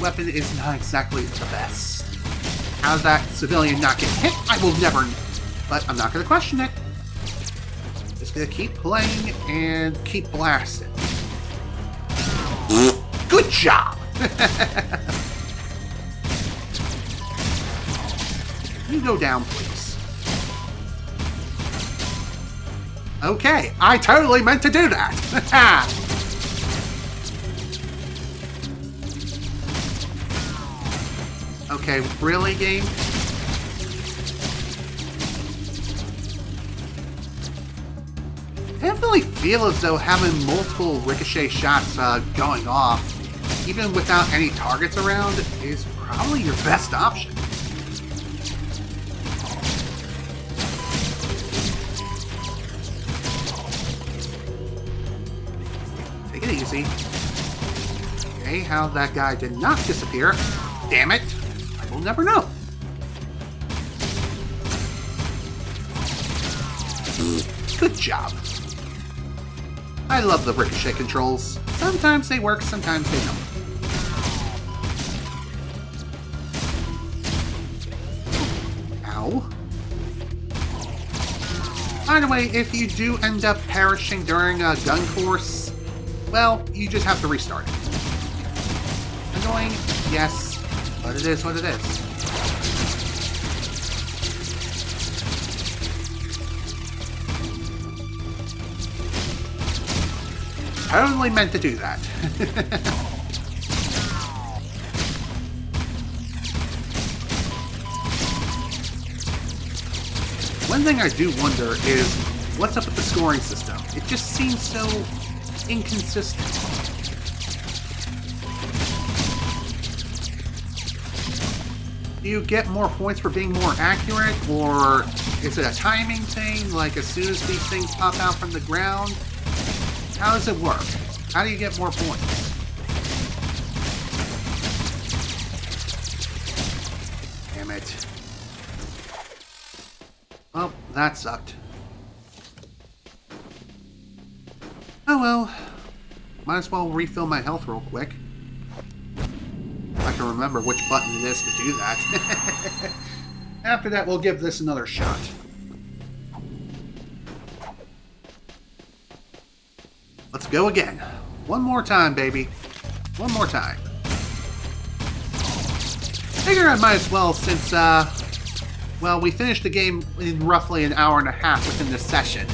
weapon is not exactly the best. How does that civilian not get hit? I will never... But I'm not going to question it. Just going to keep playing and keep blasting. Good job! You go down, please. Okay, I totally meant to do that! Okay, really, game? I definitely feel as though having multiple ricochet shots going off, even without any targets around, is probably your best option. Take it easy. Okay, how that guy did not disappear. Damn it! I will never know. Good job. I love the ricochet controls. Sometimes they work, sometimes they don't. Ow. By the way, if you do end up perishing during a gun course, well, you just have to restart it. Annoying? Yes. But it is what it is. Totally meant to do that. One thing I do wonder is, what's up with the scoring system? It just seems so inconsistent. Do you get more points for being more accurate, or is it a timing thing? Like, as soon as these things pop out from the ground, how does it work? How do you get more points? Damn it. Well, that sucked. Oh well. Might as well refill my health real quick. If I can remember which button it is to do that. After that, we'll give this another shot. Let's go again. One more time, baby. One more time. Figure I might as well, since, well, we finished the game in roughly an hour and a half within this session.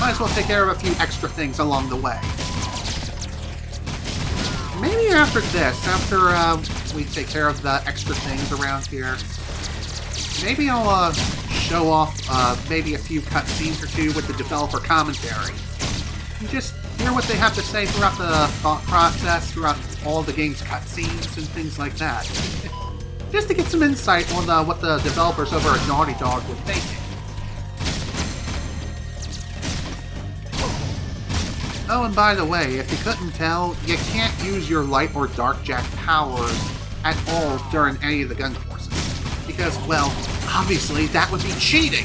Might as well take care of a few extra things along the way. Maybe after this, after we take care of the extra things around here, maybe I'll show off maybe a few cutscenes or two with the developer commentary. And just hear what they have to say throughout the thought process, throughout all the game's cutscenes and things like that. Just to get some insight on what the developers over at Naughty Dog were thinking. Oh, and by the way, if you couldn't tell, you can't use your Light or Dark Jak powers at all during any of the gun courses. Because, well, obviously that would be cheating!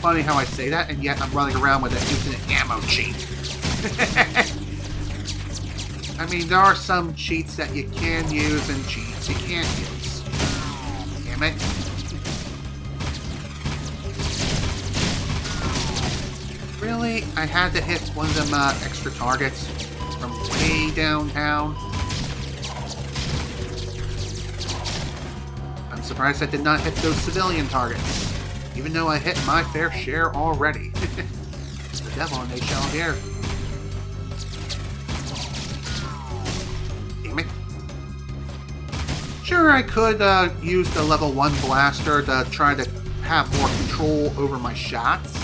Funny how I say that, and yet I'm running around with an infinite ammo cheat. I mean, there are some cheats that you can use and cheats you can't use. Damn it. Really? I had to hit one of them extra targets from way downtown? I'm surprised I did not hit those civilian targets. Even though I hit my fair share already. The devil and they shall hear. Damn it. Sure, I could use the level 1 blaster to try to have more control over my shots,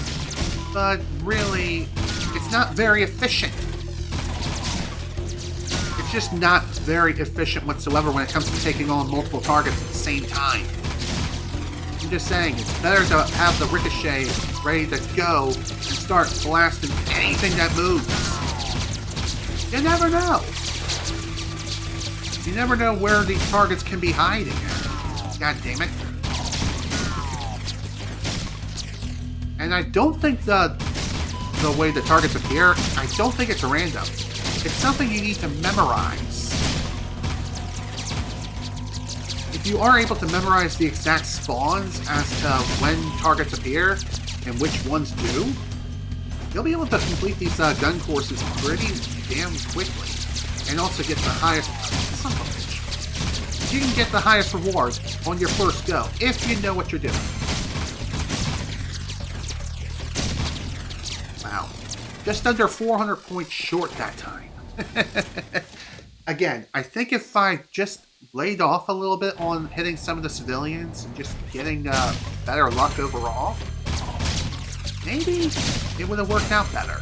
but really, it's not very efficient. It's just not very efficient whatsoever when it comes to taking on multiple targets at the same time. I'm just saying, it's better to have the ricochet ready to go and start blasting anything that moves. You never know. You never know where these targets can be hiding. God damn it. And I don't think the way the targets appear, I don't think it's random. It's something you need to memorize. If you are able to memorize the exact spawns as to when targets appear and which ones do, you'll be able to complete these gun courses pretty damn quickly, and also get the highest. Son of a bitch. you can get the highest reward on your first go, if you know what you're doing. Wow. Just under 400 points short that time. Again, I think if I just laid off a little bit on hitting some of the civilians and just getting better luck overall, maybe it would have worked out better.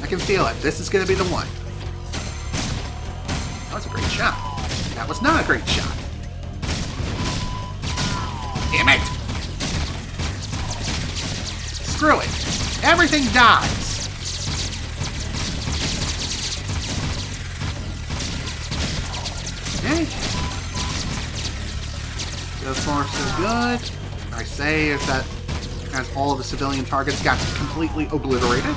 I can feel it. This is going to be the one. That was a great shot. That was not a great shot. Damn it! Screw it. Everything dies. Okay. So far, so good. What I say is that as all of the civilian targets got completely obliterated.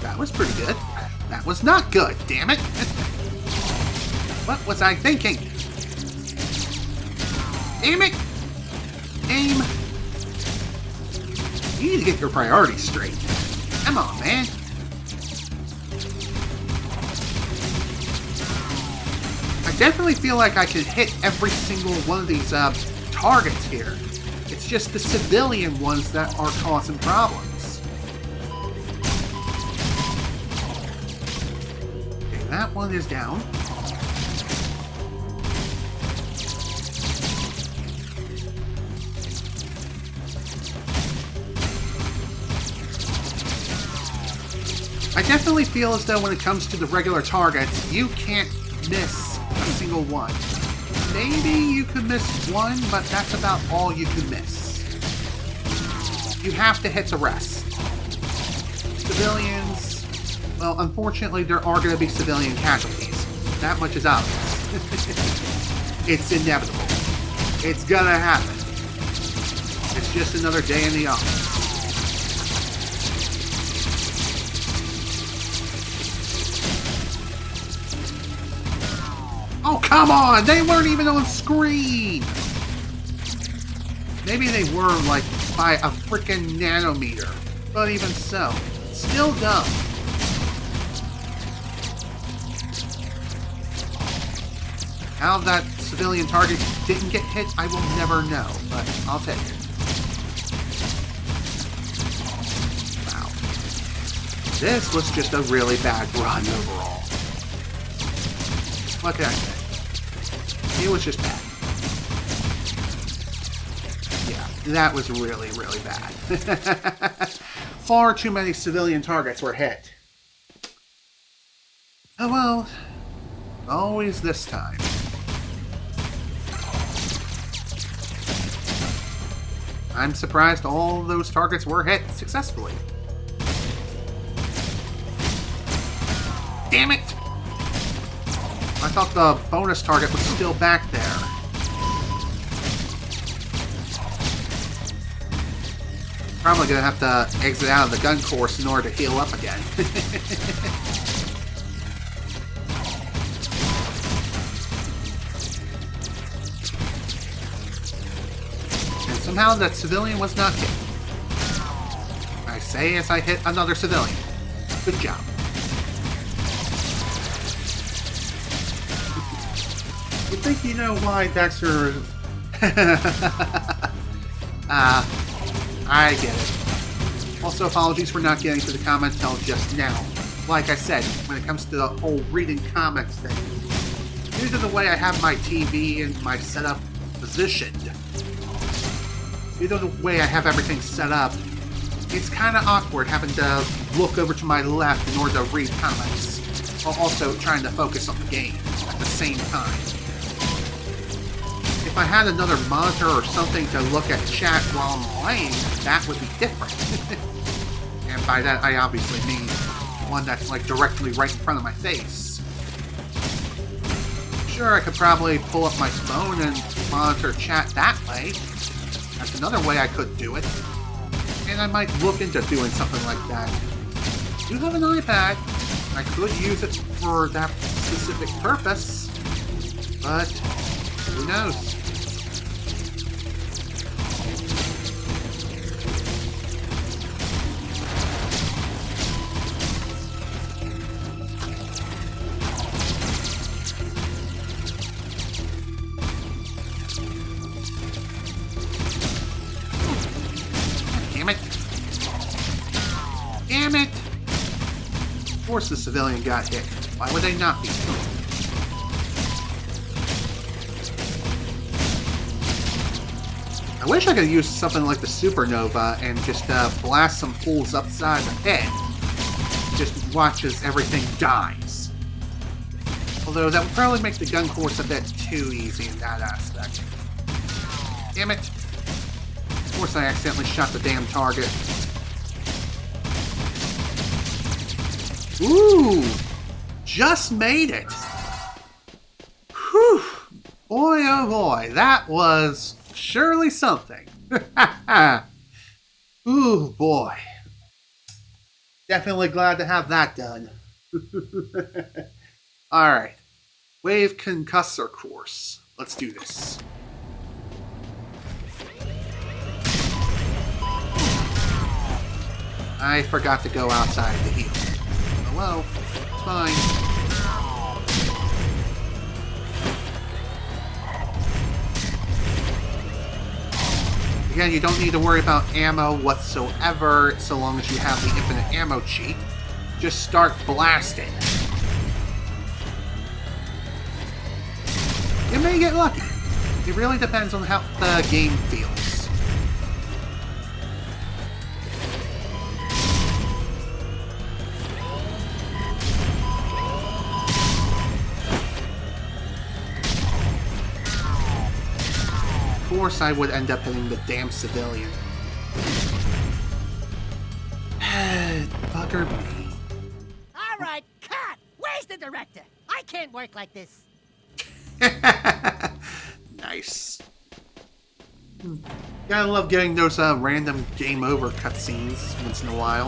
That was pretty good. That was not good, damn it! What was I thinking? Damn it! Aim! You need to get your priorities straight. Come on, man. I definitely feel like I can hit every single one of these targets here. It's just the civilian ones that are causing problems. Okay, that one is down. I definitely feel as though when it comes to the regular targets, you can't miss a single one. Maybe you could miss one, but that's about all you can miss. You have to hit the rest. Civilians, well, unfortunately, there are going to be civilian casualties. That much is obvious. It's inevitable. It's gonna happen. It's just another day in the office. Oh, come on! They weren't even on screen! Maybe they were, like, by a freaking nanometer. But even so, still dumb. How that civilian target didn't get hit, I will never know, but I'll take it. Wow. This was just a really bad run overall. What can I say? It was just bad. Yeah, that was really, really bad. Far too many civilian targets were hit. Oh well. Always this time. I'm surprised all those targets were hit successfully. Damn it! I thought the bonus target was still back there. Probably gonna have to exit out of the gun course in order to heal up again. And somehow that civilian was not hit. I say as I hit another civilian. Good job. You think you know why Dexter... I get it. Also, apologies for not getting to the comments until just now. Like I said, when it comes to the whole reading comments thing, due to the way I have my TV and my setup positioned, due to the way I have everything set up, it's kind of awkward having to look over to my left in order to read comments, while also trying to focus on the game at the same time. If I had another monitor or something to look at chat while I'm playing, that would be different. And by that, I obviously mean one that's like directly right in front of my face. Sure, I could probably pull up my phone and monitor chat that way. That's another way I could do it. And I might look into doing something like that. I do have an iPad. I could use it for that specific purpose. But who knows? Damn it! Of course the civilian got hit. Why would they not be? I wish I could use something like the supernova and just blast some fools upside the head. Just watch as everything dies. Although that would probably make the gun course a bit too easy in that aspect. Damn it. Of course I accidentally shot the damn target. Ooh! Just made it! Whew! Boy oh boy, that was surely something. Ooh boy. Definitely glad to have that done. Alright. Wave Concussor course. Let's do this. I forgot to go outside to heal. Hello? It's fine. Again, you don't need to worry about ammo whatsoever so long as you have the infinite ammo cheat. Just start blasting. You may get lucky. It really depends on how the game feels. Of course I would end up hitting the damn civilian. Bugger me. All right, cut! Where's the director? I can't work like this. Nice. Gotta love getting those random game over cutscenes once in a while.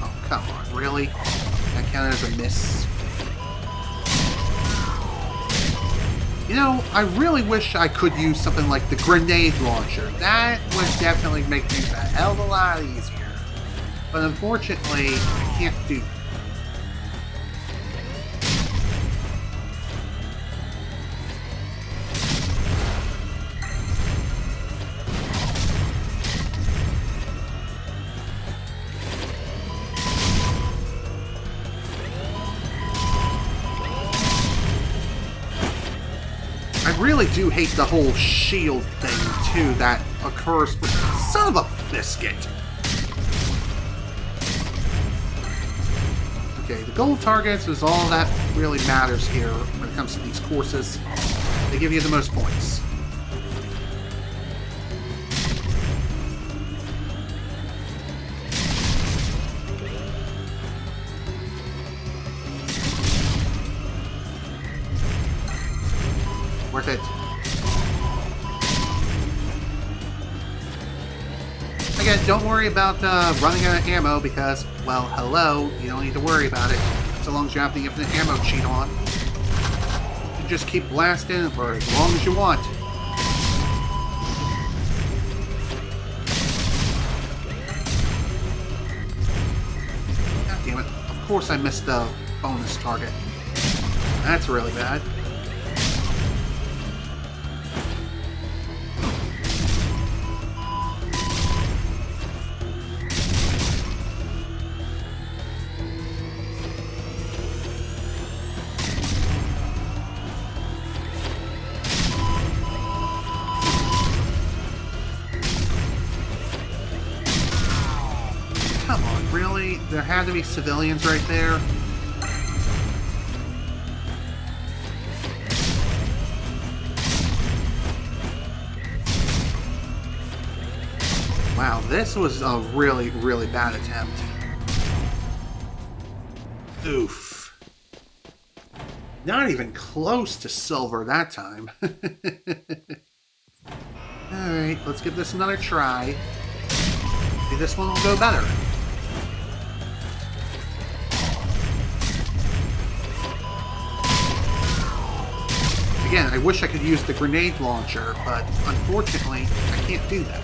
Oh, come on, really? That counted as a miss? You know, I really wish I could use something like the grenade launcher. That would definitely make things a hell of a lot easier. But unfortunately, I can't do that. I really do hate the whole shield thing, too, that occurs with son of a biscuit. Okay, the gold targets is all that really matters here when it comes to these courses. They give you the most points. Worth it. Again, don't worry about running out of ammo because, well, hello, you don't need to worry about it so long as you have the infinite ammo cheat on. You can just keep blasting for as long as you want. God damn it. Of course I missed the bonus target. That's really bad. Really? There had to be civilians right there? Wow, this was a really, really bad attempt. Oof. Not even close to silver that time. Alright, let's give this another try. Maybe this one will go better. Again, I wish I could use the grenade launcher, but unfortunately, I can't do that.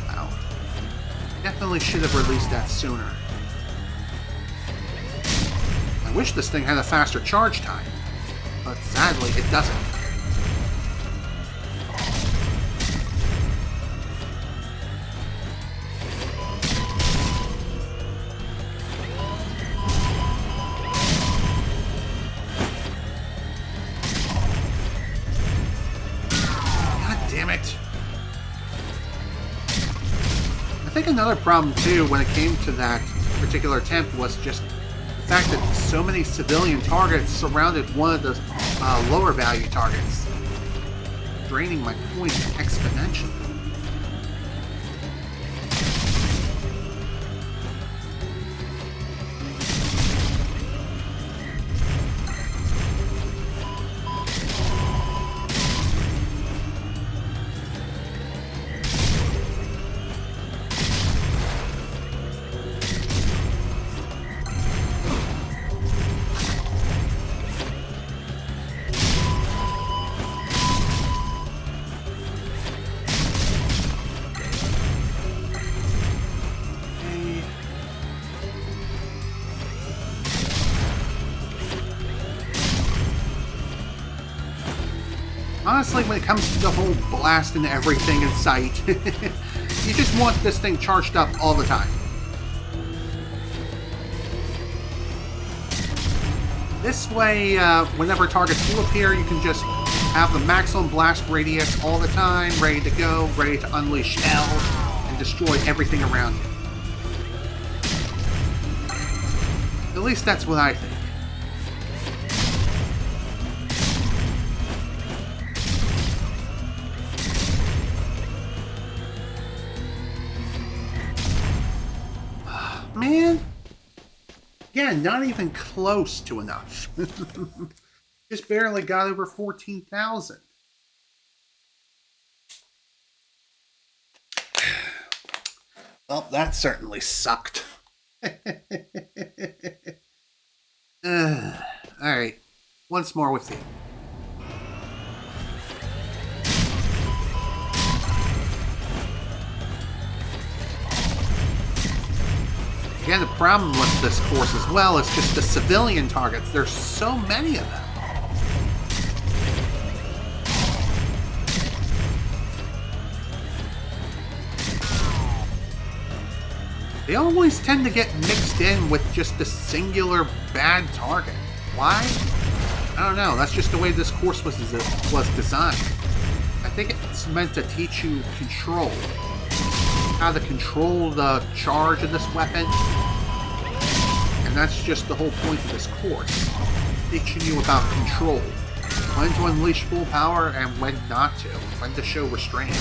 Wow. Definitely should have released that sooner. I wish this thing had a faster charge time, but sadly, it doesn't. Damn it. I think another problem, too, when it came to that particular attempt was just the fact that so many civilian targets surrounded one of the lower value targets, draining my points exponentially. Honestly, when it comes to the whole blasting everything in sight, you just want this thing charged up all the time. This way, whenever targets do appear, you can just have the maximum blast radius all the time, ready to go, ready to unleash hell, and destroy everything around you. At least that's what I think. Man, yeah, not even close to enough. Just barely got over 14,000. Well, that certainly sucked. Alright, once more with you. Again, the problem with this course as well is just the civilian targets. There's so many of them. They always tend to get mixed in with just a singular bad target. Why? I don't know. That's just the way this course was designed. I think it's meant to teach you control. How to control the charge of this weapon. And that's just the whole point of this course. Teaching you about control. When to unleash full power and when not to. When to show restraint.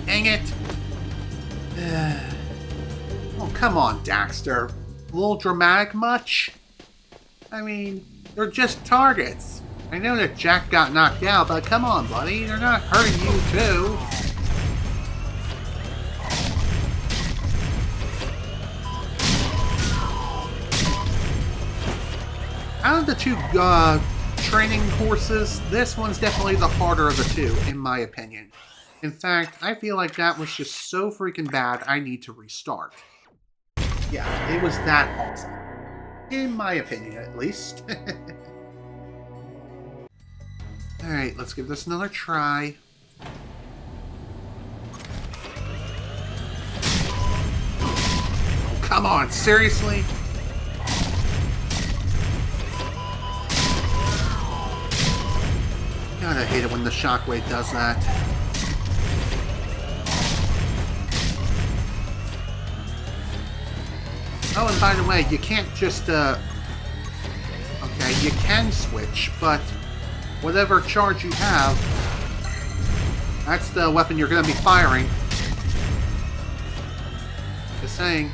Dang it! Oh, come on, Daxter. A little dramatic much? I mean, they're just targets. I know that Jak got knocked out, but come on, buddy. They're not hurting you, too. Out of the two training courses, this one's definitely the harder of the two, in my opinion. In fact, I feel like that was just so freaking bad, I need to restart. Yeah, it was that awesome. In my opinion, at least. Alright, let's give this another try. Oh, come on, seriously? God, I hate it when the shockwave does that. Oh, and by the way, you can't just, okay, you can switch, but whatever charge you have, that's the weapon you're going to be firing. Just saying.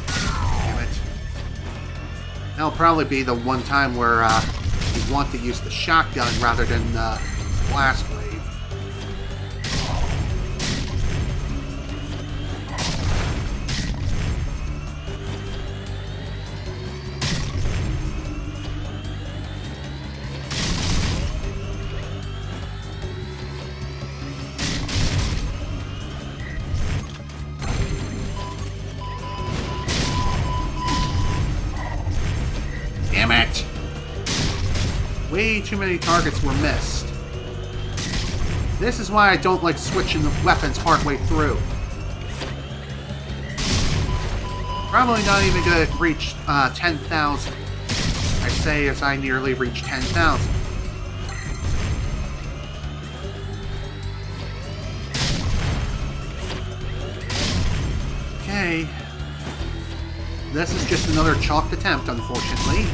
Damn it. That'll probably be the one time where, you want to use the shotgun rather than the blast wave. Way too many targets were missed. This is why I don't like switching the weapons partway through. Probably not even going to reach 10,000. I say as I nearly reach 10,000. Okay. This is just another chalked attempt, unfortunately.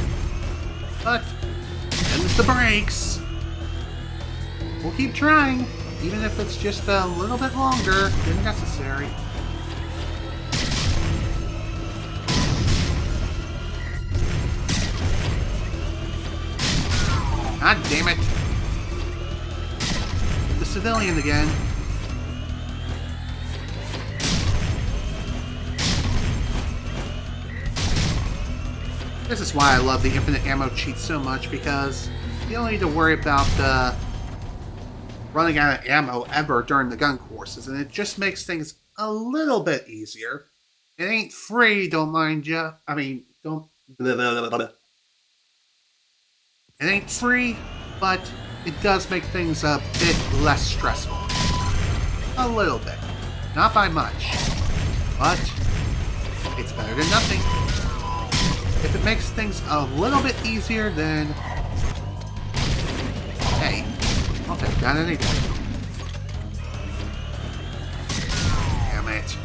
But, them's the brakes. We'll keep trying, even if it's just a little bit longer than necessary. God damn it. Get the civilian again. This is why I love the infinite ammo cheat so much, because you don't need to worry about running out of ammo ever during the gun courses, and it just makes things a little bit easier. It ain't free, don't mind ya. I mean, don't... Blah, blah, blah, blah. It ain't free, but it does make things a bit less stressful. A little bit. Not by much. But it's better than nothing. If it makes things a little bit easier, then... Hey, I'll take that any day. Damn it.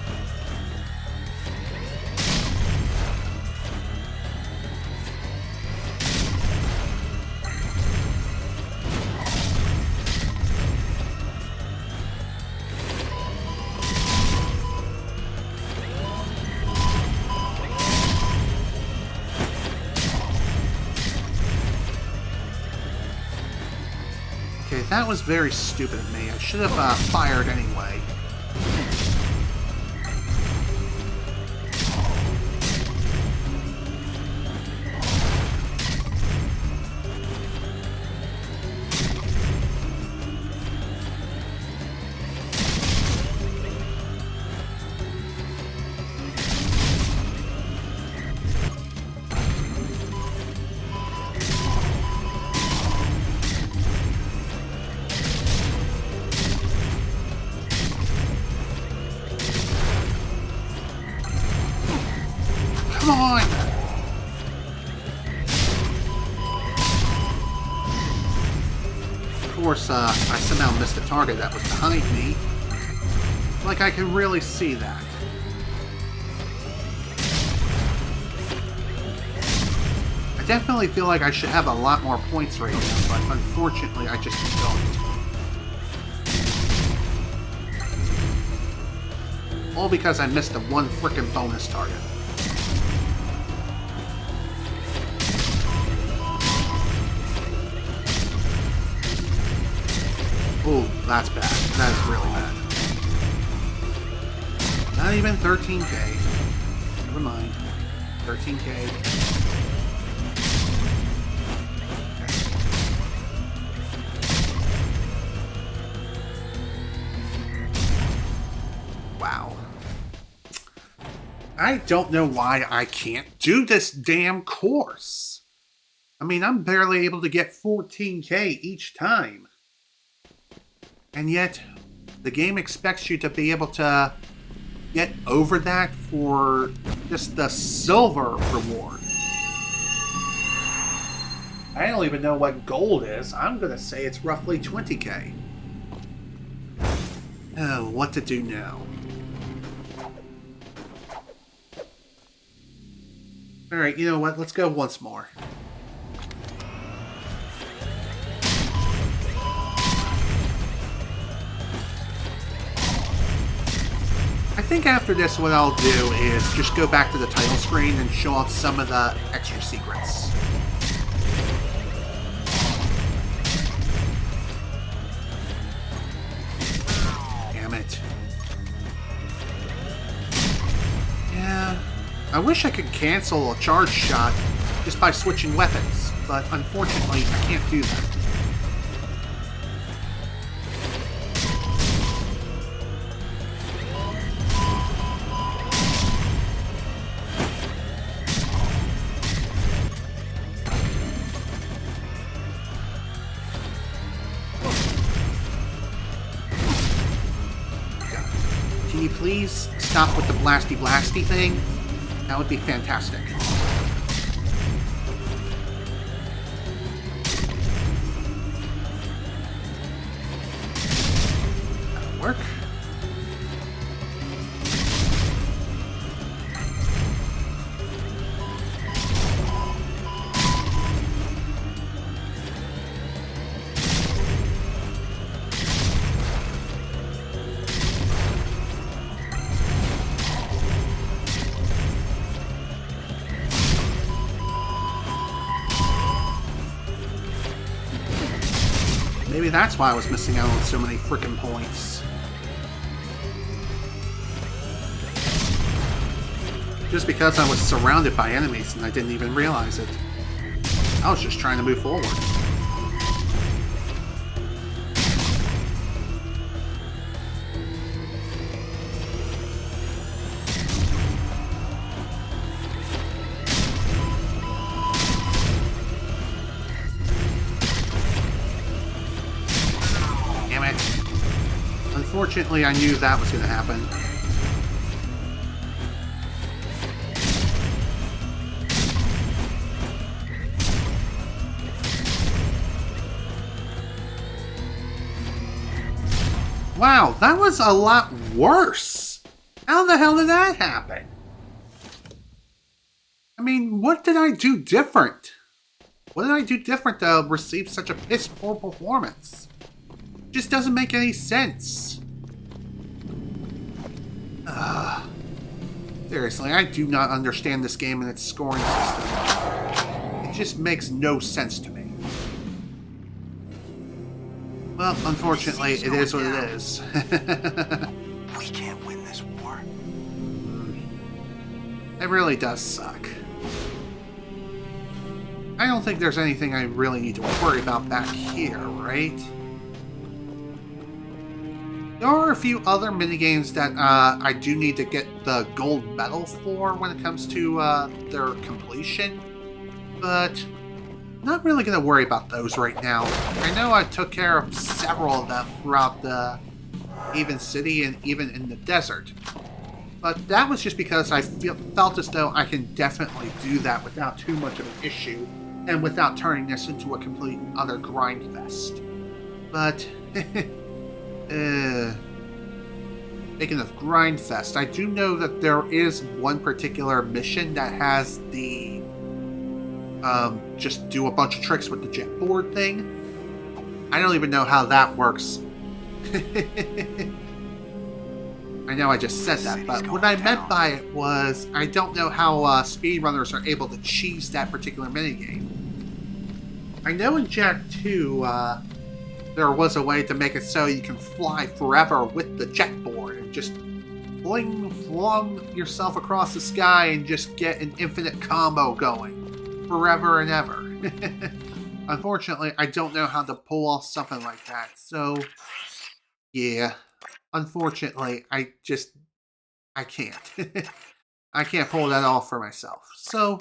Okay, that was very stupid of me. I should have fired anyway. Come on! Of course, I somehow missed a target that was behind me. Like I can really see that. I definitely feel like I should have a lot more points right now, but unfortunately I just don't. All because I missed the one frickin' bonus target. Oh, that's bad. That is really bad. Not even 13k. Never mind. 13k. Wow. I don't know why I can't do this damn course. I mean, I'm barely able to get 14k each time. And yet, the game expects you to be able to get over that for just the silver reward. I don't even know what gold is. I'm going to say it's roughly 20k. Oh, what to do now? Alright, you know what? Let's go once more. I think after this what I'll do is just go back to the title screen and show off some of the extra secrets. Damn it. Yeah, I wish I could cancel a charge shot just by switching weapons, but unfortunately I can't do that. you please stop with the blasty thing? That would be fantastic. That'll work. Maybe that's why I was missing out on so many frickin' points. Just because I was surrounded by enemies and I didn't even realize it. I was just trying to move forward. Unfortunately, I knew that was going to happen. Wow, that was a lot worse! How the hell did that happen? I mean, what did I do different? What did I do different to receive such a piss-poor performance? It just doesn't make any sense. Seriously, I do not understand this game and its scoring system. It just makes no sense to me. Well, unfortunately, it is what it is. We can't win this war. It really does suck. I don't think there's anything I really need to worry about back here, right? There are a few other minigames that I do need to get the gold medal for when it comes to their completion, but not really going to worry about those right now. I know I took care of several of them throughout the Even City and even in the desert, but that was just because I felt as though I can definitely do that without too much of an issue and without turning this into a complete and utter grind fest. But speaking of Grindfest, I do know that there is one particular mission that has the just do a bunch of tricks with the jet board thing. I don't even know how that works. I know I just said that, but what I meant by it was I don't know how speedrunners are able to cheese that particular minigame. I know in Jak 2, there was a way to make it so you can fly forever with the jet board and just flung yourself across the sky and just get an infinite combo going forever and ever. Unfortunately, I don't know how to pull off something like that, so yeah, unfortunately, I can't. I can't pull that off for myself. So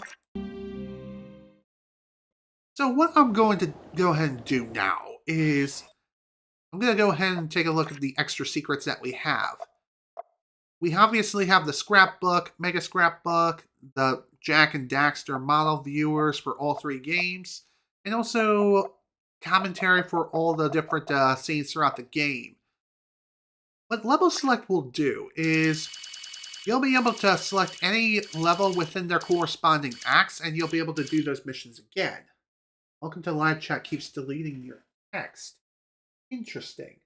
what I'm going to go ahead and do now is I'm going to go ahead and take a look at the extra secrets that we have. We obviously have the scrapbook, mega scrapbook, the Jak and Daxter model viewers for all three games, and also commentary for all the different scenes throughout the game. What level select will do is you'll be able to select any level within their corresponding acts, and you'll be able to do those missions again. Welcome to Light Jak keeps deleting your text. Interesting.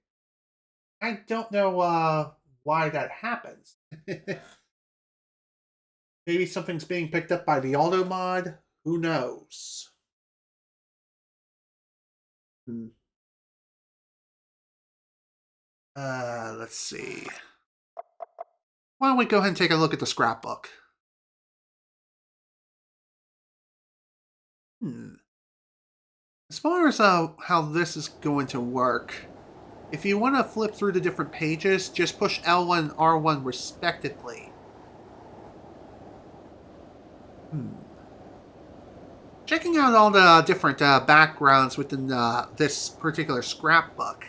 I don't know why that happens. Maybe something's being picked up by the auto mod? Who knows? Let's see. Why don't we go ahead and take a look at the scrapbook? As far as how this is going to work, if you want to flip through the different pages, just push L1 and R1 respectively. Checking out all the different backgrounds within this particular scrapbook,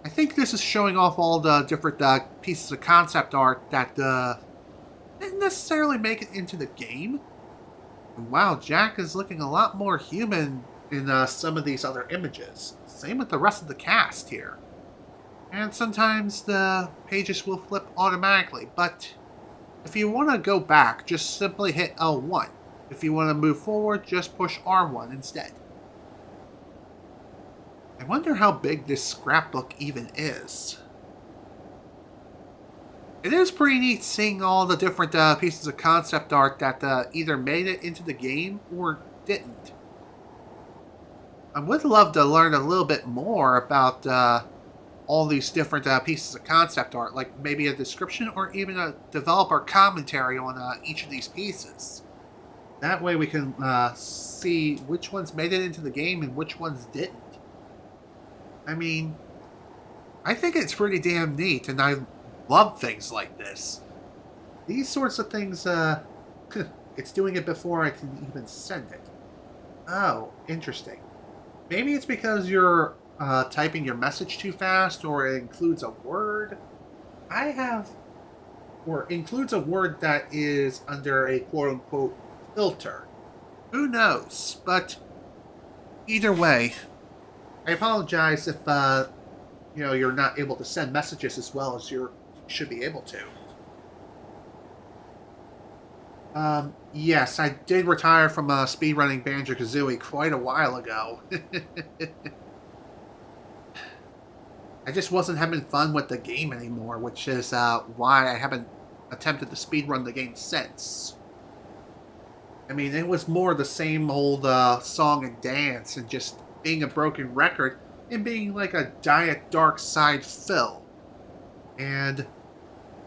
I think this is showing off all the different pieces of concept art that didn't necessarily make it into the game. And wow, Jak is looking a lot more human in some of these other images. Same with the rest of the cast here. And sometimes the pages will flip automatically, but if you want to go back, just simply hit L1. If you want to move forward, just push R1 instead. I wonder how big this scrapbook even is. It is pretty neat seeing all the different pieces of concept art that either made it into the game or didn't. I would love to learn a little bit more about all these different pieces of concept art, like maybe a description or even a developer commentary on each of these pieces. That way we can see which ones made it into the game and which ones didn't. I mean, I think it's pretty damn neat, and I love things like this. These sorts of things, it's doing it before I can even send it. Oh, interesting. Maybe it's because you're typing your message too fast, or it includes a word. Or includes a word that is under a quote-unquote filter. Who knows? But either way, I apologize if you're not able to send messages as well as you should be able to. Yes, I did retire from speedrunning Banjo-Kazooie quite a while ago. I just wasn't having fun with the game anymore, which is why I haven't attempted to speedrun the game since. I mean, it was more the same old song and dance, and just being a broken record, and being like a Diet Dark Side fill. And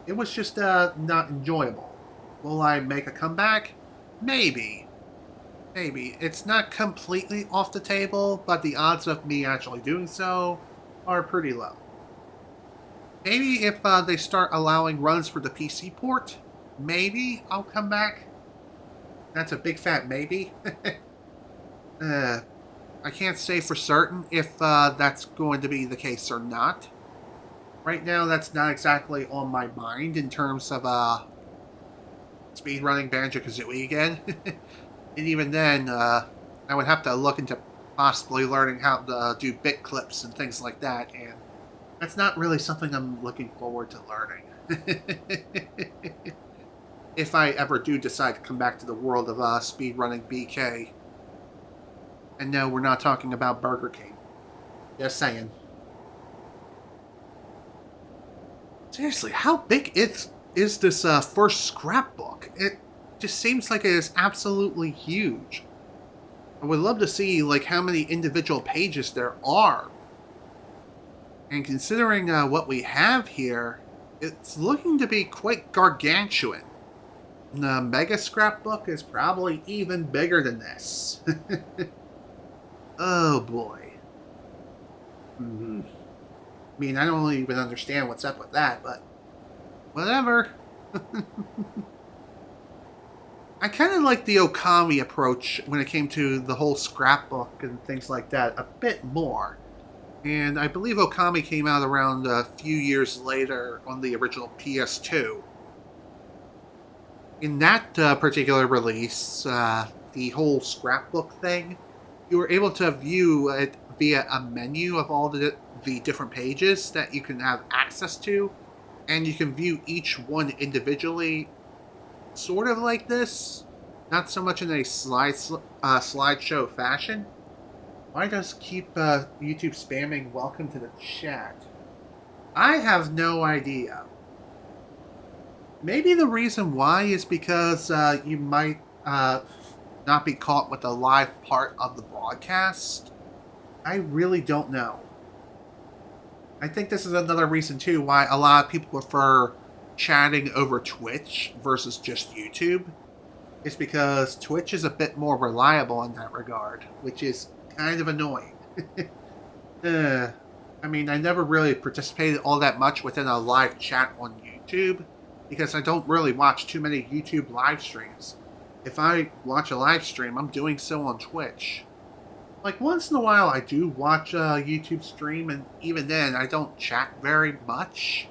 it was just not enjoyable. Will I make a comeback? Maybe. Maybe. It's not completely off the table, but the odds of me actually doing so are pretty low. Maybe if they start allowing runs for the PC port, maybe I'll come back. That's a big fat maybe. I can't say for certain if that's going to be the case or not. Right now, that's not exactly on my mind in terms of speedrunning Banjo-Kazooie again. And even then, I would have to look into possibly learning how to do bit clips and things like that, and that's not really something I'm looking forward to learning. If I ever do decide to come back to the world of speedrunning BK. And no, we're not talking about Burger King. Just saying. Seriously, how big is this first scrapbook? It just seems like it is absolutely huge. I would love to see like how many individual pages there are. And considering what we have here, it's looking to be quite gargantuan. The Mega Scrapbook is probably even bigger than this. Oh boy. I mean, I don't even understand what's up with that, but whatever. I kind of like the Okami approach when it came to the whole scrapbook and things like that a bit more. And I believe Okami came out around a few years later on the original PS2. In that particular release, the whole scrapbook thing, you were able to view it via a menu of all the different pages that you can have access to, and you can view each one individually, sort of like this, not so much in a slideshow fashion. Why does keep YouTube spamming welcome to the chat? I have no idea. Maybe the reason why is because you might not be caught with the live part of the broadcast. I really don't know. I think this is another reason too why a lot of people prefer chatting over Twitch versus just YouTube. It's because Twitch is a bit more reliable in that regard, which is kind of annoying. I mean, I never really participated all that much within a live chat on YouTube because I don't really watch too many YouTube live streams. If I watch a live stream, I'm doing so on Twitch. Like, once in a while I do watch a YouTube stream, and even then I don't chat very much.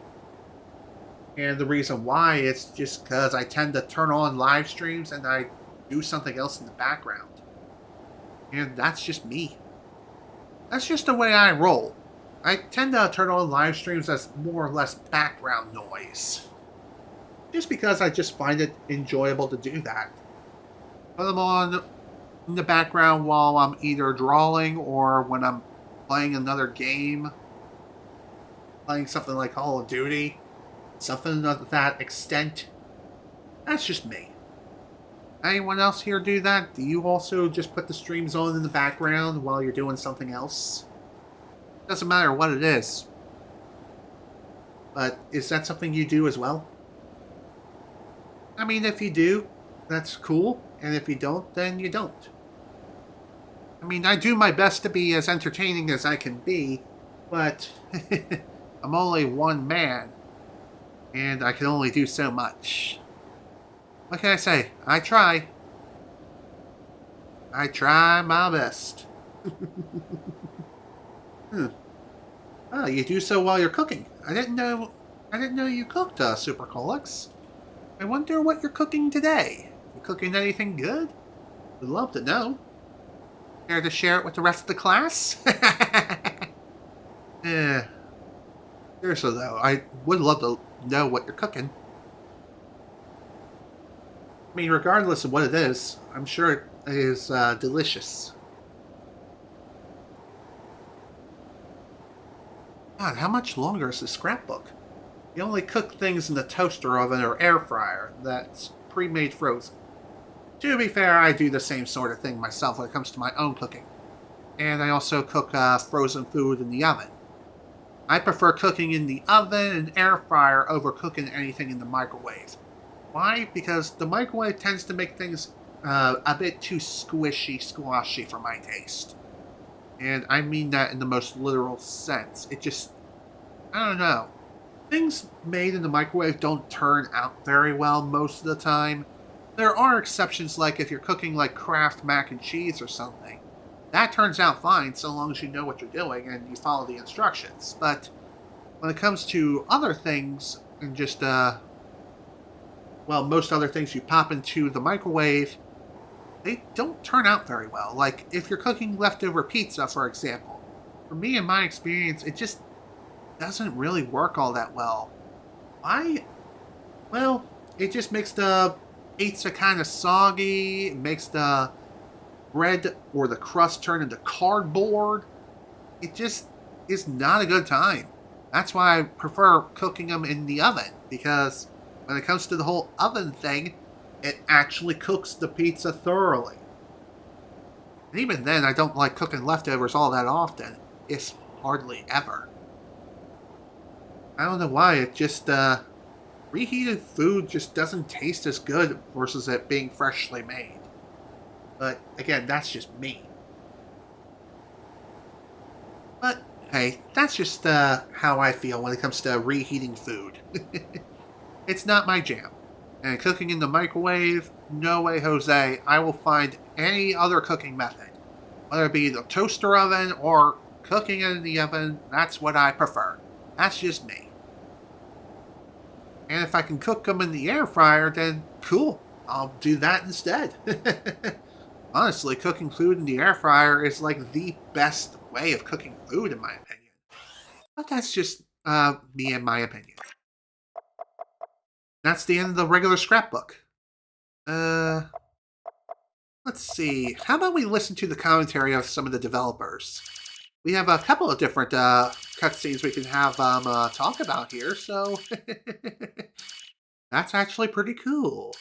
And the reason why is just because I tend to turn on live streams and I do something else in the background. And that's just me. That's just the way I roll. I tend to turn on live streams as more or less background noise. Just because I just find it enjoyable to do that. Put them on in the background while I'm either drawing or when I'm playing another game. Playing something like Call of Duty. Something of that extent. That's just me. Anyone else here do that? Do you also just put the streams on in the background while you're doing something else? Doesn't matter what it is. But is that something you do as well? I mean, if you do, that's cool. And if you don't, then you don't. I mean, I do my best to be as entertaining as I can be, but I'm only one man. And I can only do so much. What can I say? I try. I try my best. Oh, you do so while you're cooking. I didn't know you cooked, Super Colix. I wonder what you're cooking today. You cooking anything good? Would love to know. Care to share it with the rest of the class? Seriously though, I would love to know what you're cooking. I mean, regardless of what it is, I'm sure it is delicious. God, how much longer is this scrapbook? You only cook things in the toaster oven or air fryer that's pre-made frozen. To be fair, I do the same sort of thing myself when it comes to my own cooking. And I also cook frozen food in the oven. I prefer cooking in the oven and air fryer over cooking anything in the microwave. Why? Because the microwave tends to make things a bit too squishy for my taste. And I mean that in the most literal sense. It just, I don't know. Things made in the microwave don't turn out very well most of the time. There are exceptions, like if you're cooking like Kraft mac and cheese or something. That turns out fine so long as you know what you're doing and you follow the instructions. But when it comes to other things, and just, most other things you pop into the microwave, they don't turn out very well. Like, if you're cooking leftover pizza, for example. For me, in my experience, it just doesn't really work all that well. Why? Well, it just makes the pizza kind of soggy. It makes the bread or the crust turn into cardboard. It just is not a good time. That's why I prefer cooking them in the oven, because when it comes to the whole oven thing, it actually cooks the pizza thoroughly. And even then, I don't like cooking leftovers all that often. It's hardly ever. I don't know why, it just, reheated food just doesn't taste as good versus it being freshly made. But, again, that's just me. But, hey, that's just, how I feel when it comes to reheating food. It's not my jam. And cooking in the microwave, no way, Jose. I will find any other cooking method. Whether it be the toaster oven or cooking it in the oven, that's what I prefer. That's just me. And if I can cook them in the air fryer, then cool. I'll do that instead. Honestly, cooking food in the air fryer is like the best way of cooking food, in my opinion. But that's just me and my opinion. That's the end of the regular scrapbook. Let's see. How about we listen to the commentary of some of the developers? We have a couple of different cutscenes we can have talk about here, so that's actually pretty cool.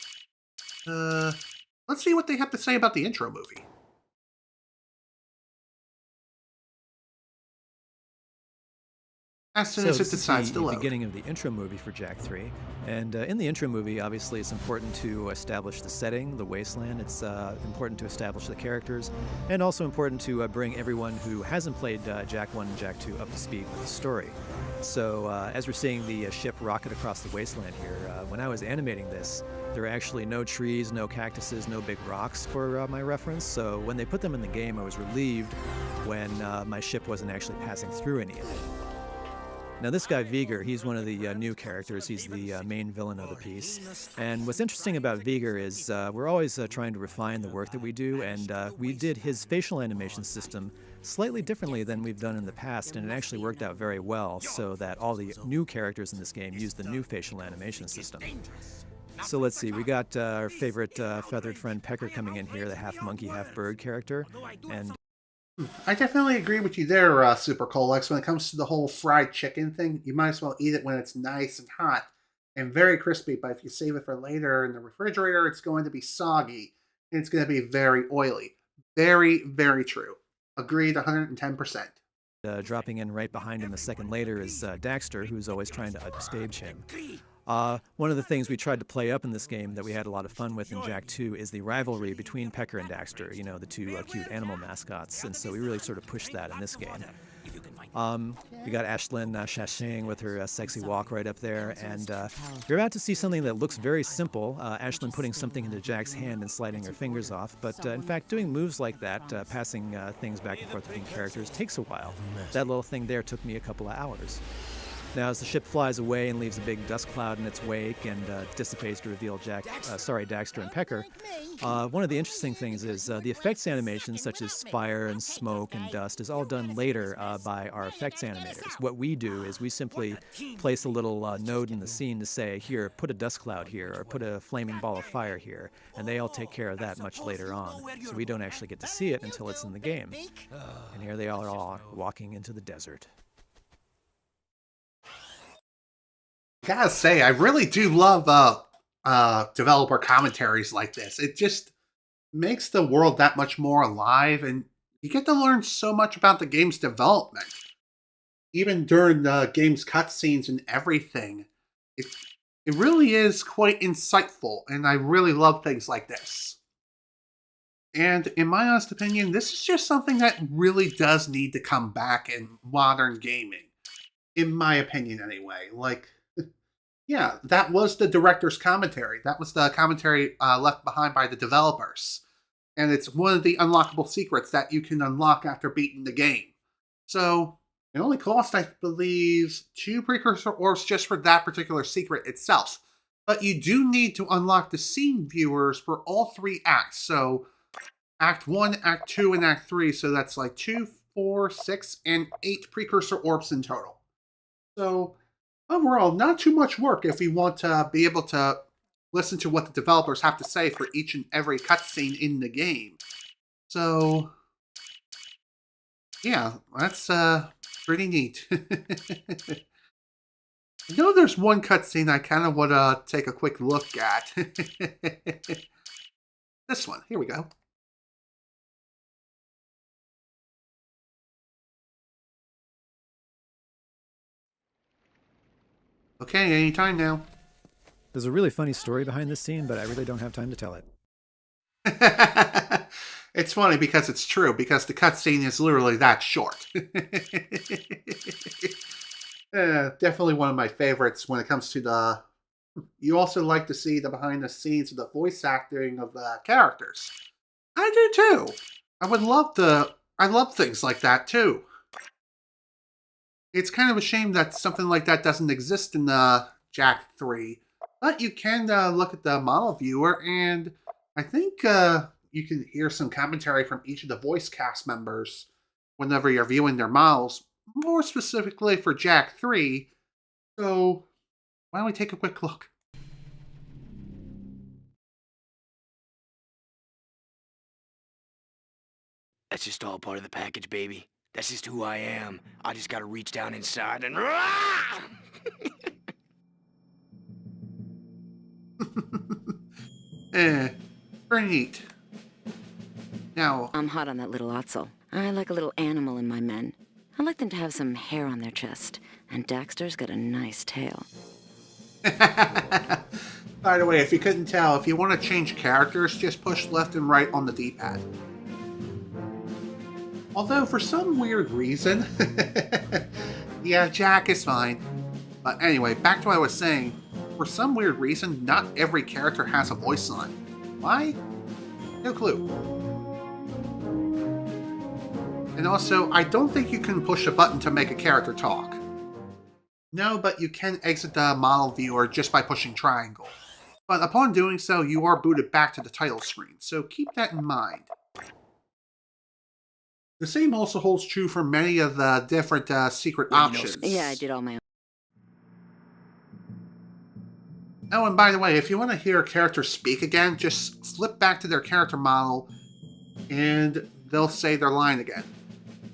Let's see what they have to say about the intro movie. as soon as it this is decides to the load. beginning of the intro movie for Jak 3. And in the intro movie, obviously, it's important to establish the setting, the wasteland. It's important to establish the characters, and also important to bring everyone who hasn't played Jak 1 and Jak 2 up to speed with the story. So as we're seeing the ship rocket across the wasteland here, when I was animating this, there were actually no trees, no cactuses, no big rocks for my reference. So when they put them in the game, I was relieved when my ship wasn't actually passing through any of it. Now this guy Viger, he's one of the new characters. He's the main villain of the piece. And what's interesting about Viger is we're always trying to refine the work that we do, and we did his facial animation system slightly differently than we've done in the past, and it actually worked out very well so that all the new characters in this game use the new facial animation system. So let's see, we got our favorite feathered friend Pecker coming in here, the half monkey, half bird character, and I definitely agree with you there, Super Colex. When it comes to the whole fried chicken thing, you might as well eat it when it's nice and hot and very crispy. But if you save it for later in the refrigerator, it's going to be soggy and it's going to be very oily. Very, very true. Agreed 110%. Dropping in right behind him a second later is Daxter, who's always trying to upstage him. One of the things we tried to play up in this game that we had a lot of fun with in Jak 2 is the rivalry between Pecker and Daxter, you know, the two cute animal mascots, and so we really sort of pushed that in this game. We got Ashlyn Shashing with her sexy walk right up there, and you're about to see something that looks very simple, Ashlyn putting something into Jak's hand and sliding her fingers off, but in fact doing moves like that, passing things back and forth between characters, takes a while. That little thing there took me a couple of hours. Now, as the ship flies away and leaves a big dust cloud in its wake and dissipates to reveal Daxter and Pecker, one of the interesting things is the effects animations, such as fire and smoke and dust, is all done later by our effects animators. What we do is we simply place a little node in the scene to say, here, put a dust cloud here, or put a flaming ball of fire here, and they all take care of that much later on. So we don't actually get to see it until it's in the game. And here they all are walking into the desert. Gotta say, I really do love developer commentaries like this. It just makes the world that much more alive, and you get to learn so much about the game's development. Even during the game's cutscenes and everything, it really is quite insightful, and I really love things like this. And in my honest opinion, this is just something that really does need to come back in modern gaming. In my opinion, anyway. Like, yeah, that was the director's commentary. That was the commentary left behind by the developers. And it's one of the unlockable secrets that you can unlock after beating the game. So, it only cost, I believe, 2 Precursor Orbs just for that particular secret itself. But you do need to unlock the scene viewers for all 3 acts. So, Act 1, Act 2, and Act 3. So that's like 2, 4, 6, and 8 Precursor Orbs in total. So, overall, not too much work if you want to be able to listen to what the developers have to say for each and every cutscene in the game. So, yeah, that's pretty neat. I know there's one cutscene I kind of want to take a quick look at. This one, here we go. Okay, anytime now. There's a really funny story behind this scene, but I really don't have time to tell it. It's funny because it's true, because the cutscene is literally that short. Definitely one of my favorites when it comes to the... You also like to see the behind the scenes of the voice acting of the characters. I do too. I love things like that too. It's kind of a shame that something like that doesn't exist in Jak 3. But you can look at the model viewer, and I think you can hear some commentary from each of the voice cast members whenever you're viewing their models, more specifically for Jak 3. So, why don't we take a quick look? That's just all part of the package, baby. That's just who I am. I just gotta reach down inside and... Very neat. Now... I'm hot on that little Otzel. I like a little animal in my men. I'd like them to have some hair on their chest, and Daxter's got a nice tail. By the way, if you couldn't tell, if you want to change characters, just push left and right on the D-pad. Although, for some weird reason... yeah, Jak is fine. But anyway, back to what I was saying. For some weird reason, not every character has a voice line. Why? No clue. And also, I don't think you can push a button to make a character talk. No, but you can exit the model viewer just by pushing triangle. But upon doing so, you are booted back to the title screen, so keep that in mind. The same also holds true for many of the different secret options. Yeah, I did all my own. Oh, and by the way, if you want to hear a character speak again, just flip back to their character model, and they'll say their line again.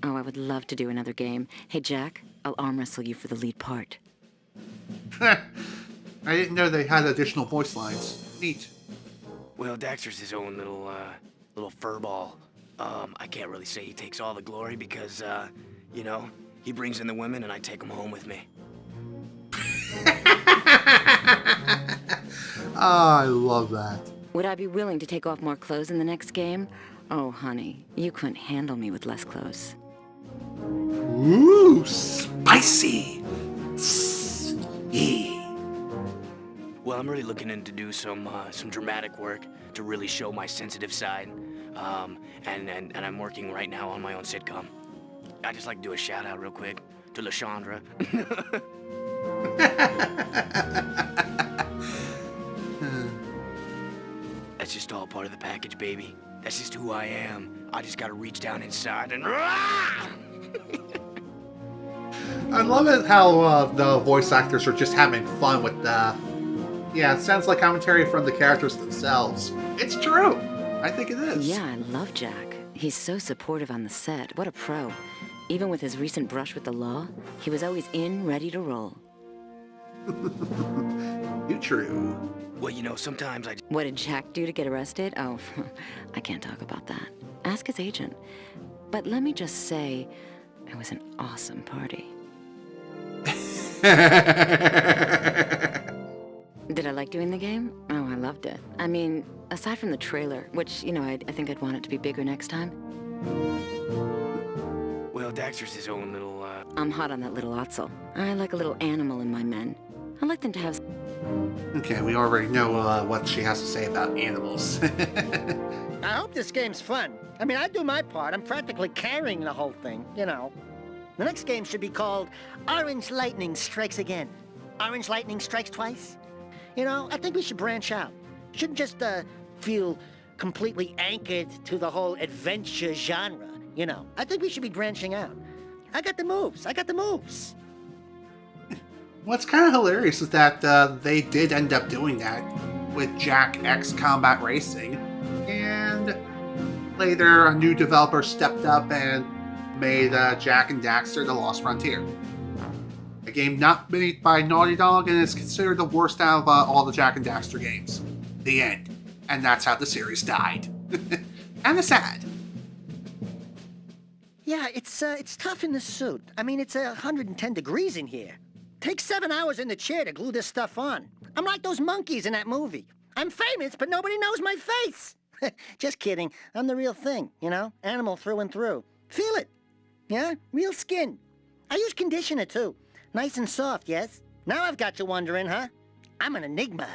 Oh, I would love to do another game. Hey, Jak, I'll arm wrestle you for the lead part. I didn't know they had additional voice lines. Neat. Well, Daxter's his own little furball. I can't really say he takes all the glory because, you know, he brings in the women and I take them home with me. I love that. Would I be willing to take off more clothes in the next game? Oh, honey, you couldn't handle me with less clothes. Ooh, spicy. Yeah. Well, I'm really looking in to do some dramatic work to really show my sensitive side. And I'm working right now on my own sitcom. I'd just like to do a shout out real quick to LaShondra. That's just all part of the package, baby. That's just who I am. I just gotta reach down inside and... I love it how the voice actors are just having fun with the... Yeah, it sounds like commentary from the characters themselves. It's true. I think it is. Yeah, I love Jak. He's so supportive on the set. What a pro. Even with his recent brush with the law, he was always in, ready to roll. You true. Well, you know, sometimes I... What did Jak do to get arrested? Oh, I can't talk about that. Ask his agent. But let me just say, it was an awesome party. Did I like doing the game? Oh, I loved it. I mean, aside from the trailer, which, you know, I think I'd want it to be bigger next time. Well, Daxter's his own little, I'm hot on that little Otzel. I like a little animal in my men. I like them to have... Okay, we already know what she has to say about animals. I hope this game's fun. I mean, I do my part. I'm practically carrying the whole thing, you know. The next game should be called Orange Lightning Strikes Again. Orange Lightning Strikes Twice? You know, I think we should branch out. Shouldn't just feel completely anchored to the whole adventure genre, you know. I think we should be branching out. I got the moves. I got the moves. What's kind of hilarious is that they did end up doing that with Jak X Combat Racing, and later a new developer stepped up and made Jak and Daxter The Lost Frontier. A game not made by Naughty Dog and is considered the worst out of all the Jak and Daxter games. The end. And that's how the series died. Kinda sad. Yeah, it's tough in the suit. I mean, it's 110 degrees in here. Takes 7 hours in the chair to glue this stuff on. I'm like those monkeys in that movie. I'm famous, but nobody knows my face. Just kidding. I'm the real thing, you know? Animal through and through. Feel it. Yeah? Real skin. I use conditioner, too. Nice and soft, yes? Now I've got you wondering, huh? I'm an enigma.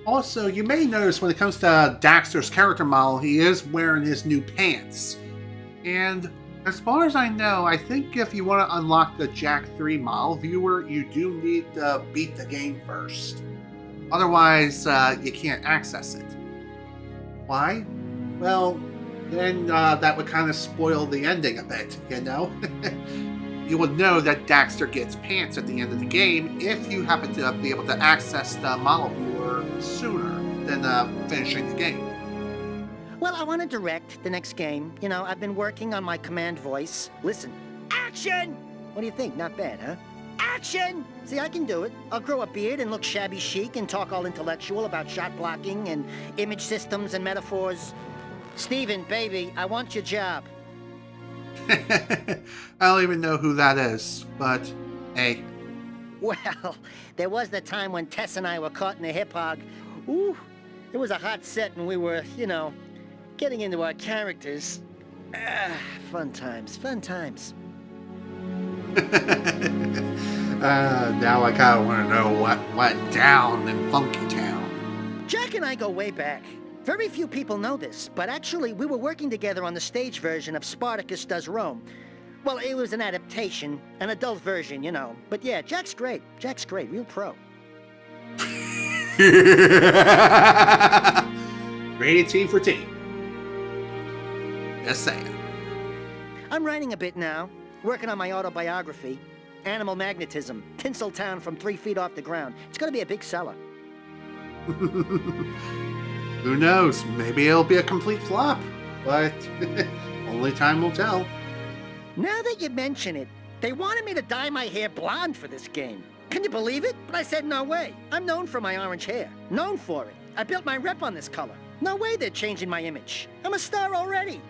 Also, you may notice when it comes to Daxter's character model, he is wearing his new pants. And as far as I know, I think if you want to unlock the Jak 3 model viewer, you do need to beat the game first. Otherwise, you can't access it. Why? Well, then that would kind of spoil the ending a bit, you know? You would know that Daxter gets pants at the end of the game if you happen to be able to access the model viewer sooner than finishing the game. Well, I want to direct the next game. You know, I've been working on my command voice. Listen. Action! What do you think? Not bad, huh? Action! See, I can do it. I'll grow a beard and look shabby chic and talk all intellectual about shot blocking and image systems and metaphors. Steven, baby, I want your job. I don't even know who that is, but hey. Well, there was the time when Tess and I were caught in a hip hog. Ooh, it was a hot set and we were, getting into our characters. Fun times, fun times. Now I kind of want to know what went down in Funky Town. Jak and I go way back. Very few people know this, but actually we were working together on the stage version of Spartacus Does Rome. Well, it was an adaptation, an adult version, But yeah, Jak's great. Jak's great, real pro. Rated T for T. Just saying. I'm writing a bit now, working on my autobiography. Animal Magnetism, Tinseltown from 3 feet off the ground. It's gonna be a big seller. Who knows? Maybe it'll be a complete flop, but only time will tell. Now that you mention it, they wanted me to dye my hair blonde for this game. Can you believe it? But I said no way. I'm known for my orange hair. Known for it. I built my rep on this color. No way they're changing my image. I'm a star already.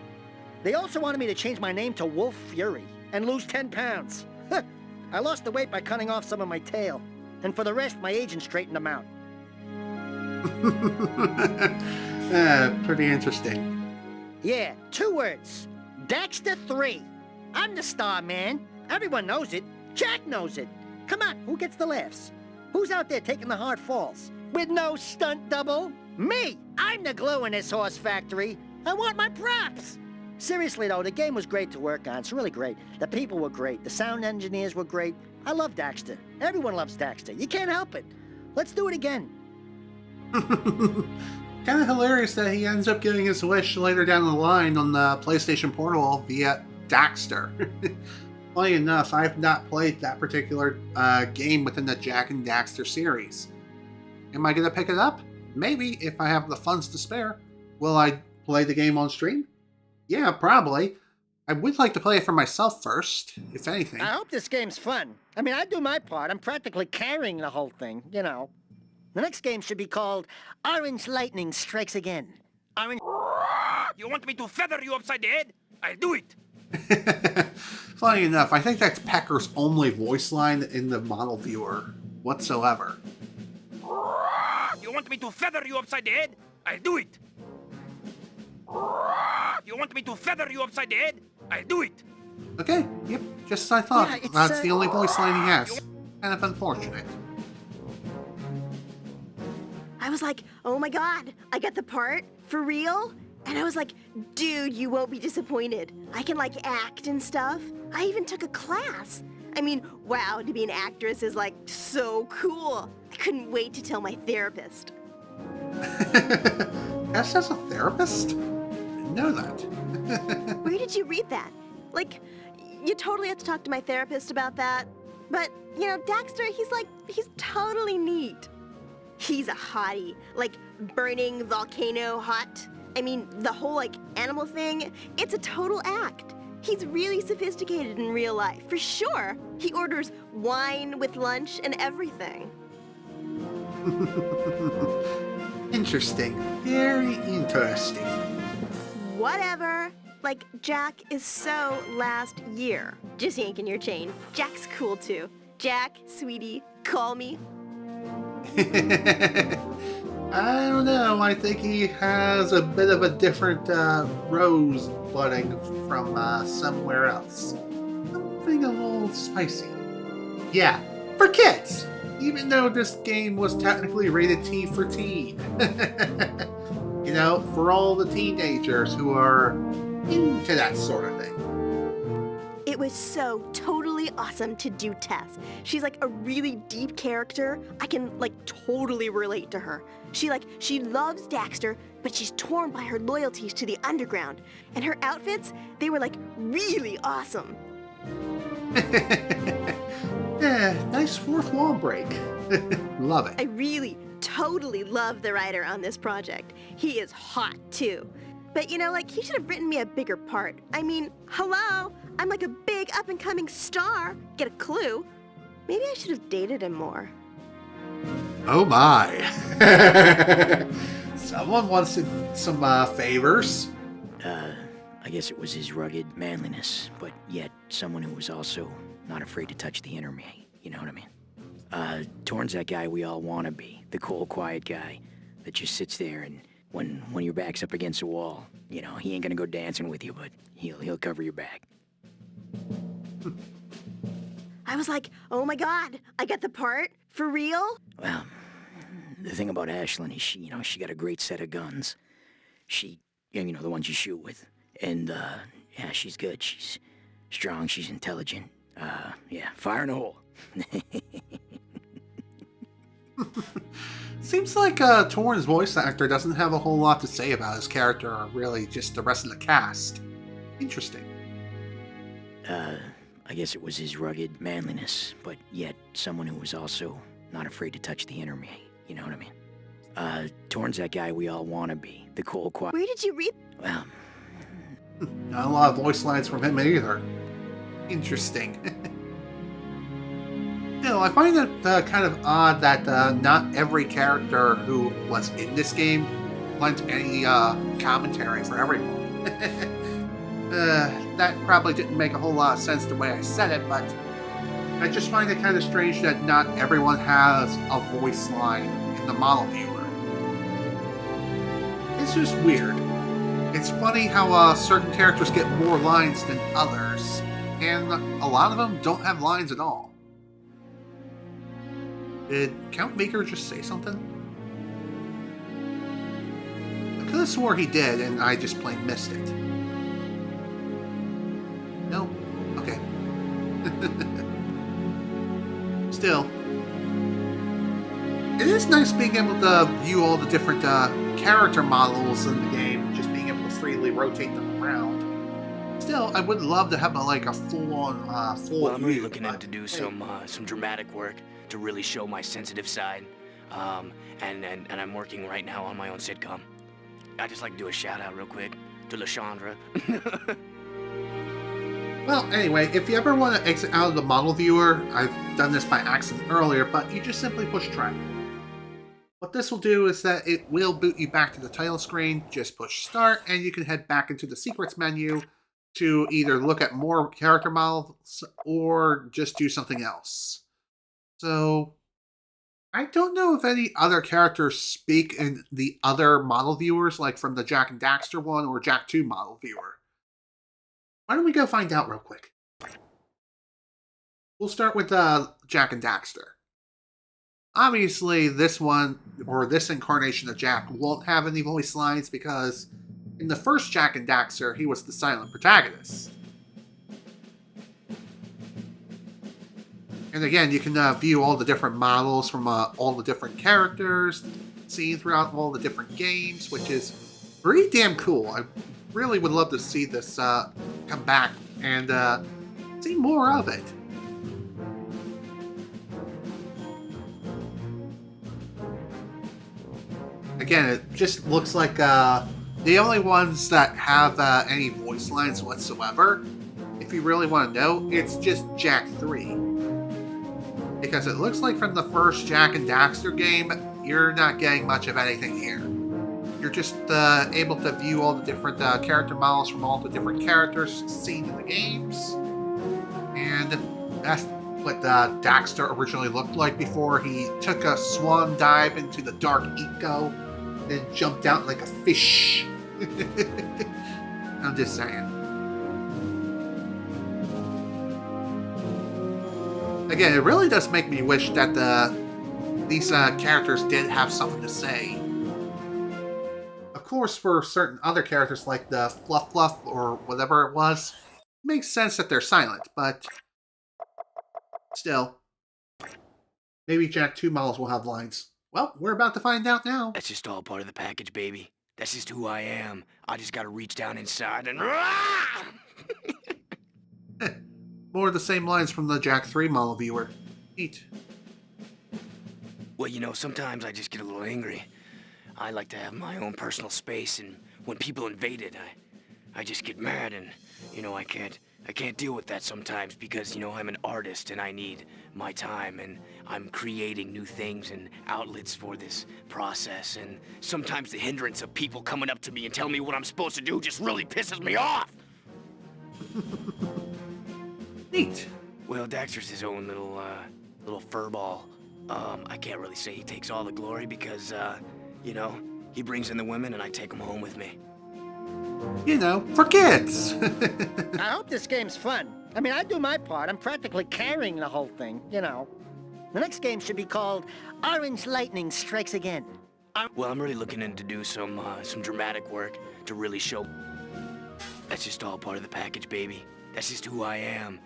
They also wanted me to change my name to Wolf Fury and lose 10 pounds. I lost the weight by cutting off some of my tail. And for the rest, my agent straightened them out. Pretty interesting. Yeah, 2 words. Daxter 3. I'm the star, man. Everyone knows it. Jak knows it. Come on, who gets the laughs? Who's out there taking the hard falls? With no stunt double? Me! I'm the glue in this horse factory. I want my props! Seriously, though, the game was great to work on. It's really great. The people were great. The sound engineers were great. I love Daxter. Everyone loves Daxter. You can't help it. Let's do it again. Kind of hilarious that he ends up getting his wish later down the line on the PlayStation Portal via Daxter. Funny enough, I've not played that particular game within the Jak and Daxter series. Am I going to pick it up? Maybe, if I have the funds to spare. Will I play the game on stream? Yeah, probably. I would like to play it for myself first, if anything. I hope this game's fun. I mean, I do my part. I'm practically carrying the whole thing, The next game should be called Orange Lightning Strikes Again. Orange... You want me to feather you upside the head? I'll do it. Funny enough, I think that's Pecker's only voice line in the model viewer whatsoever. You want me to feather you upside the head? I'll do it. You want me to feather you upside the head? I'll do it. Okay, yep, just as I thought. Yeah, That's the only voice line he has. Kind of unfortunate. I was like, oh my god, I got the part? For real? And I was like, dude, you won't be disappointed. I can act and stuff. I even took a class. I mean, wow, to be an actress is so cool. I couldn't wait to tell my therapist. Tess has a therapist? Didn't know that. Where did you read that? You totally have to talk to my therapist about that. But, Daxter, he's totally neat. He's a hottie. Burning volcano hot. I mean, the whole, animal thing, it's a total act. He's really sophisticated in real life, for sure. He orders wine with lunch and everything. Interesting. Very interesting. Whatever. Jak is so last year. Just yanking your chain. Jak's cool, too. Jak, sweetie, call me. I don't know. I think he has a bit of a different rose budding from somewhere else. Something a little spicy. Yeah, for kids! Even though this game was technically rated T for teen. For all the teenagers who are into that sort of thing. It was so totally awesome to do Tess. She's a really deep character. I can totally relate to her. She loves Daxter, but she's torn by her loyalties to the underground. And her outfits, they were really awesome. Yeah, nice fourth wall break. Love it. I really, totally love the writer on this project. He is hot too. But he should have written me a bigger part. I mean, hello? I'm a big up-and-coming star. Get a clue? Maybe I should have dated him more. Oh my. Someone wants some favors. I guess it was his rugged manliness, but yet someone who was also not afraid to touch the inner me. You know what I mean? Torn's that guy we all want to be. The cold, quiet guy that just sits there and when your back's up against a wall, you know, he ain't gonna go dancing with you, but he'll cover your back. I was like, oh my god, I got the part? For real? Well, the thing about Ashlyn is she got a great set of guns. You know, the ones you shoot with. And, yeah, she's good. She's strong. She's intelligent. Yeah, fire in the hole. Seems like Torn's voice actor doesn't have a whole lot to say about his character, or really just the rest of the cast. Interesting. I guess it was his rugged manliness, but yet someone who was also not afraid to touch the inner me. You know what I mean? Torn's that guy we all want to be. The cold, quiet... Where did you read? Well... Not a lot of voice lines from him either. Interesting. Still, I find it kind of odd that not every character who was in this game lent any commentary for everyone. That probably didn't make a whole lot of sense the way I said it, but I just find it kind of strange that not everyone has a voice line in the model viewer. It's just weird. It's funny how certain characters get more lines than others, and a lot of them don't have lines at all. Did Count Baker just say something? I could have swore he did, and I just plain missed it. No? Okay. Still, it is nice being able to view all the different character models in the game, just being able to freely rotate them around. Still, I would love to have a full-on full Well, I'm really view, looking but, to do some dramatic work to really show my sensitive side. And I'm working right now on my own sitcom. I'd just like to do a shout-out real quick to LaShondra. Well, anyway, if you ever want to exit out of the model viewer, I've done this by accident earlier, but you just simply push try. What this will do is that it will boot you back to the title screen, just push start, and you can head back into the secrets menu to either look at more character models or just do something else. So, I don't know if any other characters speak in the other model viewers, like from the Jak and Daxter one or Jak 2 model viewer. Why don't we go find out real quick? We'll start with Jak and Daxter. Obviously, this one, or this incarnation of Jak, won't have any voice lines because in the first Jak and Daxter, he was the silent protagonist. And again, you can view all the different models from all the different characters seen throughout all the different games, which is pretty damn cool. I really would love to see this come back and see more of it. Again, it just looks like the only ones that have any voice lines whatsoever, if you really want to know, it's just Jak 3. Because it looks like from the first Jak and Daxter game, you're not getting much of anything here. You're just able to view all the different character models from all the different characters seen in the games. And that's what Daxter originally looked like before he took a swan dive into the dark eco and jumped out like a fish. I'm just saying. Again, it really does make me wish that these characters did have something to say. Of course, for certain other characters like the Fluff or whatever it was, it makes sense that they're silent, but still, maybe Jak 2 models will have lines. Well, we're about to find out now. That's just all part of the package, baby. That's just who I am. I just gotta reach down inside and... More of the same lines from the Jak 3 model viewer. Neat. Well, you know, sometimes I just get a little angry. I like to have my own personal space, and when people invade it, I just get mad and, I can't deal with that sometimes because, I'm an artist and I need my time and I'm creating new things and outlets for this process. And sometimes the hindrance of people coming up to me and telling me what I'm supposed to do just really pisses me off. Neat. Well, Daxter's his own little furball. I can't really say he takes all the glory because, he brings in the women and I take them home with me. For kids. I hope this game's fun. I mean, I do my part. I'm practically carrying the whole thing, The next game should be called Orange Lightning Strikes Again. Well, I'm really looking in to do some dramatic work to really show. That's just all part of the package, baby. That's just who I am.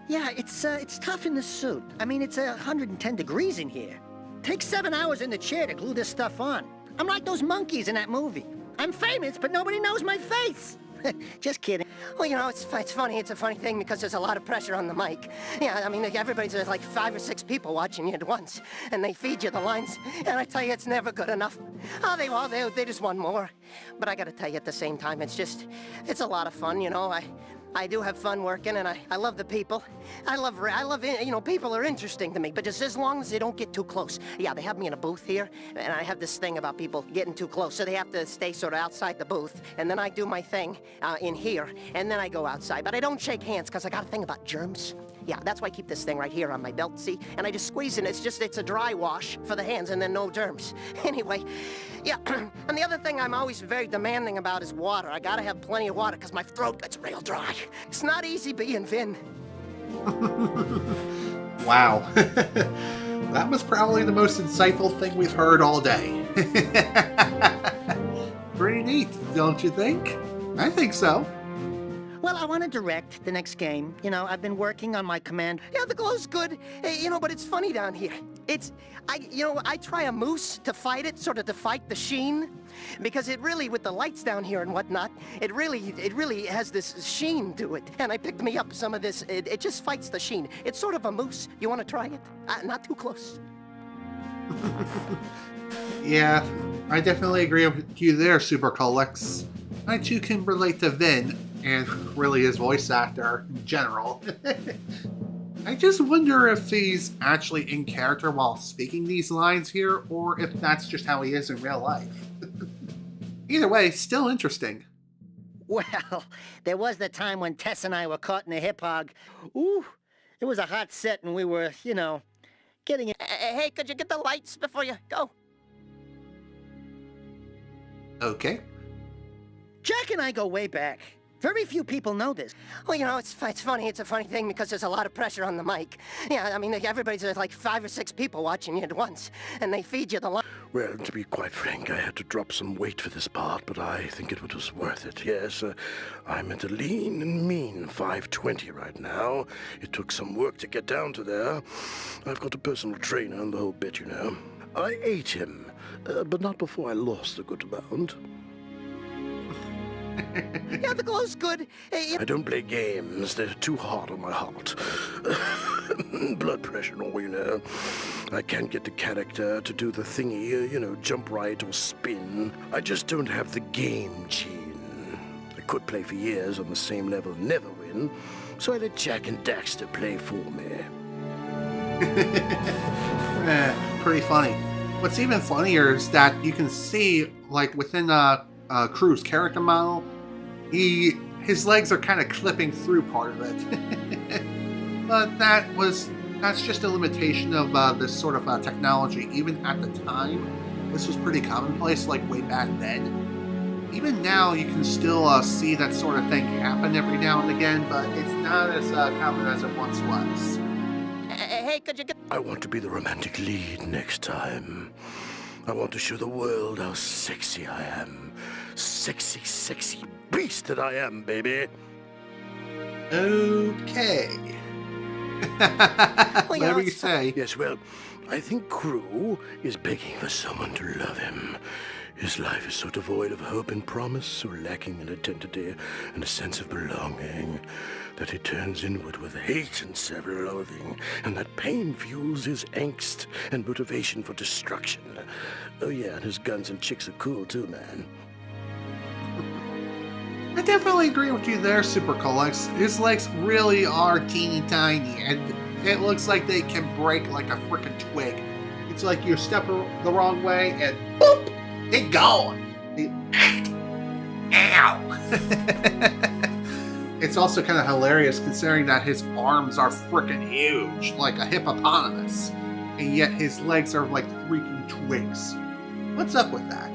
Yeah, it's tough in the suit. I mean, it's 110 degrees in here. Takes 7 hours in the chair to glue this stuff on. I'm like those monkeys in that movie. I'm famous, but nobody knows my face. Just kidding. Well, it's funny. It's a funny thing because there's a lot of pressure on the mic. Yeah, I mean, everybody's like 5 or 6 people watching you at once, and they feed you the lines, and I tell you, it's never good enough. They just want more. But I gotta tell you at the same time, it's a lot of fun, I do have fun working, and I love the people. I love, people are interesting to me, but just as long as they don't get too close. Yeah, they have me in a booth here, and I have this thing about people getting too close, so they have to stay sort of outside the booth, and then I do my thing in here, and then I go outside. But I don't shake hands, because I got a thing about germs. Yeah, that's why I keep this thing right here on my belt, see? And I just squeeze it. It's a dry wash for the hands, and then no germs. Anyway, yeah, and the other thing I'm always very demanding about is water. I gotta have plenty of water, because my throat gets real dry. It's not easy being Vin. Wow. That was probably the most insightful thing we've heard all day. Pretty neat, don't you think? I think so. Well, I want to direct the next game. I've been working on my command. Yeah, the glow's good, but it's funny down here. I try a moose to fight it, sort of to fight the sheen, because it really, with the lights down here and whatnot, it really has this sheen to it. And I picked me up some of this, it just fights the sheen. It's sort of a moose. You want to try it? Not too close. Yeah, I definitely agree with you there, Super Colex. I too can relate to Vin, and really his voice actor in general. I just wonder if he's actually in character while speaking these lines here, or if that's just how he is in real life. Either way, still interesting. Well, there was the time when Tess and I were caught in a hip hog. Ooh, it was a hot set and we were, getting it. Hey, could you get the lights before you go? Okay. Jack and I go way back. Very few people know this. Well, it's funny. It's a funny thing because there's a lot of pressure on the mic. Yeah, I mean, everybody's like 5 or 6 people watching you at once, and they feed you the line. Well, to be quite frank, I had to drop some weight for this part, but I think it was worth it. Yes, I'm at a lean and mean 520 right now. It took some work to get down to there. I've got a personal trainer and the whole bit, I ate him, but not before I lost a good amount. Yeah, the glow's good. I don't play games. They're too hard on my heart. Blood pressure and all, I can't get the character to do the thingy, jump right or spin. I just don't have the game gene. I could play for years on the same level and never win, so I let Jak and Daxter play for me. Pretty funny. What's even funnier is that you can see, like, within Crew's character model, his legs are kind of clipping through part of it. But that's just a limitation of this sort of technology. Even at the time, this was pretty commonplace, like way back then. Even now, you can still see that sort of thing happen every now and again, but it's not as common as it once was. Hey, could you get... I want to be the romantic lead next time. I want to show the world how sexy I am. Sexy, sexy beast that I am, baby. Okay. Whatever you say. Yes, well, I think Crew is begging for someone to love him. His life is so devoid of hope and promise, so lacking in identity and a sense of belonging, that he turns inward with hate and self-loathing, and that pain fuels his angst and motivation for destruction. Oh yeah, and his guns and chicks are cool too, man. I definitely agree with you there, Super Colix. His legs really are teeny tiny, and it looks like they can break like a freaking twig. It's like you step the wrong way and boop, they gone. Ow! It's also kind of hilarious considering that his arms are freaking huge, like a hippopotamus, and yet his legs are like freaking twigs. What's up with that?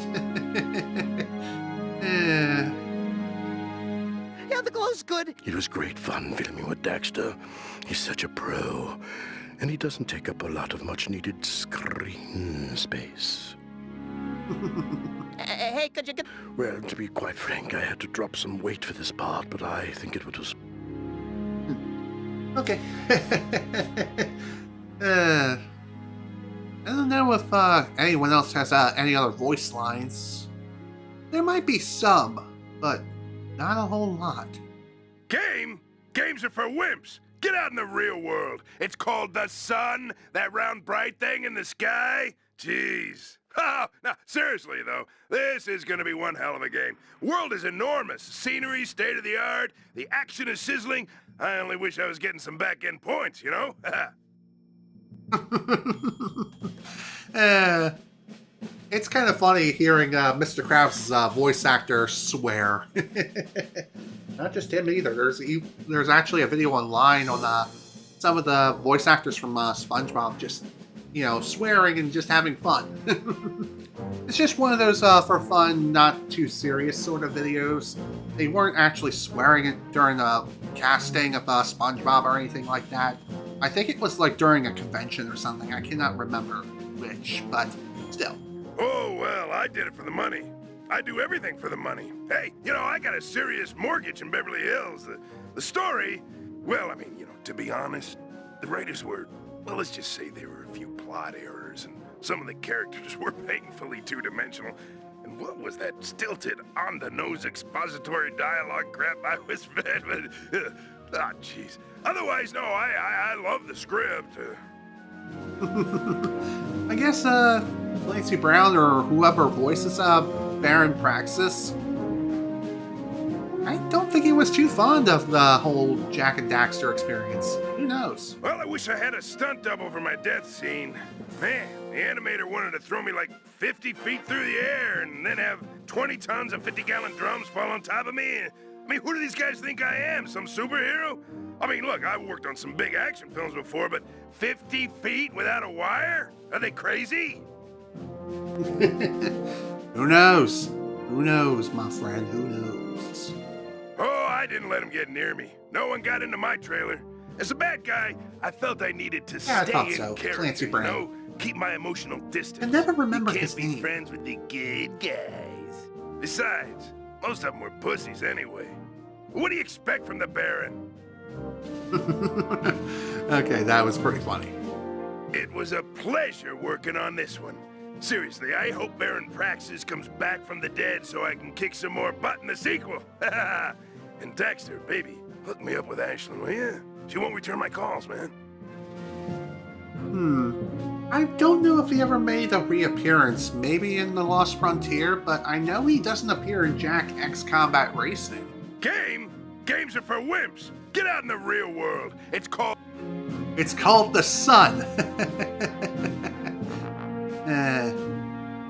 Yeah, the glow's good. It was great fun filming with Daxter. He's such a pro, and he doesn't take up a lot of much-needed screen space. Hey, could you get... Well, to be quite frank, I had to drop some weight for this part, but I think it was... Okay. I don't know if anyone else has any other voice lines. There might be some, but not a whole lot. Game? Games are for wimps. Get out in the real world. It's called the sun, that round bright thing in the sky. Jeez. Oh, now, seriously, though, this is going to be one hell of a game. World is enormous. Scenery, state-of-the-art. The action is sizzling. I only wish I was getting some back-end points, you know? It's kind of funny hearing Mr. Krabs' voice actor swear. Not just him either. There's actually a video online on some of the voice actors from SpongeBob just, swearing and just having fun. It's just one of those for fun, not too serious sort of videos. They weren't actually swearing it during the casting of SpongeBob or anything like that. I think it was like during a convention or something. I cannot remember which, but still. Oh, well, I did it for the money. I do everything for the money. Hey, I got a serious mortgage in Beverly Hills. The story, well, I mean, to be honest, the writers were, well, let's just say there were a few plot errors, and some of the characters were painfully two-dimensional. And what was that stilted, on-the-nose expository dialogue crap I was fed with? Ah, jeez. Otherwise, no, I love the script. I guess, Clancy Brown or whoever voices Baron Praxis, I don't think he was too fond of the whole Jak and Daxter experience. Who knows? Well, I wish I had a stunt double for my death scene. Man, the animator wanted to throw me like 50 feet through the air and then have 20 tons of 50-gallon drums fall on top of me. I mean, who do these guys think I am? Some superhero? I mean, look, I've worked on some big action films before, but 50 feet without a wire? Are they crazy? Who knows? Who knows, my friend? Who knows? Oh, I didn't let him get near me. No one got into my trailer. As a bad guy, I felt I needed to stay in character, Clancy Brown. Keep my emotional distance. I never remember you his can't be name. friends with the good guys. Besides, most of them were pussies anyway. What do you expect from the Baron? Okay, that was pretty funny. It was a pleasure working on this one. Seriously, I hope Baron Praxis comes back from the dead so I can kick some more butt in the sequel. And Daxter, baby, hook me up with Ashlyn, will you? She won't return my calls, man. I don't know if he ever made a reappearance, maybe in The Lost Frontier, but I know he doesn't appear in Jak X Combat Racing. Games are for wimps. Get out in the real world. It's called the sun.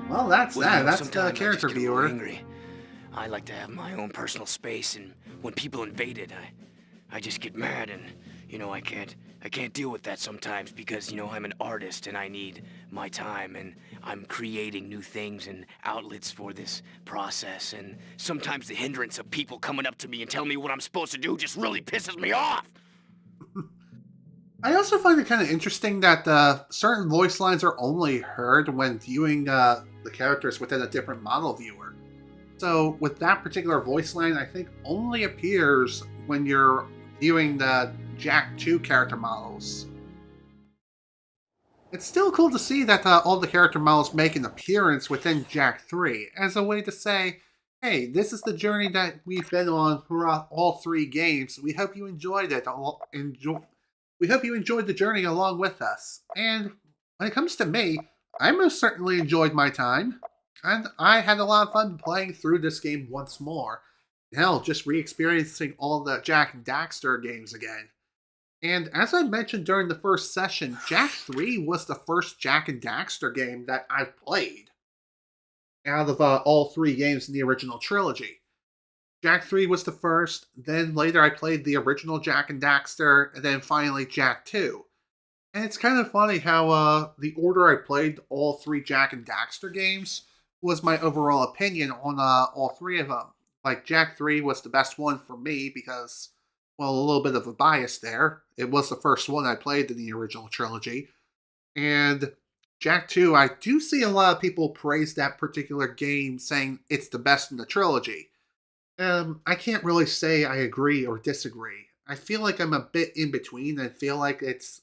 Well, that's that. That's the character viewer. Angry. I like to have my own personal space, and when people invade it, I just get mad, and I can't deal with that sometimes because I'm an artist and I need my time, and I'm creating new things and outlets for this process, and sometimes the hindrance of people coming up to me and telling me what I'm supposed to do just really pisses me off. I also find it kind of interesting that certain voice lines are only heard when viewing the characters within a different model viewer. So with that particular voice line, I think only appears when you're viewing the Jak 2 character models. It's still cool to see that all the character models make an appearance within Jak 3 as a way to say, hey, this is the journey that we've been on throughout all 3 games. We hope you enjoyed it. We hope you enjoyed the journey along with us. And when it comes to me, I most certainly enjoyed my time. And I had a lot of fun playing through this game once more. hell, just re-experiencing all the Jak and Daxter games again. And as I mentioned during the first session, Jak 3 was the first Jak and Daxter game that I've played out of all three games in the original trilogy. Jak 3 was the first, then later I played the original Jak and Daxter, and then finally Jak 2. And it's kind of funny how the order I played all three Jak and Daxter games was my overall opinion on all three of them. Like, Jak 3 was the best one for me because, well, a little bit of a bias there. It was the first one I played in the original trilogy. And Jak 2, I do see a lot of people praise that particular game, saying it's the best in the trilogy. I can't really say I agree or disagree. I feel like I'm a bit in between and feel like it's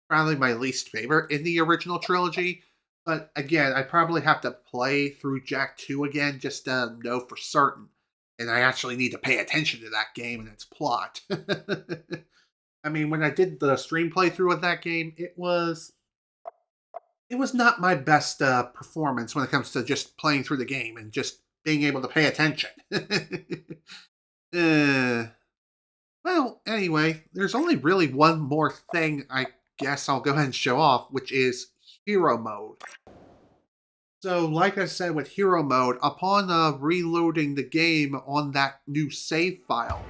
probably my least favorite in the original trilogy. But again, I probably have to play through Jak 2 again just to know for certain. And I actually need to pay attention to that game and its plot. I mean, when I did the stream playthrough of that game, it was not my best performance when it comes to just playing through the game and just being able to pay attention. Well, anyway, there's only really one more thing I guess I'll go ahead and show off, which is Hero Mode. So, like I said with Hero Mode, upon reloading the game on that new save file,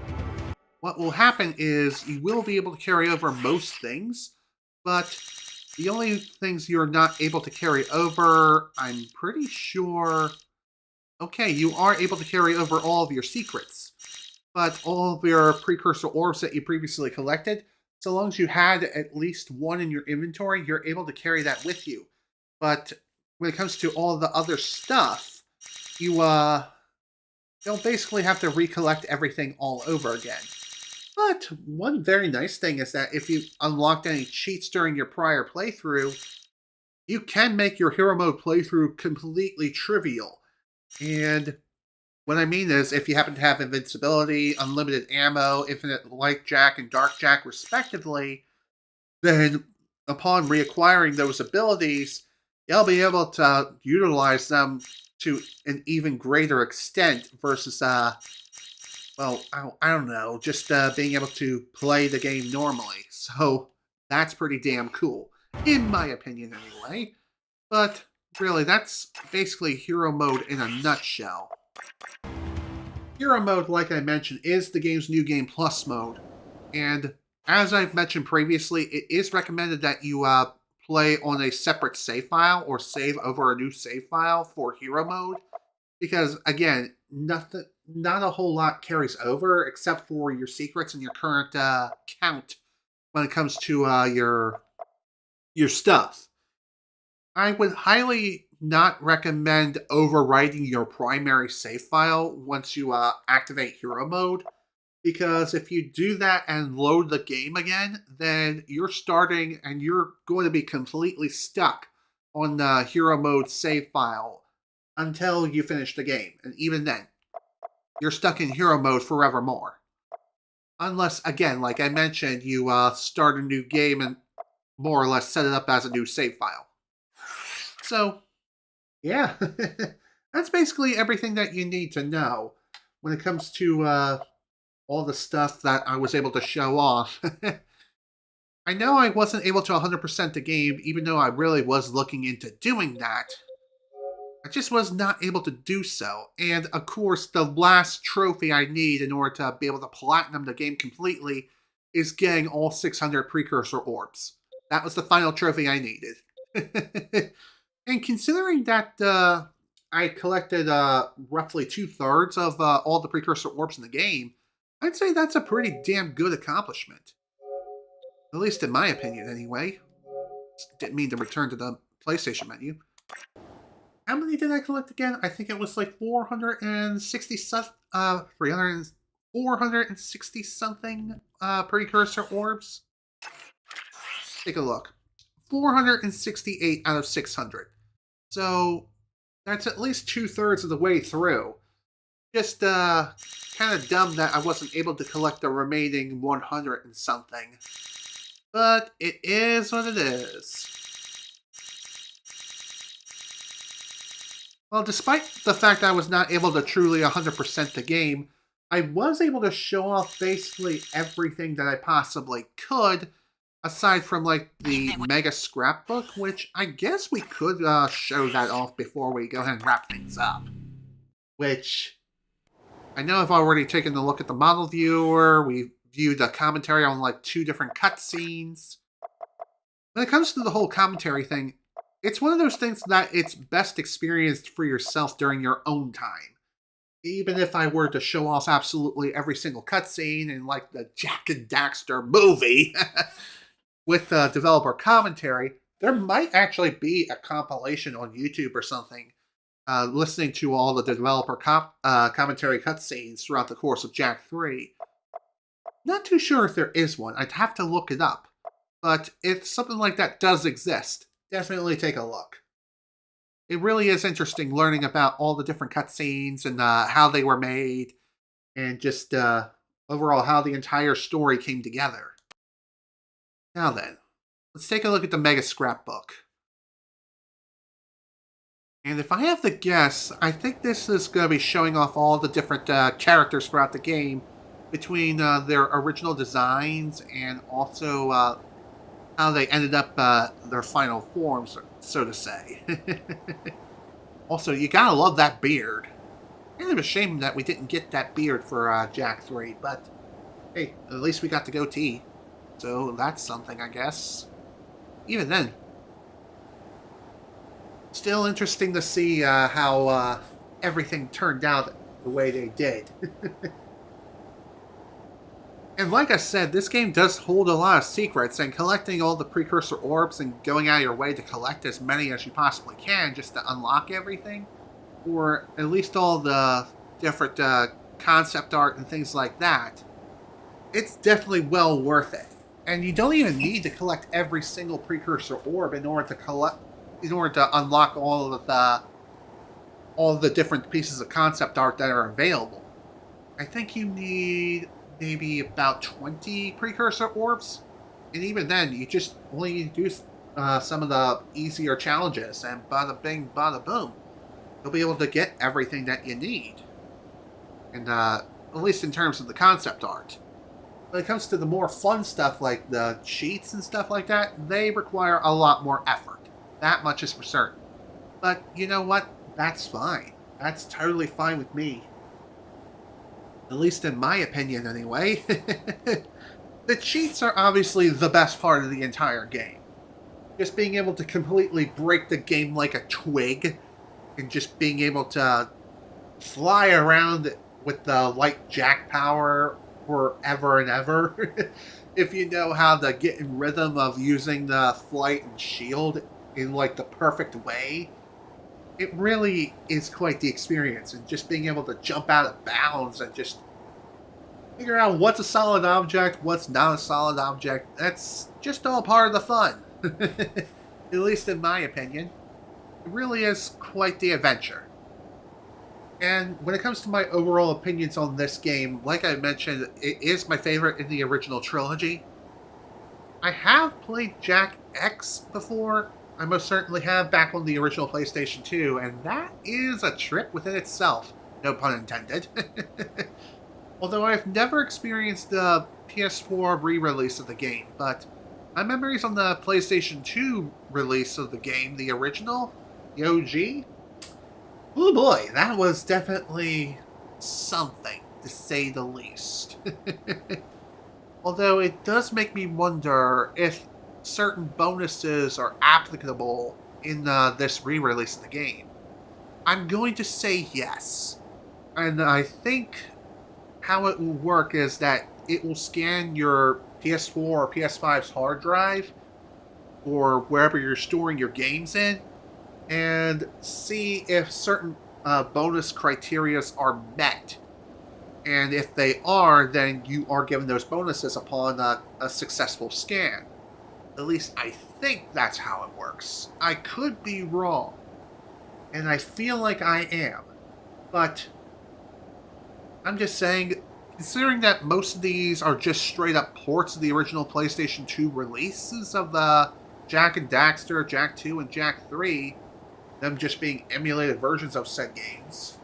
what will happen is you will be able to carry over most things, but the only things you're not able to carry over, I'm pretty sure... Okay, you are able to carry over all of your secrets, but all of your precursor orbs that you previously collected, so long as you had at least one in your inventory, you're able to carry that with you. But when it comes to all the other stuff, you'll basically have to recollect everything all over again. But one very nice thing is that if you unlocked any cheats during your prior playthrough, you can make your Hero Mode playthrough completely trivial. And what I mean is, if you happen to have invincibility, unlimited ammo, infinite Light Jak and Dark Jak respectively, then upon reacquiring those abilities, you'll be able to utilize them to an even greater extent versus, well, I don't know, just being able to play the game normally. So that's pretty damn cool, in my opinion anyway. But really, that's basically Hero Mode in a nutshell. Hero Mode, like I mentioned, is the game's New Game Plus mode. And as I've mentioned previously, it is recommended that you play on a separate save file or save over a new save file for Hero Mode. Because, again, not a whole lot carries over except for your secrets and your current count when it comes to your stuff. I would highly not recommend overwriting your primary save file once you activate Hero Mode, because if you do that and load the game again, then you're starting and you're going to be completely stuck on the Hero Mode save file until you finish the game. And even then, you're stuck in Hero Mode forevermore. Unless, again, like I mentioned, you start a new game and more or less set it up as a new save file. So, yeah, that's basically everything that you need to know when it comes to all the stuff that I was able to show off. I know I wasn't able to 100% the game, even though I really was looking into doing that. I just was not able to do so. And, of course, the last trophy I need in order to be able to platinum the game completely is getting all 600 Precursor orbs. That was the final trophy I needed. And considering that I collected roughly 2/3 of all the Precursor orbs in the game, I'd say that's a pretty damn good accomplishment. At least in my opinion, anyway. Didn't mean to return to the PlayStation menu. How many did I collect again? I think it was like 460 something Precursor orbs. Take a look. 468 out of 600. So that's at least 2/3 of the way through. Just kind of dumb that I wasn't able to collect the remaining 100 and something. But it is what it is. Well, despite the fact that I was not able to truly 100% the game, I was able to show off basically everything that I possibly could, aside from like the mega scrapbook, which I guess we could show that off before we go ahead and wrap things up. Which, I know I've already taken a look at the model viewer, we viewed the commentary on like 2 different cutscenes. When it comes to the whole commentary thing, it's one of those things that it's best experienced for yourself during your own time. Even if I were to show off absolutely every single cutscene in like the Jak and Daxter movie with developer commentary, there might actually be a compilation on YouTube or something listening to all the developer commentary cutscenes throughout the course of Jak 3. Not too sure if there is one. I'd have to look it up. But if something like that does exist, definitely take a look. It really is interesting learning about all the different cutscenes and how they were made, and just overall how the entire story came together. Now then, let's take a look at the Mega Scrapbook. And if I have to guess, I think this is going to be showing off all the different characters throughout the game, between their original designs and also how they ended up their final forms, so to say. Also, you gotta love that beard. Kind of a shame that we didn't get that beard for Jak 3, but hey, at least we got the goatee. So that's something, I guess. Even then, still interesting to see how everything turned out the way they did. And like I said, this game does hold a lot of secrets, and collecting all the Precursor orbs and going out of your way to collect as many as you possibly can just to unlock everything, or at least all the different concept art and things like that, it's definitely well worth it. And you don't even need to collect every single Precursor orb in order to unlock all of the different pieces of concept art that are available. I think you need maybe about 20 Precursor orbs, and even then, you just only need to do some of the easier challenges, and bada bing, bada boom, you'll be able to get everything that you need. And at least in terms of the concept art. When it comes to the more fun stuff, like the cheats and stuff like that, they require a lot more effort. That much is for certain. But you know what? That's fine. That's totally fine with me. At least in my opinion, anyway. The cheats are obviously the best part of the entire game. Just being able to completely break the game like a twig, and just being able to fly around with the Light Jak power forever and ever. If you know how to get in rhythm of using the flight and shield in like the perfect way, it really is quite the experience. And just being able to jump out of bounds and just figure out what's a solid object, what's not a solid object, that's just all part of the fun. At least in my opinion. It really is quite the adventure. And when it comes to my overall opinions on this game, like I mentioned, it is my favorite in the original trilogy. I have played Jak X before. I most certainly have, back on the original PlayStation 2, and that is a trip within itself. No pun intended. Although I've never experienced the PS4 re-release of the game, but my memories on the PlayStation 2 release of the game, the original, the OG, oh boy, that was definitely something, to say the least. Although it does make me wonder if certain bonuses are applicable in this re-release of the game. I'm going to say yes. And I think how it will work is that it will scan your PS4 or PS5's hard drive, or wherever you're storing your games in, and see if certain bonus criterias are met. And if they are, then you are given those bonuses upon a successful scan. At least I think that's how it works. I could be wrong, and I feel like I am. But I'm just saying, considering that most of these are just straight up ports of the original PlayStation 2 releases of the Jak and Daxter, Jak 2, and Jak 3, them just being emulated versions of said games,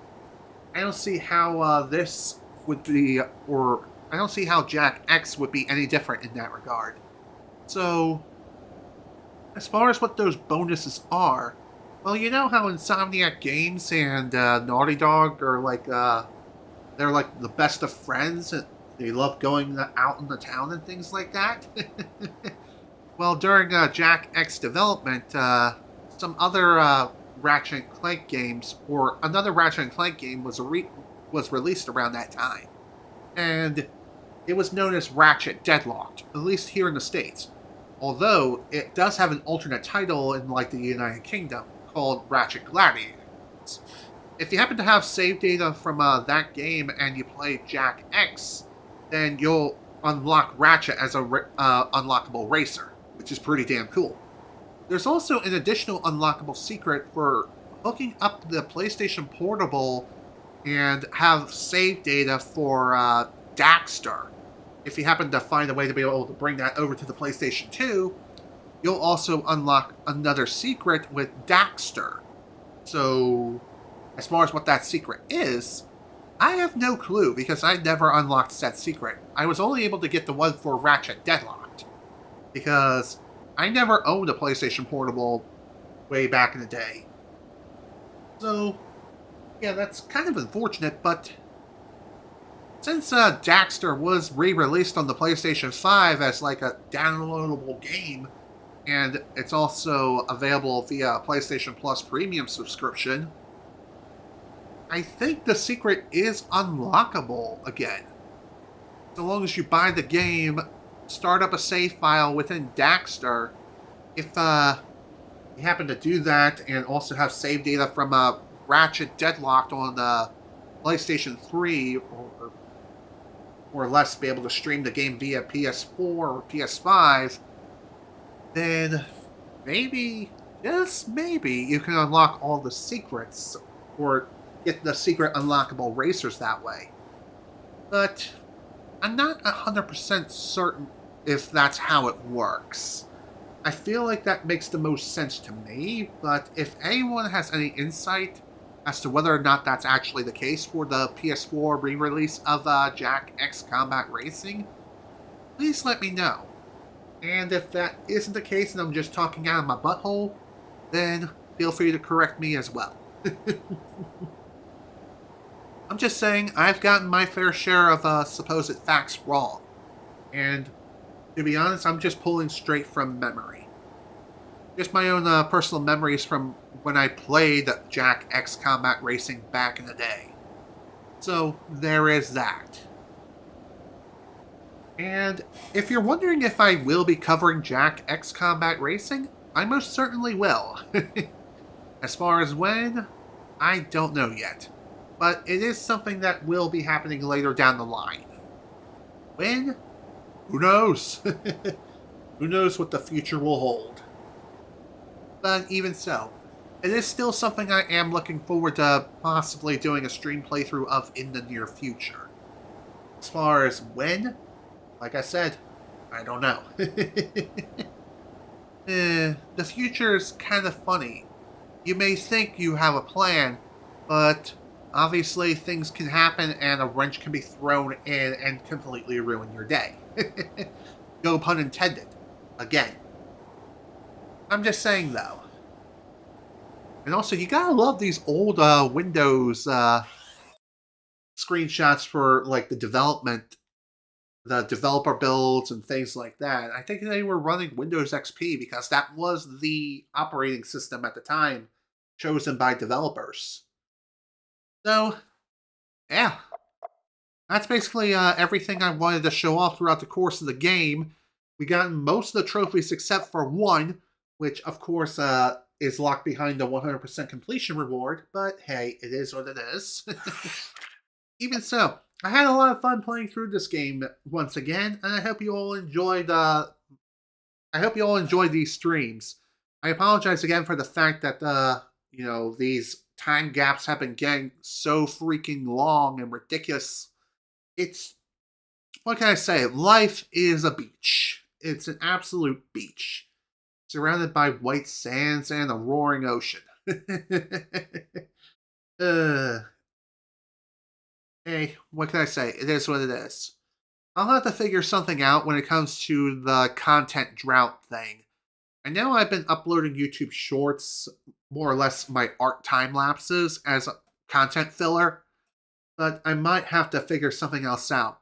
I don't see how this would be, or I don't see how Jak X would be any different in that regard. So, as far as what those bonuses are, well, you know how Insomniac Games and Naughty Dog are like, they're like the best of friends, and they love going out in the town and things like that? Well, during Jak X development, some other Ratchet and Clank games, or another Ratchet and Clank game was released around that time. And it was known as Ratchet Deadlocked, at least here in the States. Although, it does have an alternate title in, like, the United Kingdom, called Ratchet Gladiators. If you happen to have save data from that game and you play Jak X, then you'll unlock Ratchet as a unlockable racer, which is pretty damn cool. There's also an additional unlockable secret for hooking up the PlayStation Portable and have save data for Daxter. If you happen to find a way to be able to bring that over to the PlayStation 2, you'll also unlock another secret with Daxter. So, as far as what that secret is, I have no clue because I never unlocked said secret. I was only able to get the one for Ratchet Deadlocked, because I never owned a PlayStation Portable way back in the day. So, yeah, that's kind of unfortunate, but since Daxter was re-released on the PlayStation 5 as like a downloadable game, and it's also available via PlayStation Plus Premium subscription, I think the secret is unlockable again. So long as you buy the game, start up a save file within Daxter. If you happen to do that and also have save data from Ratchet Deadlocked on the PlayStation 3, or less be able to stream the game via PS4 or PS5, then maybe, just maybe, you can unlock all the secrets, or get the secret unlockable racers that way. But I'm not 100% certain if that's how it works. I feel like that makes the most sense to me, but if anyone has any insight as to whether or not that's actually the case for the PS4 re-release of Jak X Combat Racing, please let me know. And if that isn't the case and I'm just talking out of my butthole, then feel free to correct me as well. I'm just saying, I've gotten my fair share of supposed facts wrong. And to be honest, I'm just pulling straight from memory. Just my own personal memories from when I played Jak X Combat Racing back in the day. So, there is that. And if you're wondering if I will be covering Jak X Combat Racing, I most certainly will. As far as when, I don't know yet. But it is something that will be happening later down the line. When? Who knows? Who knows what the future will hold. But even so, it is still something I am looking forward to possibly doing a stream playthrough of in the near future. As far as when, like I said, I don't know. The future is kind of funny. You may think you have a plan, but obviously things can happen and a wrench can be thrown in and completely ruin your day. No pun intended. Again. I'm just saying, though. And also, you gotta love these old Windows screenshots for, like, the developer builds and things like that. I think they were running Windows XP because that was the operating system at the time chosen by developers. So, yeah. That's basically everything I wanted to show off throughout the course of the game. We got most of the trophies except for one, which, of course, is locked behind the 100% completion reward, but hey, it is what it is. Even so, I had a lot of fun playing through this game once again, and I hope you all enjoyed these streams. I apologize again for the fact that these time gaps have been getting so freaking long and ridiculous. What can I say? Life is a beach. It's an absolute beach, surrounded by white sands and a roaring ocean. Hey, what can I say? It is what it is. I'll have to figure something out when it comes to the content drought thing. I know I've been uploading YouTube shorts, more or less my art time lapses, as a content filler, but I might have to figure something else out.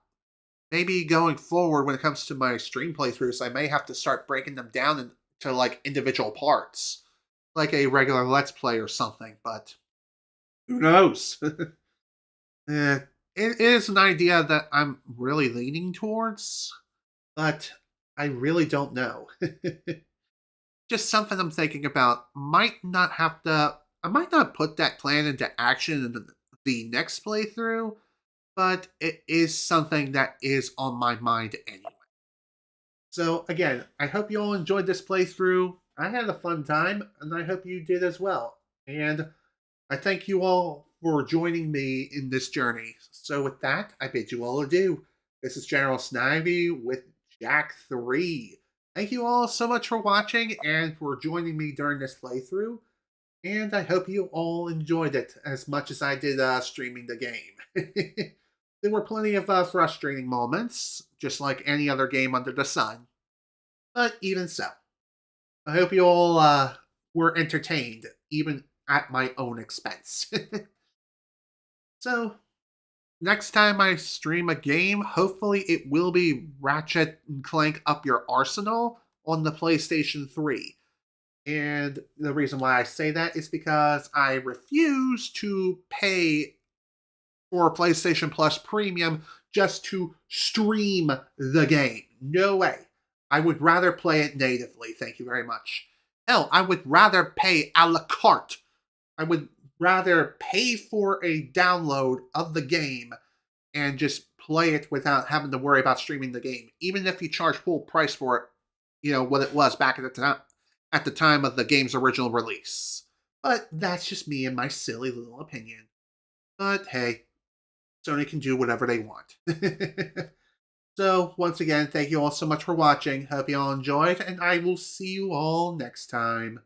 Maybe going forward when it comes to my stream playthroughs, I may have to start breaking them down into like individual parts, like a regular Let's Play or something, but who knows? Eh, it is an idea that I'm really leaning towards, but I really don't know. Just something I'm thinking about. I might not put that plan into action in the next playthrough, but it is something that is on my mind anyway. So again, I hope you all enjoyed this playthrough. I had a fun time, and I hope you did as well. And I thank you all for joining me in this journey. So with that, I bid you all adieu. This is General Snivy with Jak 3. Thank you all so much for watching and for joining me during this playthrough. And I hope you all enjoyed it as much as I did streaming the game. There were plenty of frustrating moments, just like any other game under the sun. But even so, I hope you all were entertained, even at my own expense. So, next time I stream a game, hopefully it will be Ratchet and Clank Up Your Arsenal on the PlayStation 3. And the reason why I say that is because I refuse to pay for PlayStation Plus Premium just to stream the game. No way. I would rather play it natively, thank you very much. Hell, I would rather pay a la carte. I would rather pay for a download of the game and just play it without having to worry about streaming the game. Even if you charge full price for it, you know, what it was back at the time of the game's original release. But that's just me and my silly little opinion. But hey, Sony can do whatever they want. So, once again, thank you all so much for watching. Hope you all enjoyed, and I will see you all next time.